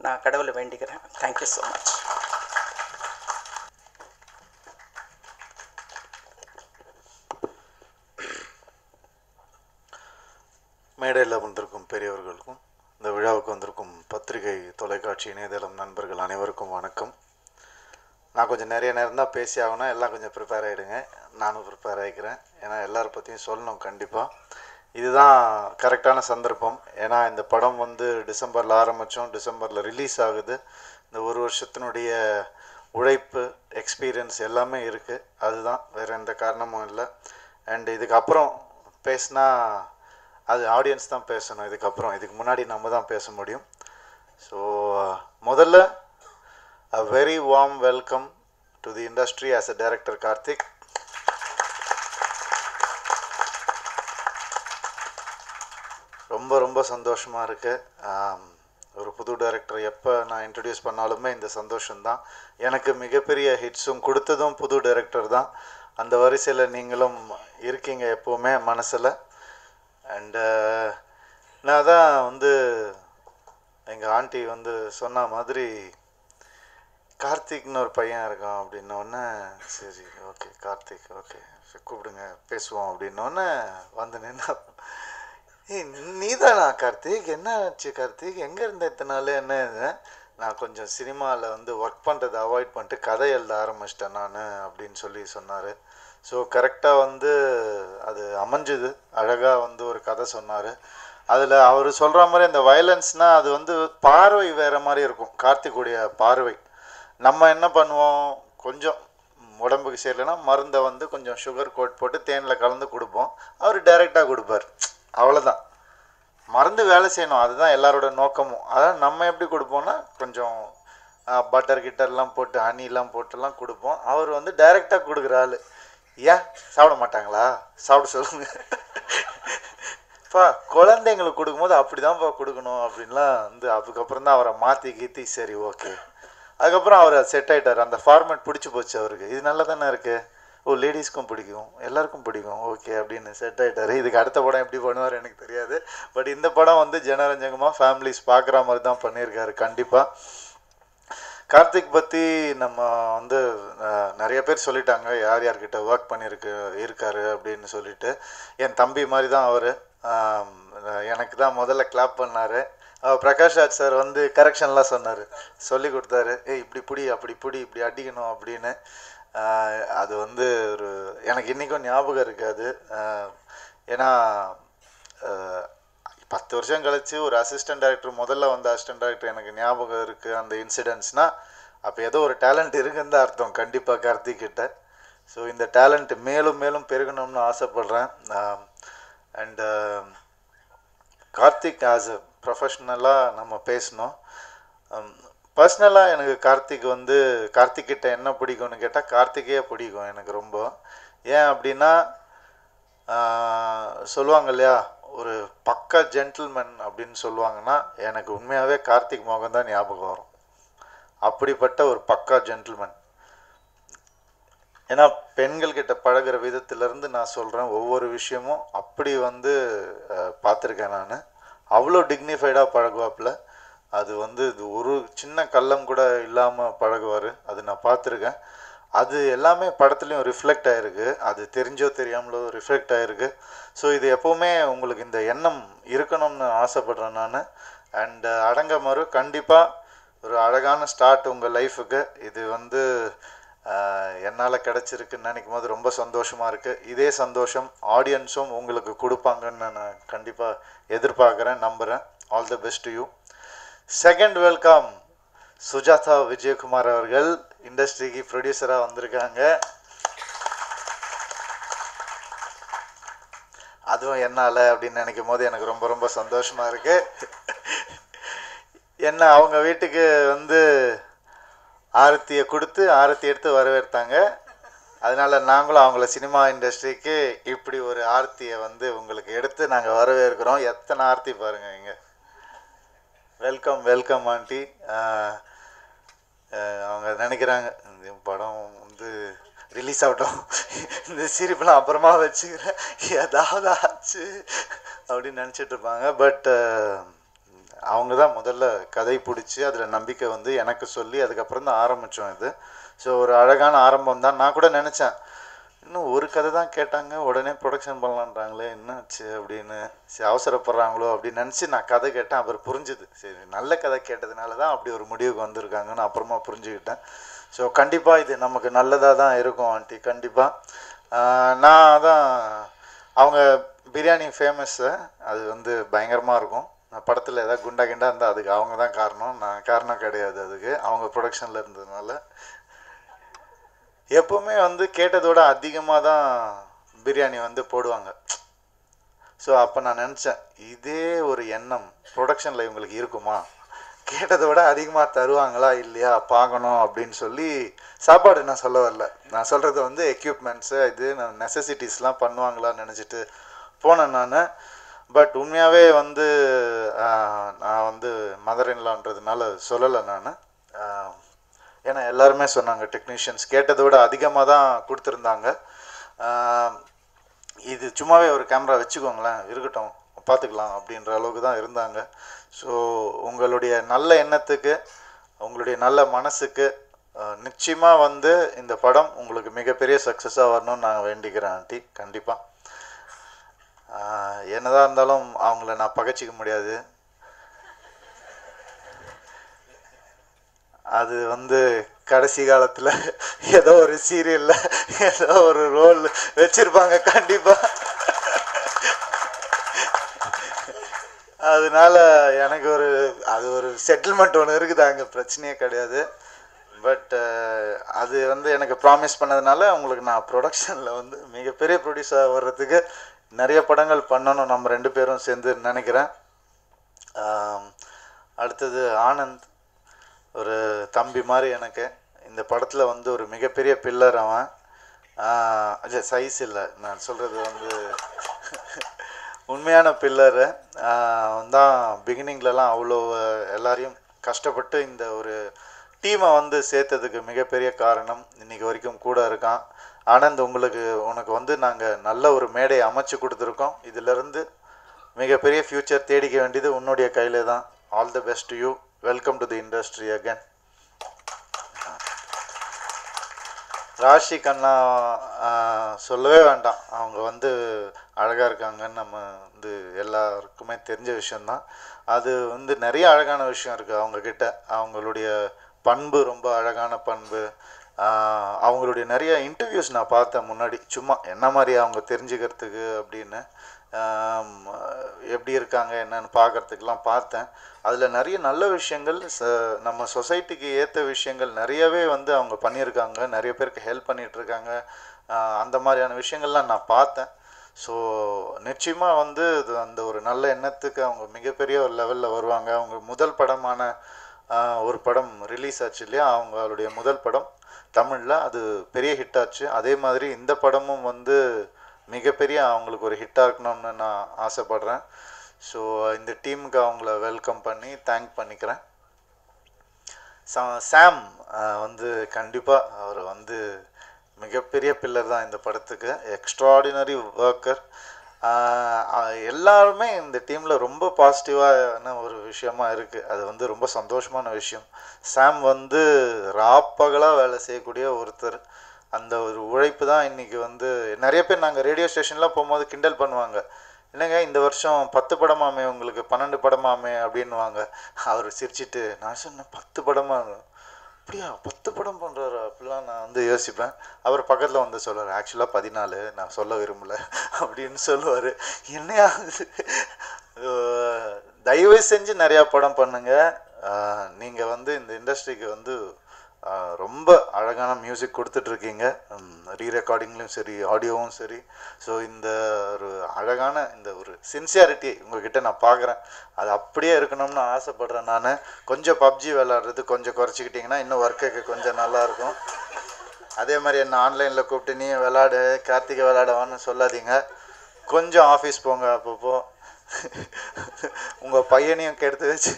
நான் கடவுளை வேண்டிக்கிறேன். Thank you so much. மேடையில் வந்திருக்கும் பெரியவர்களுக்கும் இந்த விழாவுக்கு வந்திருக்கும் பத்திரிகை, தொலைக்காட்சி, இணையதளம் நண்பர்கள் அனைவருக்கும் வணக்கம். நான் கொஞ்சம் நிறைய நேரம் தான் பேசி ஆகணும், எல்லாம் கொஞ்சம் ப்ரிப்பேர் ஆகிடுங்க. நானும் ப்ரிப்பேர் ஆகிக்கிறேன், ஏன்னா எல்லாரை பற்றியும் சொல்லணும் கண்டிப்பாக. இதுதான் கரெக்டான சந்தர்ப்பம். ஏன்னா இந்த படம் வந்து டிசம்பரில் ஆரம்பித்தோம், டிசம்பரில் ரிலீஸ் ஆகுது. இந்த ஒரு வருஷத்தினுடைய உழைப்பு, எக்ஸ்பீரியன்ஸ் எல்லாமே இருக்குது. அதுதான், வேறு எந்த காரணமும் இல்லை. அண்ட் இதுக்கப்புறம் பேசினா அது ஆடியன்ஸ் தான் பேசணும். இதுக்கு முன்னாடி நம்ம தான் பேச முடியும். ஸோ முதல்ல a very warm welcome to the industry as a director, Karthik. ரொம்ப சந்தோஷமாக இருக்குது. ஒரு புது டைரக்டர் எப்போ நான் இன்ட்ரடியூஸ் பண்ணாலுமே இந்த சந்தோஷம்தான். எனக்கு மிகப்பெரிய ஹிட்ஸும் கொடுத்ததும் புது டைரக்டர் தான். அந்த வரிசையில் நீங்களும் இருக்கீங்க எப்போவுமே மனசில். அண்டு நான் தான் வந்து எங்கள் ஆண்டி வந்து சொன்ன மாதிரி கார்த்திக்னு ஒரு பையன் இருக்கான் அப்படின்னோடனே, சரி ஓகே கார்த்திக், ஓகே கூப்பிடுங்க பேசுவோம் அப்படின்னோடனே வந்து நின்னா, நீ தானா கார்த்திக், என்ன ஆச்சு கார்த்திக், எங்கே இருந்த இத்தனை நாள், என்ன நான் கொஞ்சம் சினிமாவில் வந்து ஒர்க் பண்ணுறதை அவாய்ட் பண்ணிட்டு கதை எழுத ஆரம்பிச்சிட்டேன் நான் அப்படின்னு சொன்னார். ஸோ கரெக்டாக வந்து அது அமைஞ்சுது. அழகாக வந்து ஒரு கதை சொன்னார். அதில் அவர் சொல்கிற மாதிரி அந்த வயலன்ஸ்னால் அது வந்து பார்வை வேறு மாதிரி இருக்கும். கார்த்திக்குடைய பார்வை, நம்ம என்ன பண்ணுவோம், கொஞ்சம் உடம்புக்கு சரியில்லைன்னா மருந்தை வந்து கொஞ்சம் சுகர் கோட் போட்டு தேனில் கலந்து கொடுப்போம். அவர் டைரெக்டாக கொடுப்பார், அவ்வளோதான். மருந்து வேலை செய்யணும், அதுதான் எல்லாரோட நோக்கமும். அதான் நம்ம எப்படி கொடுப்போம்னா கொஞ்சம் பட்டர் கிட்டர்லாம் போட்டு ஹனிலாம் போட்டுலாம் கொடுப்போம். அவர் வந்து டைரெக்டாக கொடுக்குற ஆள். ஏன் சாப்பிட மாட்டாங்களா, சாப்பிட சொல்லுங்க பா, குழந்தைங்களுக்கு கொடுக்கும்போது அப்படி தான்ப்பா கொடுக்கணும் அப்படின்லாம் வந்து அதுக்கப்புறம் தான் அவரை மாற்றி கீத்தி சரி ஓகே. அதுக்கப்புறம் அவர் செட் ஆகிட்டார், அந்த ஃபார்மேட் பிடிச்சி போச்சு அவருக்கு. இது நல்லா தானே இருக்குது, ஓ லேடிஸ்க்கும் பிடிக்கும், எல்லாருக்கும் பிடிக்கும், ஓகே அப்படின்னு செட் ஆகிட்டார். இதுக்கு அடுத்த படம் எப்படி பண்ணுவார் எனக்கு தெரியாது. பட் இந்த படம் வந்து ஜனரஞ்சகமாக ஃபேமிலிஸ் பார்க்குற மாதிரி தான் பண்ணியிருக்காரு. கண்டிப்பாக கார்த்திக் பற்றி நம்ம வந்து நிறைய பேர் சொல்லிட்டாங்க, யார் யார்கிட்ட ஒர்க் இருக்காரு அப்படின்னு சொல்லிட்டு. என் தம்பி மாதிரி தான் அவர். எனக்கு தான் முதல்ல கிளாப் பண்ணார். பிரகாஷ் ராஜ் சார் வந்து கரெக்ஷன்லாம் சொன்னார், சொல்லி கொடுத்தாரு, இப்படி பிடி அப்படி பிடி இப்படி அடிக்கணும் அப்படின்னு. அது வந்து ஒரு எனக்கு இன்றைக்கும் ஞாபகம் இருக்காது. ஏன்னா 10 வருஷம் கழித்து ஒரு அசிஸ்டன்ட் டைரக்டர், முதல்ல வந்து அசிஸ்டன்ட் டைரக்டர் எனக்கு ஞாபகம் இருக்குது. அந்த இன்சிடென்ட்ஸ்னால் அப்போ ஏதோ ஒரு டேலண்ட் இருக்குன்னு தான் அர்த்தம் கண்டிப்பாக கார்த்திக் கிட்ட. ஸோ இந்த டேலண்ட் மேலும் மேலும் பெருகணும்னு ஆசைப்பட்றேன். அண்டு கார்த்திக் ஆஸ் அ ப்ரொஃபஷ்னலாக நம்ம பேசணும். பர்சனலாக எனக்கு கார்த்திக் கிட்ட என்ன பிடிக்கும்னு கேட்டால் கார்த்திகே பிடிக்கும் எனக்கு ரொம்ப. ஏன் அப்படின்னா சொல்லுவாங்க இல்லையா, ஒரு பக்கா ஜென்டில்மேன் அப்படின்னு சொல்லுவாங்கன்னா எனக்கு உண்மையாகவே கார்த்திக் மோகன் தான் ஞாபகம் வரும். அப்படிப்பட்ட ஒரு பக்கா ஜென்டில்மேன். ஏன்னா பெண்கள்கிட்ட பழகிற விதத்திலேருந்து நான் சொல்கிறேன், ஒவ்வொரு விஷயமும் அப்படி வந்து பார்த்துருக்கேன் நான். அவ்வளோ டிக்னிஃபைடாக பழகுவாப்பில். அது வந்து இது ஒரு சின்ன கள்ளம் கூட இல்லாமல் பழகுவார், அது நான் பார்த்துருக்கேன். அது எல்லாமே படத்துலையும் ரிஃப்ளெக்ட் ஆகிருக்கு, அது தெரிஞ்சோ தெரியாமலோ ரிஃப்ளெக்ட் ஆகிருக்கு. ஸோ இது எப்போவுமே உங்களுக்கு இந்த எண்ணம் இருக்கணும்னு ஆசைப்பட்றேன் நான். அண்டு அடங்கமறு கண்டிப்பாக ஒரு அழகான ஸ்டார்ட் உங்கள் லைஃபுக்கு. இது வந்து என்னால் கிடச்சிருக்குன்னு நினைக்கும் போது ரொம்ப சந்தோஷமாக இருக்குது. இதே சந்தோஷம் ஆடியன்ஸும் உங்களுக்கு கொடுப்பாங்கன்னு நான் கண்டிப்பாக எதிர்பார்க்குறேன், நம்புகிறேன். All the best to you. Second welcome Sujatha Vijayakumar அவர்கள் இண்டஸ்ட்ரிக்கு ப்ரொடியூசராக வந்திருக்காங்க. அதுவும் என்னால் அப்படின்னு நினைக்கும் போது எனக்கு ரொம்ப ரொம்ப சந்தோஷமாக இருக்குது. என்ன அவங்க வீட்டுக்கு வந்து ஆரத்தியை கொடுத்து ஆரத்தி எடுத்து வரவேற்றாங்க. அதனால் நாங்களும் அவங்கள சினிமா இண்டஸ்ட்ரிக்கு இப்படி ஒரு ஆர்த்தியை வந்து உங்களுக்கு எடுத்து நாங்கள் வரவேற்கிறோம். எத்தனை ஆர்த்தி பாருங்கள் இங்கே. Welcome welcome aunty. அவங்க நினைக்கிறாங்க இந்த படம் வந்து ரிலீஸ் ஆகட்டும், இந்த சிரிப்பெலாம் அப்புறமா வச்சுக்கிறேன், ஏதாவது ஆச்சு அப்படின்னு நினச்சிட்டு இருப்பாங்க. பட் அவங்க தான் முதல்ல கதை பிடிச்சி அதில் நம்பிக்கை வந்து எனக்கு சொல்லி அதுக்கப்புறம் தான் ஆரம்பித்தோம் இது. ஸோ ஒரு அழகான ஆரம்பம் தான். நான் கூட நினச்சேன் இன்னும் ஒரு கதை தான் கேட்டாங்க, உடனே ப்ரொடக்ஷன் பண்ணலான்றாங்களே, என்னாச்சு அப்படின்னு, சரி அவசரப்படுறாங்களோ அப்படின்னு நினச்சி நான் கதை கேட்டேன். அப்புறம் புரிஞ்சுது, சரி நல்ல கதை கேட்டதுனால தான் அப்படி ஒரு முடிவுக்கு வந்திருக்காங்கன்னு அப்புறமா புரிஞ்சுக்கிட்டேன். ஸோ கண்டிப்பாக இது நமக்கு நல்லதாக தான் இருக்கும் ஆண்டி, கண்டிப்பாக. நான் தான் அவங்க பிரியாணி ஃபேமஸ்ஸு, அது வந்து பயங்கரமாக இருக்கும். நான் படத்தில் ஏதாவது குண்டா கிண்டா இருந்தால் அதுக்கு அவங்க தான் காரணம், நான் காரணம் கிடையாது. அதுக்கு அவங்க ப்ரொடக்ஷனில் இருந்ததுனால எப்போவுமே வந்து கேட்டதோட அதிகமாக தான் பிரியாணி வந்து போடுவாங்க. ஸோ அப்போ நான் நினச்சேன் இதே ஒரு எண்ணம் ப்ரொடக்ஷனில் இவங்களுக்கு இருக்குமா, கேட்டதோட அதிகமாக தருவாங்களா இல்லையா பார்க்கணும் அப்படின்னு சொல்லி. சாப்பாடு நான் சொல்ல வரல, நான் சொல்கிறது வந்து எக்யூப்மெண்ட்ஸு இது நெசசிட்டிஸ்லாம் பண்ணுவாங்களான்னு நினச்சிட்டு போனேன் நான். பட் உண்மையாகவே வந்து நான் வந்து மதர் இன்லான்றதுனால சொல்லலை நான். ஏன்னா எல்லாருமே சொன்னாங்க, டெக்னீஷியன்ஸ் கேட்டதோட அதிகமாக தான் கொடுத்துருந்தாங்க. இது சும்மாவே ஒரு கேமரா வச்சுக்கோங்களேன் இருக்கட்டும் பார்த்துக்கலாம் அப்படின்ற அளவுக்கு தான் இருந்தாங்க. ஸோ உங்களுடைய நல்ல எண்ணத்துக்கு, உங்களுடைய நல்ல மனசுக்கு நிச்சயமாக வந்து இந்த படம் உங்களுக்கு மிகப்பெரிய சக்ஸஸாக வரணும்னு நான் வேண்டிக்கிறேன் ஆண்டி, கண்டிப்பாக. என்னதான் இருந்தாலும் அவங்கள நான் பகைச்சிக்க முடியாது. அது வந்து கடைசி காலத்தில் ஏதோ ஒரு சீரியலில் ஏதோ ஒரு ரோல் வச்சுருப்பாங்க கண்டிப்பாக. அதனால எனக்கு அது ஒரு செட்டில்மெண்ட் ஒன்று இருக்குது, அங்கே பிரச்சனையே கிடையாது. பட் அது வந்து எனக்கு ப்ராமிஸ் பண்ணதுனால உங்களுக்கு நான் ப்ரொடக்ஷனில் வந்து மிகப்பெரிய ப்ரொடியூசர் வர்றதுக்கு நிறைய படங்கள் பண்ணணும் நம்ம ரெண்டு பேரும் சேர்ந்து நினைக்கிறேன். அடுத்தது ஆனந்த் ஒரு தம்பி மாதிரி எனக்கு இந்த படத்தில் வந்து ஒரு மிகப்பெரிய பில்லர். அவன் சைஸ் இல்லை, நான் சொல்கிறது வந்து உண்மையான பில்லரு. அவன் தான் பிகினிங்லலாம் அவ்வளோ எல்லாரையும் கஷ்டப்பட்டு இந்த ஒரு டீமை வந்து சேர்த்ததுக்கு மிகப்பெரிய காரணம். இன்றைக்கி வரைக்கும் கூட இருக்கான். ஆனந்த் உனக்கு வந்து நாங்கள் நல்ல ஒரு மேடையை அமைச்சு கொடுத்துருக்கோம். இதிலிருந்து மிகப்பெரிய ஃப்யூச்சர் தேடிக்க வேண்டியது உன்னுடைய கையில் தான். All the best to you. Welcome to the industry again. Rashi Khanna சொல்லவே வேண்டாம், அவங்க வந்து அழகாக இருக்காங்கன்னு நம்ம வந்து எல்லாருக்குமே தெரிஞ்ச விஷயந்தான். அது வந்து நிறைய அழகான விஷயம் இருக்குது அவங்கக்கிட்ட. அவங்களுடைய பண்பு ரொம்ப அழகான பண்பு. அவங்களுடைய நிறைய இன்டர்வியூஸ் நான் பார்த்தேன் முன்னாடி, சும்மா என்ன மாதிரி அவங்க தெரிஞ்சுக்கிறதுக்கு அப்படின்னு, எப்படி இருக்காங்க என்னன்னு பார்க்குறதுக்கெலாம் பார்த்தேன். அதில் நிறைய நல்ல விஷயங்கள், நம்ம சொசைட்டிக்கு ஏற்ற விஷயங்கள் நிறையவே வந்து அவங்க பண்ணியிருக்காங்க. நிறைய பேருக்கு ஹெல்ப் பண்ணிகிட்ருக்காங்க. அந்த மாதிரியான விஷயங்கள்லாம் நான் பார்த்தேன். ஸோ நிச்சயமாக வந்து அந்த ஒரு நல்ல எண்ணத்துக்கு அவங்க மிகப்பெரிய ஒரு லெவலில் வருவாங்க. அவங்க முதல் படமான ஒரு படம் ரிலீஸ் ஆச்சு இல்லையா, அவங்களுடைய முதல் படம் தமிழில், அது பெரிய ஹிட் ஆச்சு. அதே மாதிரி இந்த படமும் வந்து மிகப்பெரிய அவங்களுக்கு ஒரு ஹிட்டாக இருக்கணும்னு நான் ஆசைப்பட்றேன். ஸோ இந்த டீமுக்கு அவங்கள வெல்கம் பண்ணி தேங்க் பண்ணிக்கிறேன். சாம் வந்து கண்டிப்பாக அவர் வந்து மிகப்பெரிய பில்லர் தான் இந்த படத்துக்கு. Extraordinary worker. எல்லாருமே இந்த டீமில் ரொம்ப பாசிட்டிவான ஒரு விஷயமா இருக்குது. அது வந்து ரொம்ப சந்தோஷமான விஷயம். சாம் வந்து ராப்பகலாக வேலை செய்யக்கூடிய ஒருத்தர். அந்த ஒரு உழைப்பு தான் இன்றைக்கி வந்து நிறைய பேர் நாங்கள் ரேடியோ ஸ்டேஷன்லாம் போகும்போது கிண்டல் பண்ணுவாங்க, இல்லைங்க இந்த வருஷம் 10 படமாமே உங்களுக்கு 12 படமாமே அப்படின்வாங்க. அவர் சிரிச்சிட்டு நான் சொன்னேன் 10 படமாக, அப்படியா 10 படம் பண்ணுறாரு அப்படிலாம் நான் வந்து யோசிப்பேன். அவர் பக்கத்தில் வந்து சொல்லுவார் ஆக்சுவலாக 14, நான் சொல்ல விரும்பலை அப்படின்னு சொல்லுவார். என்னையா தயவு செஞ்சு நிறையா படம் பண்ணுங்கள். நீங்கள் வந்து இந்த இண்டஸ்ட்ரிக்கு வந்து ரொம்ப அழகான மியூசிக் கொடுத்துட்ருக்கீங்க, ரீரெக்கார்டிங்லேயும் சரி ஆடியோவும் சரி. ஸோ இந்த ஒரு அழகான இந்த ஒரு சின்சியாரிட்டி உங்கள்கிட்ட நான் பார்க்குறேன். அது அப்படியே இருக்கணும்னு ஆசைப்பட்றேன். நான் கொஞ்சம் பப்ஜி விளாட்றது கொஞ்சம் குறைச்சிக்கிட்டிங்கன்னா இன்னும் ஒர்க்குக்கு கொஞ்சம் நல்லாயிருக்கும். அதே மாதிரி என்ன ஆன்லைனில் கூப்பிட்டு நீ விளாடு கார்த்திகை விளாடவான்னு சொல்லாதீங்க. கொஞ்சம் ஆஃபீஸ் போங்க, அப்பப்போ உங்கள் பையனையும் கெடுத்து வச்சு.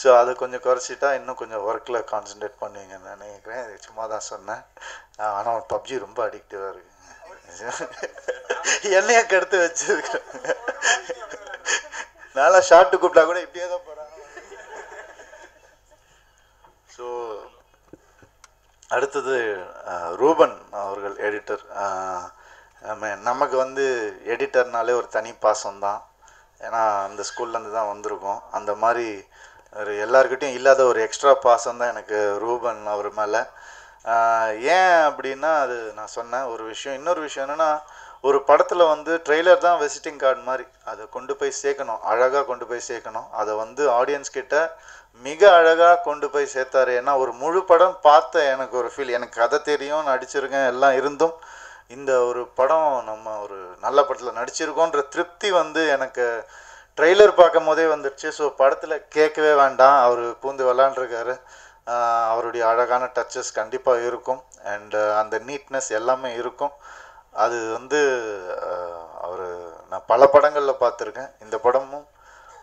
ஸோ அதை கொஞ்சம் குறைச்சிட்டா இன்னும் கொஞ்சம் ஒர்க்கில் கான்சன்ட்ரேட் பண்ணுவீங்கன்னு நினைக்கிறேன். இது சும்மா தான் சொன்னேன். ஆனால் பப்ஜி ரொம்ப அடிக்டிவாக இருக்குங்க, என்னையே கெடுத்து வச்சுருக்கேன். நல்லா ஷார்ட்டு கூப்பிட்டா கூட இப்படியே தான் போகிறாங்க. ஸோ அடுத்தது ரூபன் அவர்கள் எடிட்டர். நமக்கு வந்து எடிட்டர்னாலே ஒரு தனி பாசம்தான். ஏன்னா அந்த ஸ்கூல்லேருந்து தான் வந்திருக்கோம். அந்த மாதிரி ஒரு எல்லாருக்கிட்டையும் இல்லாத ஒரு எக்ஸ்ட்ரா பாசம் தான் எனக்கு ரூபன் அவர் மேலே. ஏன் அப்படின்னா அது நான் சொன்னேன் ஒரு விஷயம். இன்னொரு விஷயம் என்னென்னா, ஒரு படத்தில் வந்து ட்ரெய்லர் தான் விசிட்டிங் கார்டு மாதிரி. அதை கொண்டு போய் சேர்க்கணும், அழகாக கொண்டு போய் சேர்க்கணும். அதை வந்து ஆடியன்ஸ் கிட்ட மிக அழகாக கொண்டு போய் சேர்த்தாரு. ஏன்னா ஒரு முழு படம் பார்த்த எனக்கு ஒரு ஃபீல், எனக்கு கதை தெரியும், நடிச்சிருக்கேன், எல்லாம் இருந்தும் இந்த ஒரு படம் நம்ம ஒரு நல்ல படத்தில் நடிச்சிருக்கோன்ற திருப்தி வந்து எனக்கு ட்ரெய்லர் பார்க்கும் போதே வந்துடுச்சு. ஸோ படத்தில் கேட்கவே வேண்டாம், அவர் பூந்து விளாண்டுருக்காரு. அவருடைய அழகான டச்சஸ் கண்டிப்பாக இருக்கும். அண்டு அந்த நீட்னஸ் எல்லாமே இருக்கும். அது வந்து அவர் நான் பல படங்களில் பார்த்துருக்கேன். இந்த படமும்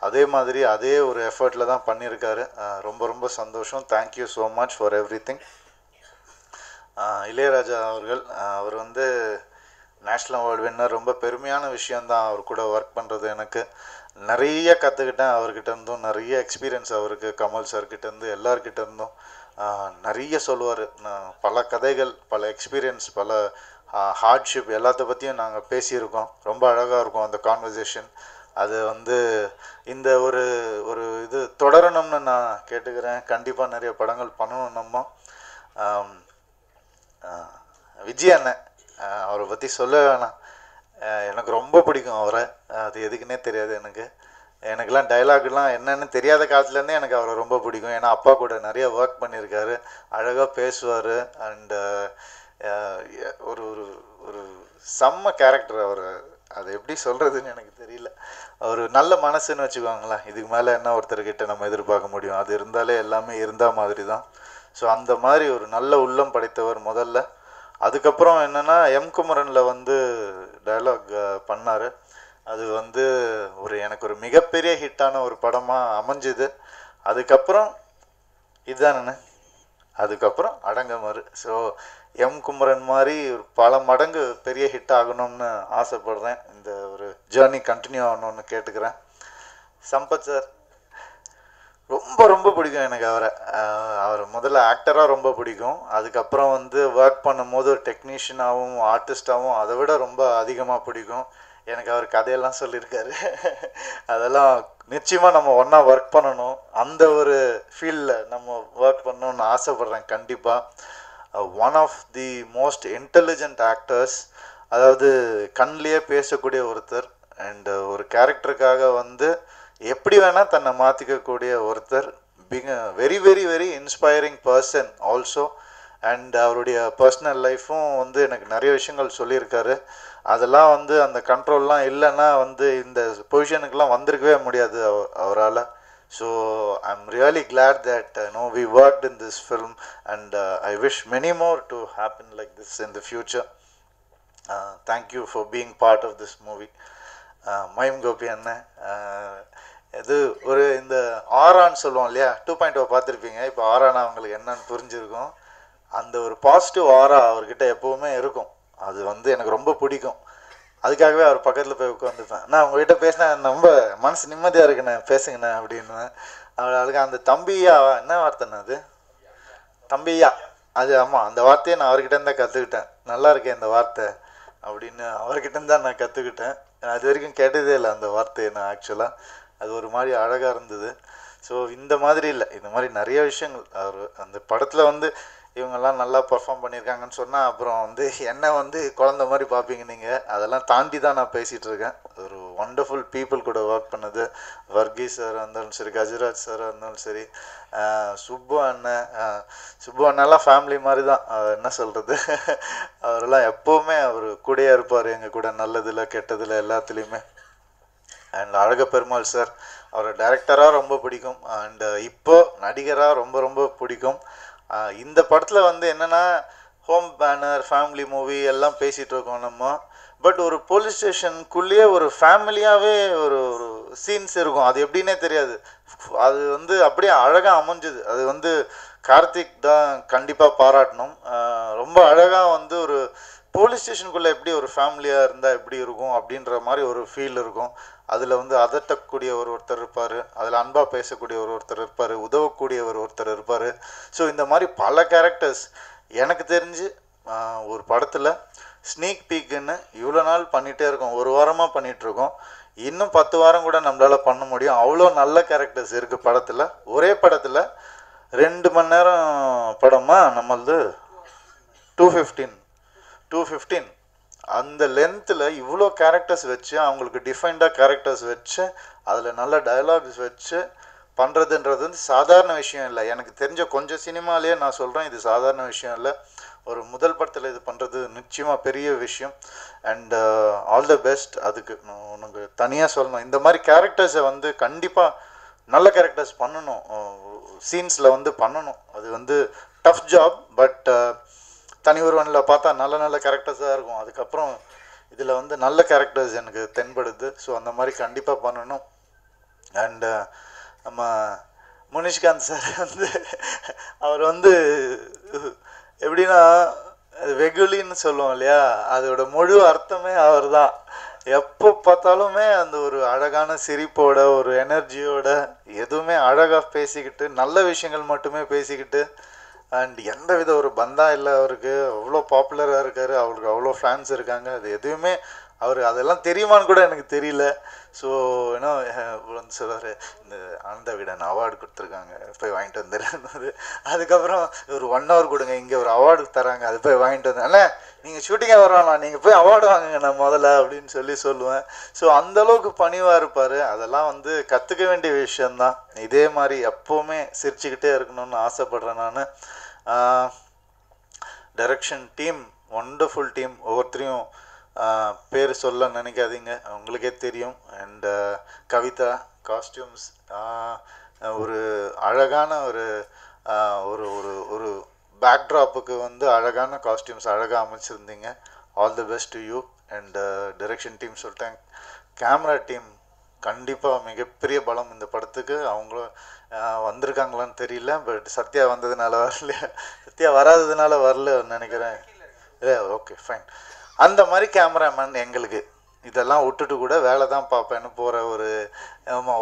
அதே மாதிரி அதே ஒரு எஃபர்ட்டில் தான் பண்ணியிருக்காரு. ரொம்ப ரொம்ப சந்தோஷம். Thank you so much for every thing. Ilaiyaraaja அவர்கள், அவர் வந்து நேஷ்னல் அவார்டு வின்னர். ரொம்ப பெருமையான விஷயந்தான் அவர் கூட ஒர்க் பண்ணுறது. எனக்கு நிறைய கற்றுக்கிட்டேன் அவர்கிட்ட இருந்தும், நிறைய எக்ஸ்பீரியன்ஸ் அவருக்கு, கமல் சார்கிட்டேருந்து எல்லார்கிட்ட இருந்தும் நிறைய சொல்லுவார். பல கதைகள், பல எக்ஸ்பீரியன்ஸ், பல ஹார்ட்ஷிப் எல்லாத்த பற்றியும் நாங்கள் பேசியிருக்கோம். ரொம்ப அழகாக இருக்கும் அந்த கான்வர்சேஷன். அது வந்து இந்த ஒரு ஒரு இது தொடரணும்னு நான் கேட்டுக்கிறேன். கண்டிப்பாக நிறைய படங்கள் பண்ணணும் நம்ம. விஜய் அண்ணன், அவரை பற்றி சொல்ல வேணாம். எனக்கு ரொம்ப பிடிக்கும் அவரை. அது எதுக்குன்னே தெரியாது எனக்கு. எனக்கெல்லாம் டைலாக்லாம் என்னென்னு தெரியாத காலத்துலேருந்தே எனக்கு அவரை ரொம்ப பிடிக்கும். ஏன்னா அப்பா கூட நிறைய ஒர்க் பண்ணியிருக்காரு, அழகாக பேசுவார். அண்டு ஒரு ஒரு ஒரு செம்ம கேரக்டர் அவர். அது எப்படி சொல்கிறதுன்னு எனக்கு தெரியல. ஒரு நல்ல மனசுன்னு வச்சுக்கோங்களேன். இதுக்கு மேலே என்ன ஒருத்தர்கிட்ட நம்ம எதிர்பார்க்க முடியும்? அது இருந்தாலே எல்லாமே இருந்தால் மாதிரி தான். ஸோ அந்த மாதிரி ஒரு நல்ல உள்ளம் படைத்தவர் முதல்ல. அதுக்கப்புறம் என்னென்னா குமரனில் வந்து டயலாக் பண்ணார். அது வந்து எனக்கு ஒரு மிகப்பெரிய ஹிட்டான ஒரு படமாக அமைஞ்சுது. அதுக்கப்புறம் இதுதானே, அதுக்கப்புறம் அடங்கமறு. ஸோ குமரன் மாதிரி ஒரு பல மடங்கு பெரிய ஹிட் ஆகணும்னு ஆசைப்படுறேன். இந்த ஒரு ஜேர்னி கண்டினியூ ஆகணும்னு கேட்டுக்கிறேன். சம்பத் சார் ரொம்ப ரொம்ப பிடிக்கும் எனக்கு அவரை. அவர் முதல்ல ஆக்டராக ரொம்ப பிடிக்கும். அதுக்கப்புறம் வந்து ஒர்க் பண்ணும்போது ஒரு டெக்னீஷியனாகவும் ஆர்டிஸ்டாகவும் அதை விட ரொம்ப அதிகமாக பிடிக்கும். எனக்கு அவர் கதையெல்லாம் சொல்லியிருக்காரு. அதெல்லாம் நிச்சயமாக நம்ம ஒன்றா ஒர்க் பண்ணணும். அந்த ஒரு ஃபீல்டில் நம்ம ஒர்க் பண்ணணும்னு ஆசைப்பட்றேன் கண்டிப்பாக. One of the most intelligent actors, அதாவது கண்ணிலேயே பேசக்கூடிய ஒருத்தர். அண்டு ஒரு கேரக்டருக்காக வந்து எப்படி வேணால் தன்னை மாற்றிக்கக்கூடிய ஒருத்தர். Very very very inspiring person also. And அவருடைய பர்சனல் லைஃப்பும் வந்து எனக்கு நிறைய விஷயங்கள் சொல்லியிருக்காரு. அதெல்லாம் வந்து அந்த கண்ட்ரோல்லாம் இல்லைன்னா வந்து இந்த பொசிஷனுக்கெலாம் வந்திருக்கவே முடியாது அவரால். So I am really glad that we worked in this film and I wish many more to happen like this in the future. Thank you for being part of this movie. மயம் கோபி அண்ணன், இது ஒரு இந்த ஆரான்னு சொல்லுவோம் இல்லையா, 2.0 பார்த்துருப்பீங்க. இப்போ ஆரானா அவங்களுக்கு என்னன்னு புரிஞ்சிருக்கும். அந்த ஒரு பாசிட்டிவ் ஆரா அவர்கிட்ட எப்போவுமே இருக்கும். அது வந்து எனக்கு ரொம்ப பிடிக்கும். அதுக்காகவே அவர் பக்கத்தில் போய் உட்காந்துப்பேன். நான் உங்கள்கிட்ட பேசினா ரொம்ப மனசு நிம்மதியாக இருக்குண்ணே, பேசுங்கண்ணே அப்படின்னு. அவளுக்கு அந்த தம்பியா என்ன வார்த்தைண்ணா அது, தம்பியா அது, ஆமாம் அந்த வார்த்தையை நான் அவர்கிட்ட இருந்தால் கற்றுக்கிட்டேன். நல்லா இருக்கேன் இந்த வார்த்தை அப்படின்னு அவர்கிட்ட தான் நான் கற்றுக்கிட்டேன். அது வரைக்கும் கேட்டதே இல்லை அந்த வார்த்தையை நான். ஆக்சுவலாக அது ஒரு மாதிரி அழகாக இருந்தது. ஸோ இந்த மாதிரி இல்லை, இந்த மாதிரி நிறைய விஷயங்கள் அவர் அந்த படத்தில் வந்து இவங்கெல்லாம் நல்லா பர்ஃபார்ம் பண்ணியிருக்காங்கன்னு சொன்னால் அப்புறம் வந்து என்ன வந்து குழந்த மாதிரி பார்ப்பீங்க நீங்கள். அதெல்லாம் தாண்டி தான் நான் பேசிகிட்டு இருக்கேன். ஒரு ஒண்டர்ஃபுல் பீப்புள் கூட ஒர்க் பண்ணது. வர்கீஸ் சார் இருந்தாலும் சரி, கஜராஜ் சார் இருந்தாலும் சரி, சுப்பு அண்ணெல்லாம் ஃபேமிலி மாதிரி தான். என்ன சொல்கிறது, அவரெல்லாம் எப்போவுமே அவர் கூடயே இருப்பார், எங்கள் கூட நல்லதில் கெட்டதில் எல்லாத்துலேயுமே. அண்ட் அழக பெருமாள் சார், அவரை டைரக்டராக ரொம்ப பிடிக்கும், அண்டு இப்போ நடிகராக ரொம்ப ரொம்ப பிடிக்கும். இந்த படத்தில் வந்து என்னென்னா ஹோம் பேனர் ஃபேமிலி மூவி எல்லாம் பேசிகிட்டு இருக்கோம் நம்ம. பட் ஒரு போலீஸ் ஸ்டேஷனுக்குள்ளேயே ஒரு ஃபேமிலியாகவே ஒரு ஒரு சீன்ஸ் இருக்கும், அது எப்படின்னே தெரியாது. அது வந்து அப்படியே அழகாக அமைஞ்சுது. அது வந்து கார்த்திக் தான் கண்டிப்பாக பாராட்டணும். ரொம்ப அழகாக வந்து ஒரு போலீஸ் ஸ்டேஷனுக்குள்ளே எப்படி ஒரு ஃபேமிலியாக இருந்தால் எப்படி இருக்கும் அப்படின்ற மாதிரி ஒரு ஃபீல் இருக்கும். அதில் வந்து அதட்டக்கூடிய ஒருத்தர் இருப்பார், அதில் அன்பாக பேசக்கூடிய ஒருத்தர் இருப்பார், உதவக்கூடிய ஒருத்தர் இருப்பார். ஸோ இந்த மாதிரி பல கேரக்டர்ஸ் எனக்கு தெரிஞ்சு ஒரு படத்தில் ஸ்னீக் பீக்குன்னு இவ்வளோ நாள் பண்ணிகிட்டே இருக்கோம், ஒரு வாரமாக பண்ணிகிட்ருக்கோம். இன்னும் 10 வாரம் கூட நம்மளால் பண்ண முடியும். அவ்வளோ நல்ல கேரக்டர்ஸ் இருக்குது படத்தில். ஒரே படத்தில் 2 மணி நேரம் படமாக நம்மளது 215 அந்த லென்த்தில் இவ்வளோ கேரக்டர்ஸ் வச்சு, அவங்களுக்கு டிஃபைன்டாக கேரக்டர்ஸ் வச்சு, அதில் நல்ல டயலாக்ஸ் வச்சு பண்ணுறதுன்றது வந்து சாதாரண விஷயம் இல்லை. எனக்கு தெரிஞ்ச கொஞ்சம் சினிமாலேயே நான் சொல்கிறேன், இது சாதாரண விஷயம் இல்லை. ஒரு முதல் படத்தில் இது பண்ணுறது நிச்சயமாக பெரிய விஷயம். And all the best. அதுக்கு நான் உனக்கு தனியாக சொல்லணும், இந்த மாதிரி கேரக்டர்ஸை வந்து கண்டிப்பாக நல்ல கேரக்டர்ஸ் பண்ணணும், சீன்ஸில் வந்து பண்ணணும். அது வந்து டஃப் ஜாப். பட் தனி ஒருவனில் பார்த்தா நல்ல நல்ல கேரக்டர்ஸாக இருக்கும். அதுக்கப்புறம் இதில் வந்து நல்ல கேரக்டர்ஸ் எனக்கு தென்படுது. ஸோ அந்த மாதிரி கண்டிப்பாக பண்ணணும். அண்டு நம்ம முனிஷ்காந்த் சார் வந்து அவர் வந்து எப்படின்னா வெகுலின்னு சொல்லுவோம் இல்லையா, அதோட முழு அர்த்தமே அவர் தான். எப்போ பார்த்தாலுமே அந்த ஒரு அழகான சிரிப்போட ஒரு எனர்ஜியோட எதுவுமே அழகாக பேசிக்கிட்டு நல்ல விஷயங்கள் மட்டுமே பேசிக்கிட்டு, அண்ட் எந்த வித ஒரு பந்தா இல்லை அவருக்கு. அவ்வளோ பாப்புலராக இருக்கார், அவருக்கு அவ்வளோ ஃபேன்ஸ் இருக்காங்க. அது எதுவுமே அவர் அதெல்லாம் தெரியுமான்னு கூட எனக்கு தெரியல. ஸோ ஏன்னா வந்து சொல்லுவார், இந்த ஆனந்த விடன் அவார்டு கொடுத்துருக்காங்க, போய் வாங்கிட்டு வந்துடுறாரு. அதுக்கப்புறம் ஒரு 1 hour கொடுங்க, இங்கே ஒரு அவார்டு தராங்க, அது போய் வாங்கிட்டு வந்தேன். அண்ணே நீங்கள் ஷூட்டிங்காக வரோம்ண்ணா, நீங்கள் போய் அவார்டு வாங்குங்க நான் முதல்ல அப்படின்னு சொல்லுவேன். ஸோ அந்தளவுக்கு பணிவாக இருப்பார். அதெல்லாம் வந்து கற்றுக்க வேண்டிய விஷயந்தான். இதே மாதிரி எப்போவுமே சிரிச்சுக்கிட்டே இருக்கணும்னு ஆசைப்பட்றேன் நான். Direction team wonderful team. ஒவ்வொருத்தரையும் பேர் சொல்ல நினைக்காதீங்க, உங்களுக்கே தெரியும். அண்ட் கவிதா காஸ்டியூம்ஸ், ஒரு அழகான ஒரு ஒரு ஒரு ஒரு பேக்ட்ராப்புக்கு வந்து அழகான காஸ்டியூம்ஸ் அழகாக அமைச்சிருந்தீங்க. All the best to you. And direction team சொல்லிட்டேன். கேமரா டீம் கண்டிப்பாக மிகப்பெரிய பலம் இந்த படத்துக்கு. அவங்களும் வந்திருக்காங்களான்னு தெரியல, பட் சத்யா வந்ததுனால வரல, சத்யா வராததுனால வரல நினைக்கிறேன். Okay fine. அந்த மாதிரி கேமராமேன் எங்களுக்கு இதெல்லாம் விட்டுட்டு கூட வேலை தான் பார்ப்பேன்னு போகிற ஒரு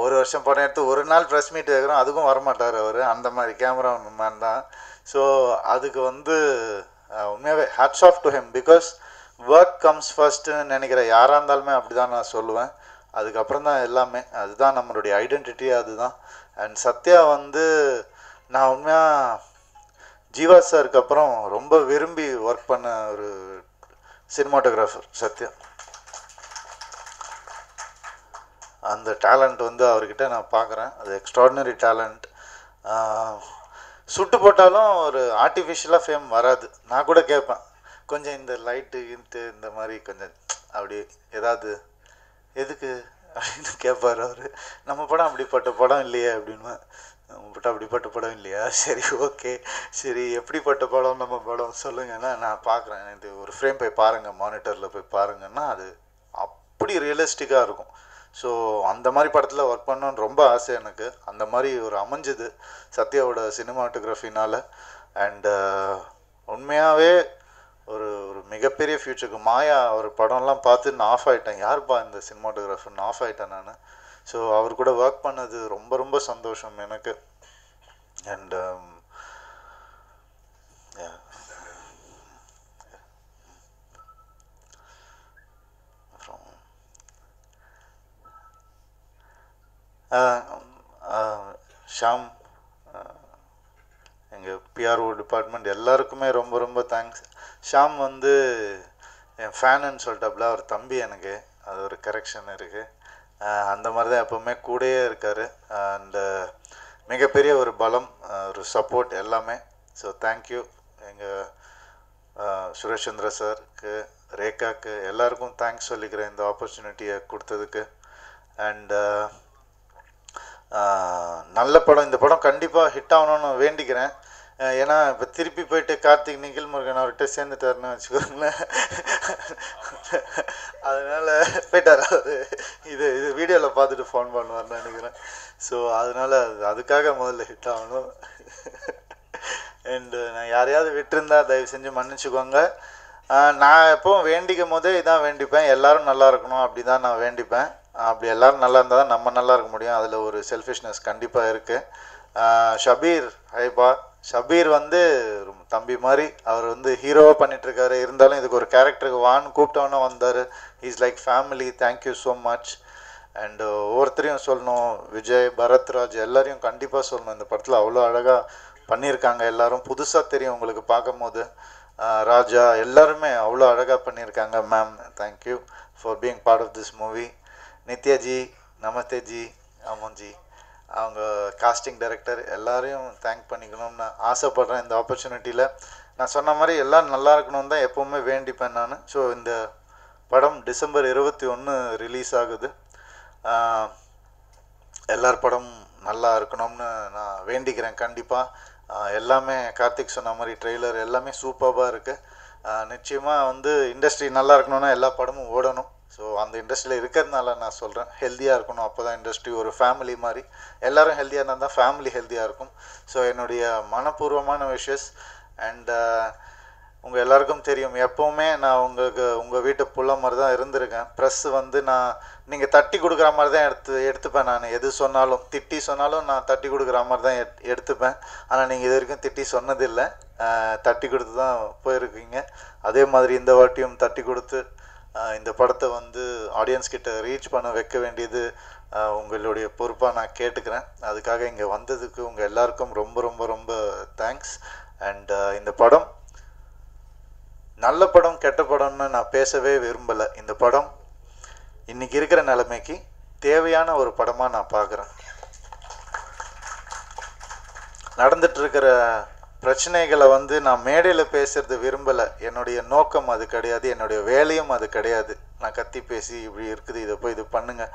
ஒரு வருஷம் படம் எடுத்து ஒரு நாள் ப்ரெஸ் மீட் வைக்கிறோம், அதுக்கும் வரமாட்டார் அவர். அந்த மாதிரி கேமராமேன் தான். ஸோ அதுக்கு வந்து உண்மையாகவே hats off to him. Because work comes ஃபர்ஸ்ட்டுன்னு நினைக்கிற யாராக இருந்தாலுமே அப்படி தான் நான் சொல்லுவேன். அதுக்கப்புறம் தான் எல்லாமே. அதுதான் நம்மளுடைய ஐடென்டிட்டி, அதுதான். அண்ட் சத்யா வந்து நான் உண்மையாக ஜீவா சாருக்கு அப்புறம் ரொம்ப விரும்பி ஒர்க் பண்ண ஒரு சினிமாட்டோகிராஃபர் சத்யா. அந்த டேலண்ட் வந்து அவர்கிட்ட நான் பார்க்குறேன். அது எக்ஸ்ட்ராடினரி டேலண்ட். சுட்டு போட்டாலும் ஒரு ஆர்டிஃபிஷியலாக ஃபேம் வராது. நான் கூட கேட்பேன், கொஞ்சம் இந்த லைட்டு இந்த மாதிரி கொஞ்சம் அப்படி ஏதாவது எதுக்கு அப்படின்னு கேட்பார் அவர். நம்ம படம் அப்படிப்பட்ட படம் இல்லையே அப்படின்னு. நம்ம படம் அப்படிப்பட்ட படம் இல்லையா? சரி ஓகே, சரி எப்படிப்பட்ட படம் நம்ம படம் சொல்லுங்கன்னா நான் பார்க்குறேன். இது ஒரு ஃப்ரேம் போய் பாருங்கள், மானிட்டரில் போய் பாருங்கன்னா அது அப்படி ரியலிஸ்டிக்காக இருக்கும். ஸோ அந்த மாதிரி படத்தில் ஒர்க் பண்ணணுன்னு ரொம்ப ஆசை எனக்கு. அந்த மாதிரி ஒரு அமைஞ்சுது சத்யாவோட சினிமாட்டோகிராஃபினால். அண்டு உண்மையாகவே ஒரு ஒரு மிகப்பெரிய ஃப்யூச்சருக்கு மாயா ஒரு படம்லாம் பார்த்து நான் ஆஃப் ஆகிட்டேன். யாருப்பா இந்த சினிமாட்டோகிராஃபர்னு ஆஃப் ஆகிட்டேன் நான். ஸோ அவர் கூட ஒர்க் பண்ணது ரொம்ப ரொம்ப சந்தோஷம் எனக்கு. அண்ட் ஷாம், எங்கள் பிஆர்ஓ டிபார்ட்மெண்ட் எல்லாருக்குமே ரொம்ப ரொம்ப தேங்க்ஸ். ஷாம் வந்து என் ஃபேனுன்னு சொல்லிட்டாப்புல, அவர் தம்பி எனக்கு. அது ஒரு கரெக்ஷன் இருக்குது. அந்த மாதிரி தான் எப்போவுமே கூடயே இருக்கார். அண்ட் மிகப்பெரிய ஒரு பலம், ஒரு சப்போர்ட் எல்லாமே. ஸோ தேங்க்யூ எங்கள் சுரேஷ் சந்திர சாருக்கு, ரேகாக்கு, எல்லாருக்கும் தேங்க்ஸ் சொல்லிக்கிறேன் இந்த ஆப்பர்ச்சுனிட்டியை கொடுத்ததுக்கு. அண்ட் நல்ல படம், இந்த படம் கண்டிப்பாக ஹிட் ஆகணும்னு வேண்டிக்கிறேன். ஏன்னா இப்போ திருப்பி போயிட்டு கார்த்திக் நிகில் முருகன் அவர்கிட்ட சேர்ந்துட்டாருன்னு வச்சுக்கோங்களேன். அதனால் போயிட்டார் அவர். இது வீடியோவில் பார்த்துட்டு ஃபோன் பண்ணுவார்னு நினைக்கிறேன். ஸோ அதனால் அதுக்காக முதல்ல ஹிட் ஆகணும். அண்டு நான் யாரையாவது விட்டுருந்தா தயவு செஞ்சு மன்னிச்சுக்கோங்க. நான் எப்போவும் வேண்டிக்கும் போதே இதான் வேண்டிப்பேன், எல்லோரும் நல்லா இருக்கணும் அப்படி தான் நான் வேண்டிப்பேன். அப்படி எல்லோரும் நல்லா இருந்தால் தான் நம்ம நல்லா இருக்க முடியும். அதில் ஒரு செல்ஃபிஷ்னஸ் கண்டிப்பாக இருக்குது. ஷபீர், ஹைபா ஷபீர் வந்து தம்பி மாதிரி அவர் வந்து ஹீரோவாக பண்ணிகிட்ருக்காரு. இருந்தாலும் இதுக்கு ஒரு கேரக்டருக்கு வான்னு கூப்பிட்டவொன்னே வந்தார். Is like family. Thank you so much. And ஒவ்வொருத்தரையும் சொல்லணும், விஜய், பரத்ராஜ் எல்லாரையும் கண்டிப்பாக சொல்லணும். இந்த படத்தில் அவ்வளோ அழகாக பண்ணியிருக்காங்க. எல்லோரும் புதுசாக தெரியும் உங்களுக்கு பார்க்கும் போது. ராஜா எல்லாருமே அவ்வளோ அழகாக பண்ணியிருக்காங்க. Ma'am thank you for being part of this movie. Nithyaji, நமஸ்தேஜி, அமன்ஜி, அவங்க காஸ்டிங் டைரக்டர் எல்லாரையும் தேங்க் பண்ணிக்கணும்னு ஆசைப்பட்றேன். இந்த ஆப்பர்ச்சுனிட்டியில் நான் சொன்ன மாதிரி எல்லாம் நல்லா இருக்கணும்னு தான் எப்போவுமே வேண்டிப்பேன் நான். ஸோ இந்த படம் டிசம்பர் 21 ரிலீஸ் ஆகுது. எல்லார் படம் நல்லா இருக்கணும்னு நான் வேண்டிக்கிறேன் கண்டிப்பாக. எல்லாமே கார்த்திக் சொன்ன மாதிரி ட்ரெய்லர் எல்லாமே சூப்பராக இருக்குது. நிச்சயமாக வந்து இண்டஸ்ட்ரி நல்லா இருக்கணும்னா எல்லா படமும் ஓடணும். ஸோ அந்த இண்டஸ்ட்ரியில் இருக்கிறதுனால நான் சொல்கிறேன், ஹெல்த்தியாக இருக்கணும். அப்போ தான் இண்டஸ்ட்ரி ஒரு ஃபேமிலி மாதிரி. எல்லோரும் ஹெல்த்தியாக இருந்தால் தான் ஃபேமிலி ஹெல்த்தியாக இருக்கும். ஸோ என்னுடைய மனப்பூர்வமான விஷஸ். அண்ட் உங்கள் எல்லாருக்கும் தெரியும், எப்போவுமே நான் உங்கள் வீட்டு புள்ள மாதிரி தான் இருந்திருக்கேன். ப்ரெஸ் வந்து நீங்கள் தட்டி கொடுக்குற மாதிரி தான் எடுத்துப்பேன். நான் எது சொன்னாலும், திட்டி சொன்னாலும் நான் தட்டி கொடுக்குற மாதிரி தான் எடுத்துப்பேன். ஆனால் நீங்கள் இது வரைக்கும் திட்டி சொன்னதில்லை, தட்டி கொடுத்து தான் போயிருக்கீங்க. அதே மாதிரி இந்த வாட்டியும் தட்டி கொடுத்து இந்த படத்தை வந்து ஆடியன்ஸ் கிட்ட ரீச் பண்ண வைக்க வேண்டியது உங்களுடைய பொறுப்பாக நான் கேட்டுக்கிறேன். அதுக்காக இங்கே வந்ததுக்கு உங்கள் எல்லாருக்கும் ரொம்ப ரொம்ப ரொம்ப தேங்க்ஸ். அண்ட் இந்த படம் நல்ல படம் கெட்ட படம்னு நான் பேசவே விரும்பலை. இந்த படம் இன்றைக்கி இருக்கிற நிலைமைக்கு தேவையான ஒரு படமாக நான் பார்க்குறேன். நடந்துட்டுருக்கிற பிரச்சனைகளை வந்து நான் மேடையில் பேசுகிறது விரும்பலை. என்னுடைய நோக்கம் அது கிடையாது, என்னுடைய வேலையும் அது கிடையாது. நான் கத்தி பேசி இப்படி இருக்குது, இதை போய் இது பண்ணுங்க.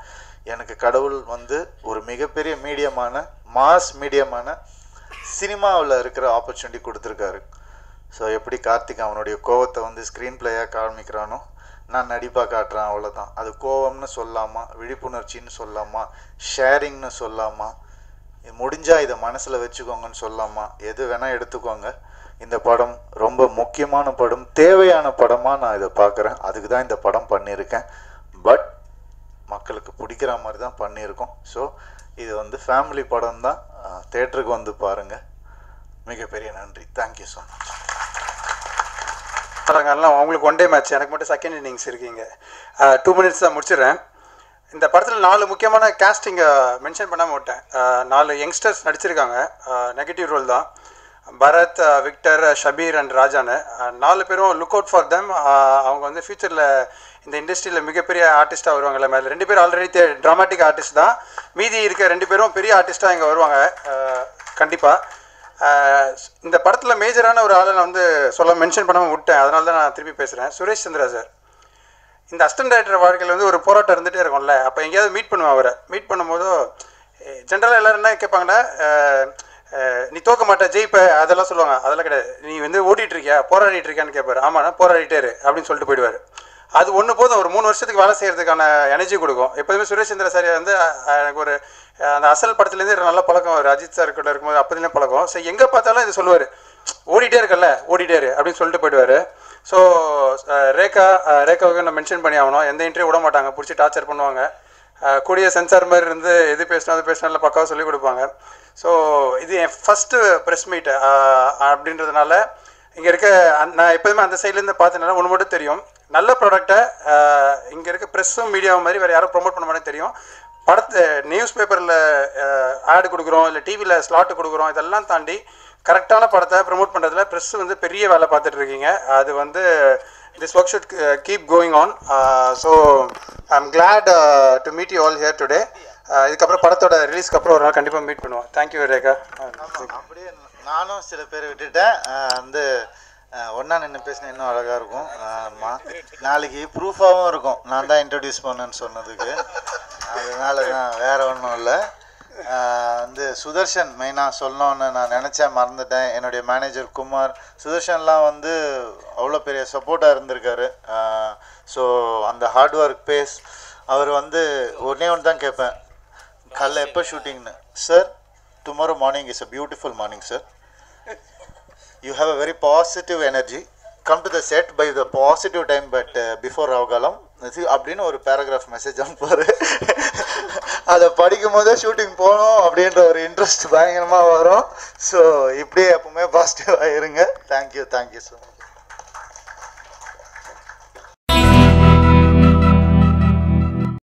எனக்கு கடவுள் வந்து ஒரு மிகப்பெரிய மீடியமான, மாஸ் மீடியமான சினிமாவில் இருக்கிற ஆப்பர்ச்சுனிட்டி கொடுத்துருக்காரு. ஸோ எப்படி கார்த்திக் அவனுடைய கோவத்தை வந்து ஸ்க்ரீன் பிளேயாக காமிக்கிறானோ, நான் நடிப்பாக காட்டுறேன், அவ்வளோதான். அது கோவம்னு சொல்லாமா, விழிப்புணர்ச்சின்னு சொல்லாமா, ஷேரிங்னு சொல்லாமா, முடிஞ்சால் இதை மனசில் வச்சுக்கோங்கன்னு சொல்லாமா, எது வேணால் எடுத்துக்கோங்க. இந்த படம் ரொம்ப முக்கியமான படம், தேவையான படமாக நான் இதை பார்க்குறேன். அதுக்கு தான் இந்த படம் பண்ணியிருக்கேன். பட் மக்களுக்கு பிடிக்கிற மாதிரி தான் பண்ணியிருக்கோம். ஸோ இது வந்து ஃபேமிலி படம் தான். தேட்டருக்கு வந்து பாருங்கள். மிகப்பெரிய நன்றி. Thank you so much. அவங்களுக்கு ஒன் டே மேட்ச், எனக்கு மட்டும் செகண்ட் இன்னிங்ஸ் இருக்கீங்க. 2 minutes தான் முடிச்சிடுறேன். இந்த படத்தில் 4 முக்கியமான கேஸ்டிங்கை மென்ஷன் பண்ணாமல் விட்டேன். 4 யங்ஸ்டர்ஸ் நடிச்சிருக்காங்க. நெகட்டிவ் ரோல் தான். பரத், விக்டர், ஷபீர் அண்ட் ராஜான்னு 4 பேரும் லுக் அவுட் ஃபார் தெம். அவங்க வந்து ஃப்யூச்சரில் இந்த இண்டஸ்ட்ரியில் மிகப்பெரிய ஆர்டிஸ்ட்டாக வருவாங்கல்ல. மேலே 2 பேர் ஆல்ரெடி ட்ராமாட்டிக் ஆர்டிஸ்ட் தான். மீதி இருக்க 2 பேரும் பெரிய ஆர்டிஸ்ட்டாக இங்கே வருவாங்க கண்டிப்பாக. இந்த படத்தில் மேஜரான ஒரு ஆளை நான் வந்து மென்ஷன் பண்ணாமல் விட்டேன். அதனால தான் நான் திருப்பி பேசுகிறேன். சுரேஷ் சந்திரா சார். இந்த அசிஸ்டன்ட் டைரக்டர் வாழ்க்கையில் வந்து ஒரு போராட்டம் இருந்துகிட்டே இருக்கும்ல. அப்போ எங்கேயாவது மீட் பண்ணுவேன் அவரை. மீட் பண்ணும்போது ஜென்ரலாக எல்லோரும் என்ன கேட்பாங்கன்னா, நீ தோக்க மாட்டே, ஜெயிப்ப, அதெல்லாம் சொல்லுவாங்க. அதெல்லாம் கிடையாது. நீ வந்து ஓடிட்டுருக்கியா, போராடிட்டு இருக்கியான்னு கேட்பாரு. ஆமாண்ணா போராடிட்டே அப்படின்னு சொல்லிட்டு போயிடுவார். அது ஒன்று போதும், ஒரு 3 வருஷத்துக்கு வேலை செய்கிறதுக்கான எனர்ஜி கொடுக்கும். எப்போதுமே சுரேஷ் சந்திரா சார் வந்து எனக்கு ஒரு அந்த அசல் படத்துலேருந்து நல்ல பழக்கம். ஒரு அஜித் சார் கூட இருக்கும்போது அப்போதுலேயும் பழக்கம். சரி, எங்கே பார்த்தாலும் இது சொல்லுவார், ஓடிட்டே இருக்கல, ஓடிட்டே அப்படின்னு சொல்லிட்டு போயிடுவார். ஸோ ரேகாவுக்கு நான் மென்ஷன் பண்ணி ஆகணும். எந்த இன்டர்வியூ விட மாட்டாங்க, பிடிச்சி டார்ச்சர் பண்ணுவாங்க. கூடிய சென்சார் மாதிரி இருந்து எது பேசினா அது பேசினால பக்காவாக சொல்லிக் கொடுப்பாங்க. ஸோ இது என் ஃபஸ்ட்டு ப்ரெஸ் மீட்டு அப்படின்றதுனால இங்கே இருக்க நான் எப்போதுமே அந்த சைட்லேருந்து பார்த்ததுனால ஒன்று மட்டும் தெரியும், நல்ல ப்ராடக்டை இங்கே இருக்க ப்ரெஸ்ஸும் மீடியாவும் மாதிரி வேறு யாரும் ப்ரொமோட் பண்ண மாட்டேன்னு தெரியும். படத்தை நியூஸ் பேப்பரில் ஆடு கொடுக்குறோம், இல்லை டிவியில் ஸ்லாட்டு கொடுக்குறோம், இதெல்லாம் தாண்டி கரெக்டான படத்தை ப்ரமோட் பண்ணுறதுல ப்ரெஸ் வந்து பெரிய வேலை பார்த்துட்டு இருக்கீங்க. அது வந்து this work should keep going on. So I'm glad to meet you all here today. இதுக்கப்புறம் படத்தோட ரிலீஸ்க்கு அப்புறம் ஒரு நாள் கண்டிப்பாக மீட் பண்ணுவோம். தேங்க்யூ ரேகா. அப்படியே நானும் சில பேர் விட்டுட்டேன். வந்து ஒன்றா நின்று பேசினா இன்னும் அழகாக இருக்கும். ஆமாம், நாளைக்கு ப்ரூஃபாகவும் இருக்கும் நான் தான் இன்ட்ரடியூஸ் பண்ணேன்னு சொன்னதுக்கு. அதனால தான் வேறு ஒன்றும் இல்லை. வந்து சுதர்ஷன் மெயினாக சொல்லணுன்னு நான் நினச்சேன், மறந்துட்டேன். என்னுடைய மேனேஜர் குமார், சுதர்ஷன்லாம் வந்து அவ்வளோ பெரிய சப்போர்ட்டாக இருந்திருக்காரு. ஸோ அந்த ஹார்ட் ஒர்க் பேஸ். அவர் வந்து ஒன்றே ஒன்று தான் கேட்பேன், காலைல எப்போ ஷூட்டிங்னு. Sir, tomorrow morning is a beautiful morning sir. You have a very positive energy. Come to the set by the positive time but before rahukalam அப்படின்னு ஒரு பேராகிராஃப் மெசேஜ் அனுப்புவார். அதை படிக்கும் போதே ஷூட்டிங் போகணும் அப்படின்ற ஒரு இன்ட்ரெஸ்ட் பயங்கரமாக வரும். ஸோ இப்படியே எப்பவுமே பாசிட்டிவாக இருங்க. Thank you so much.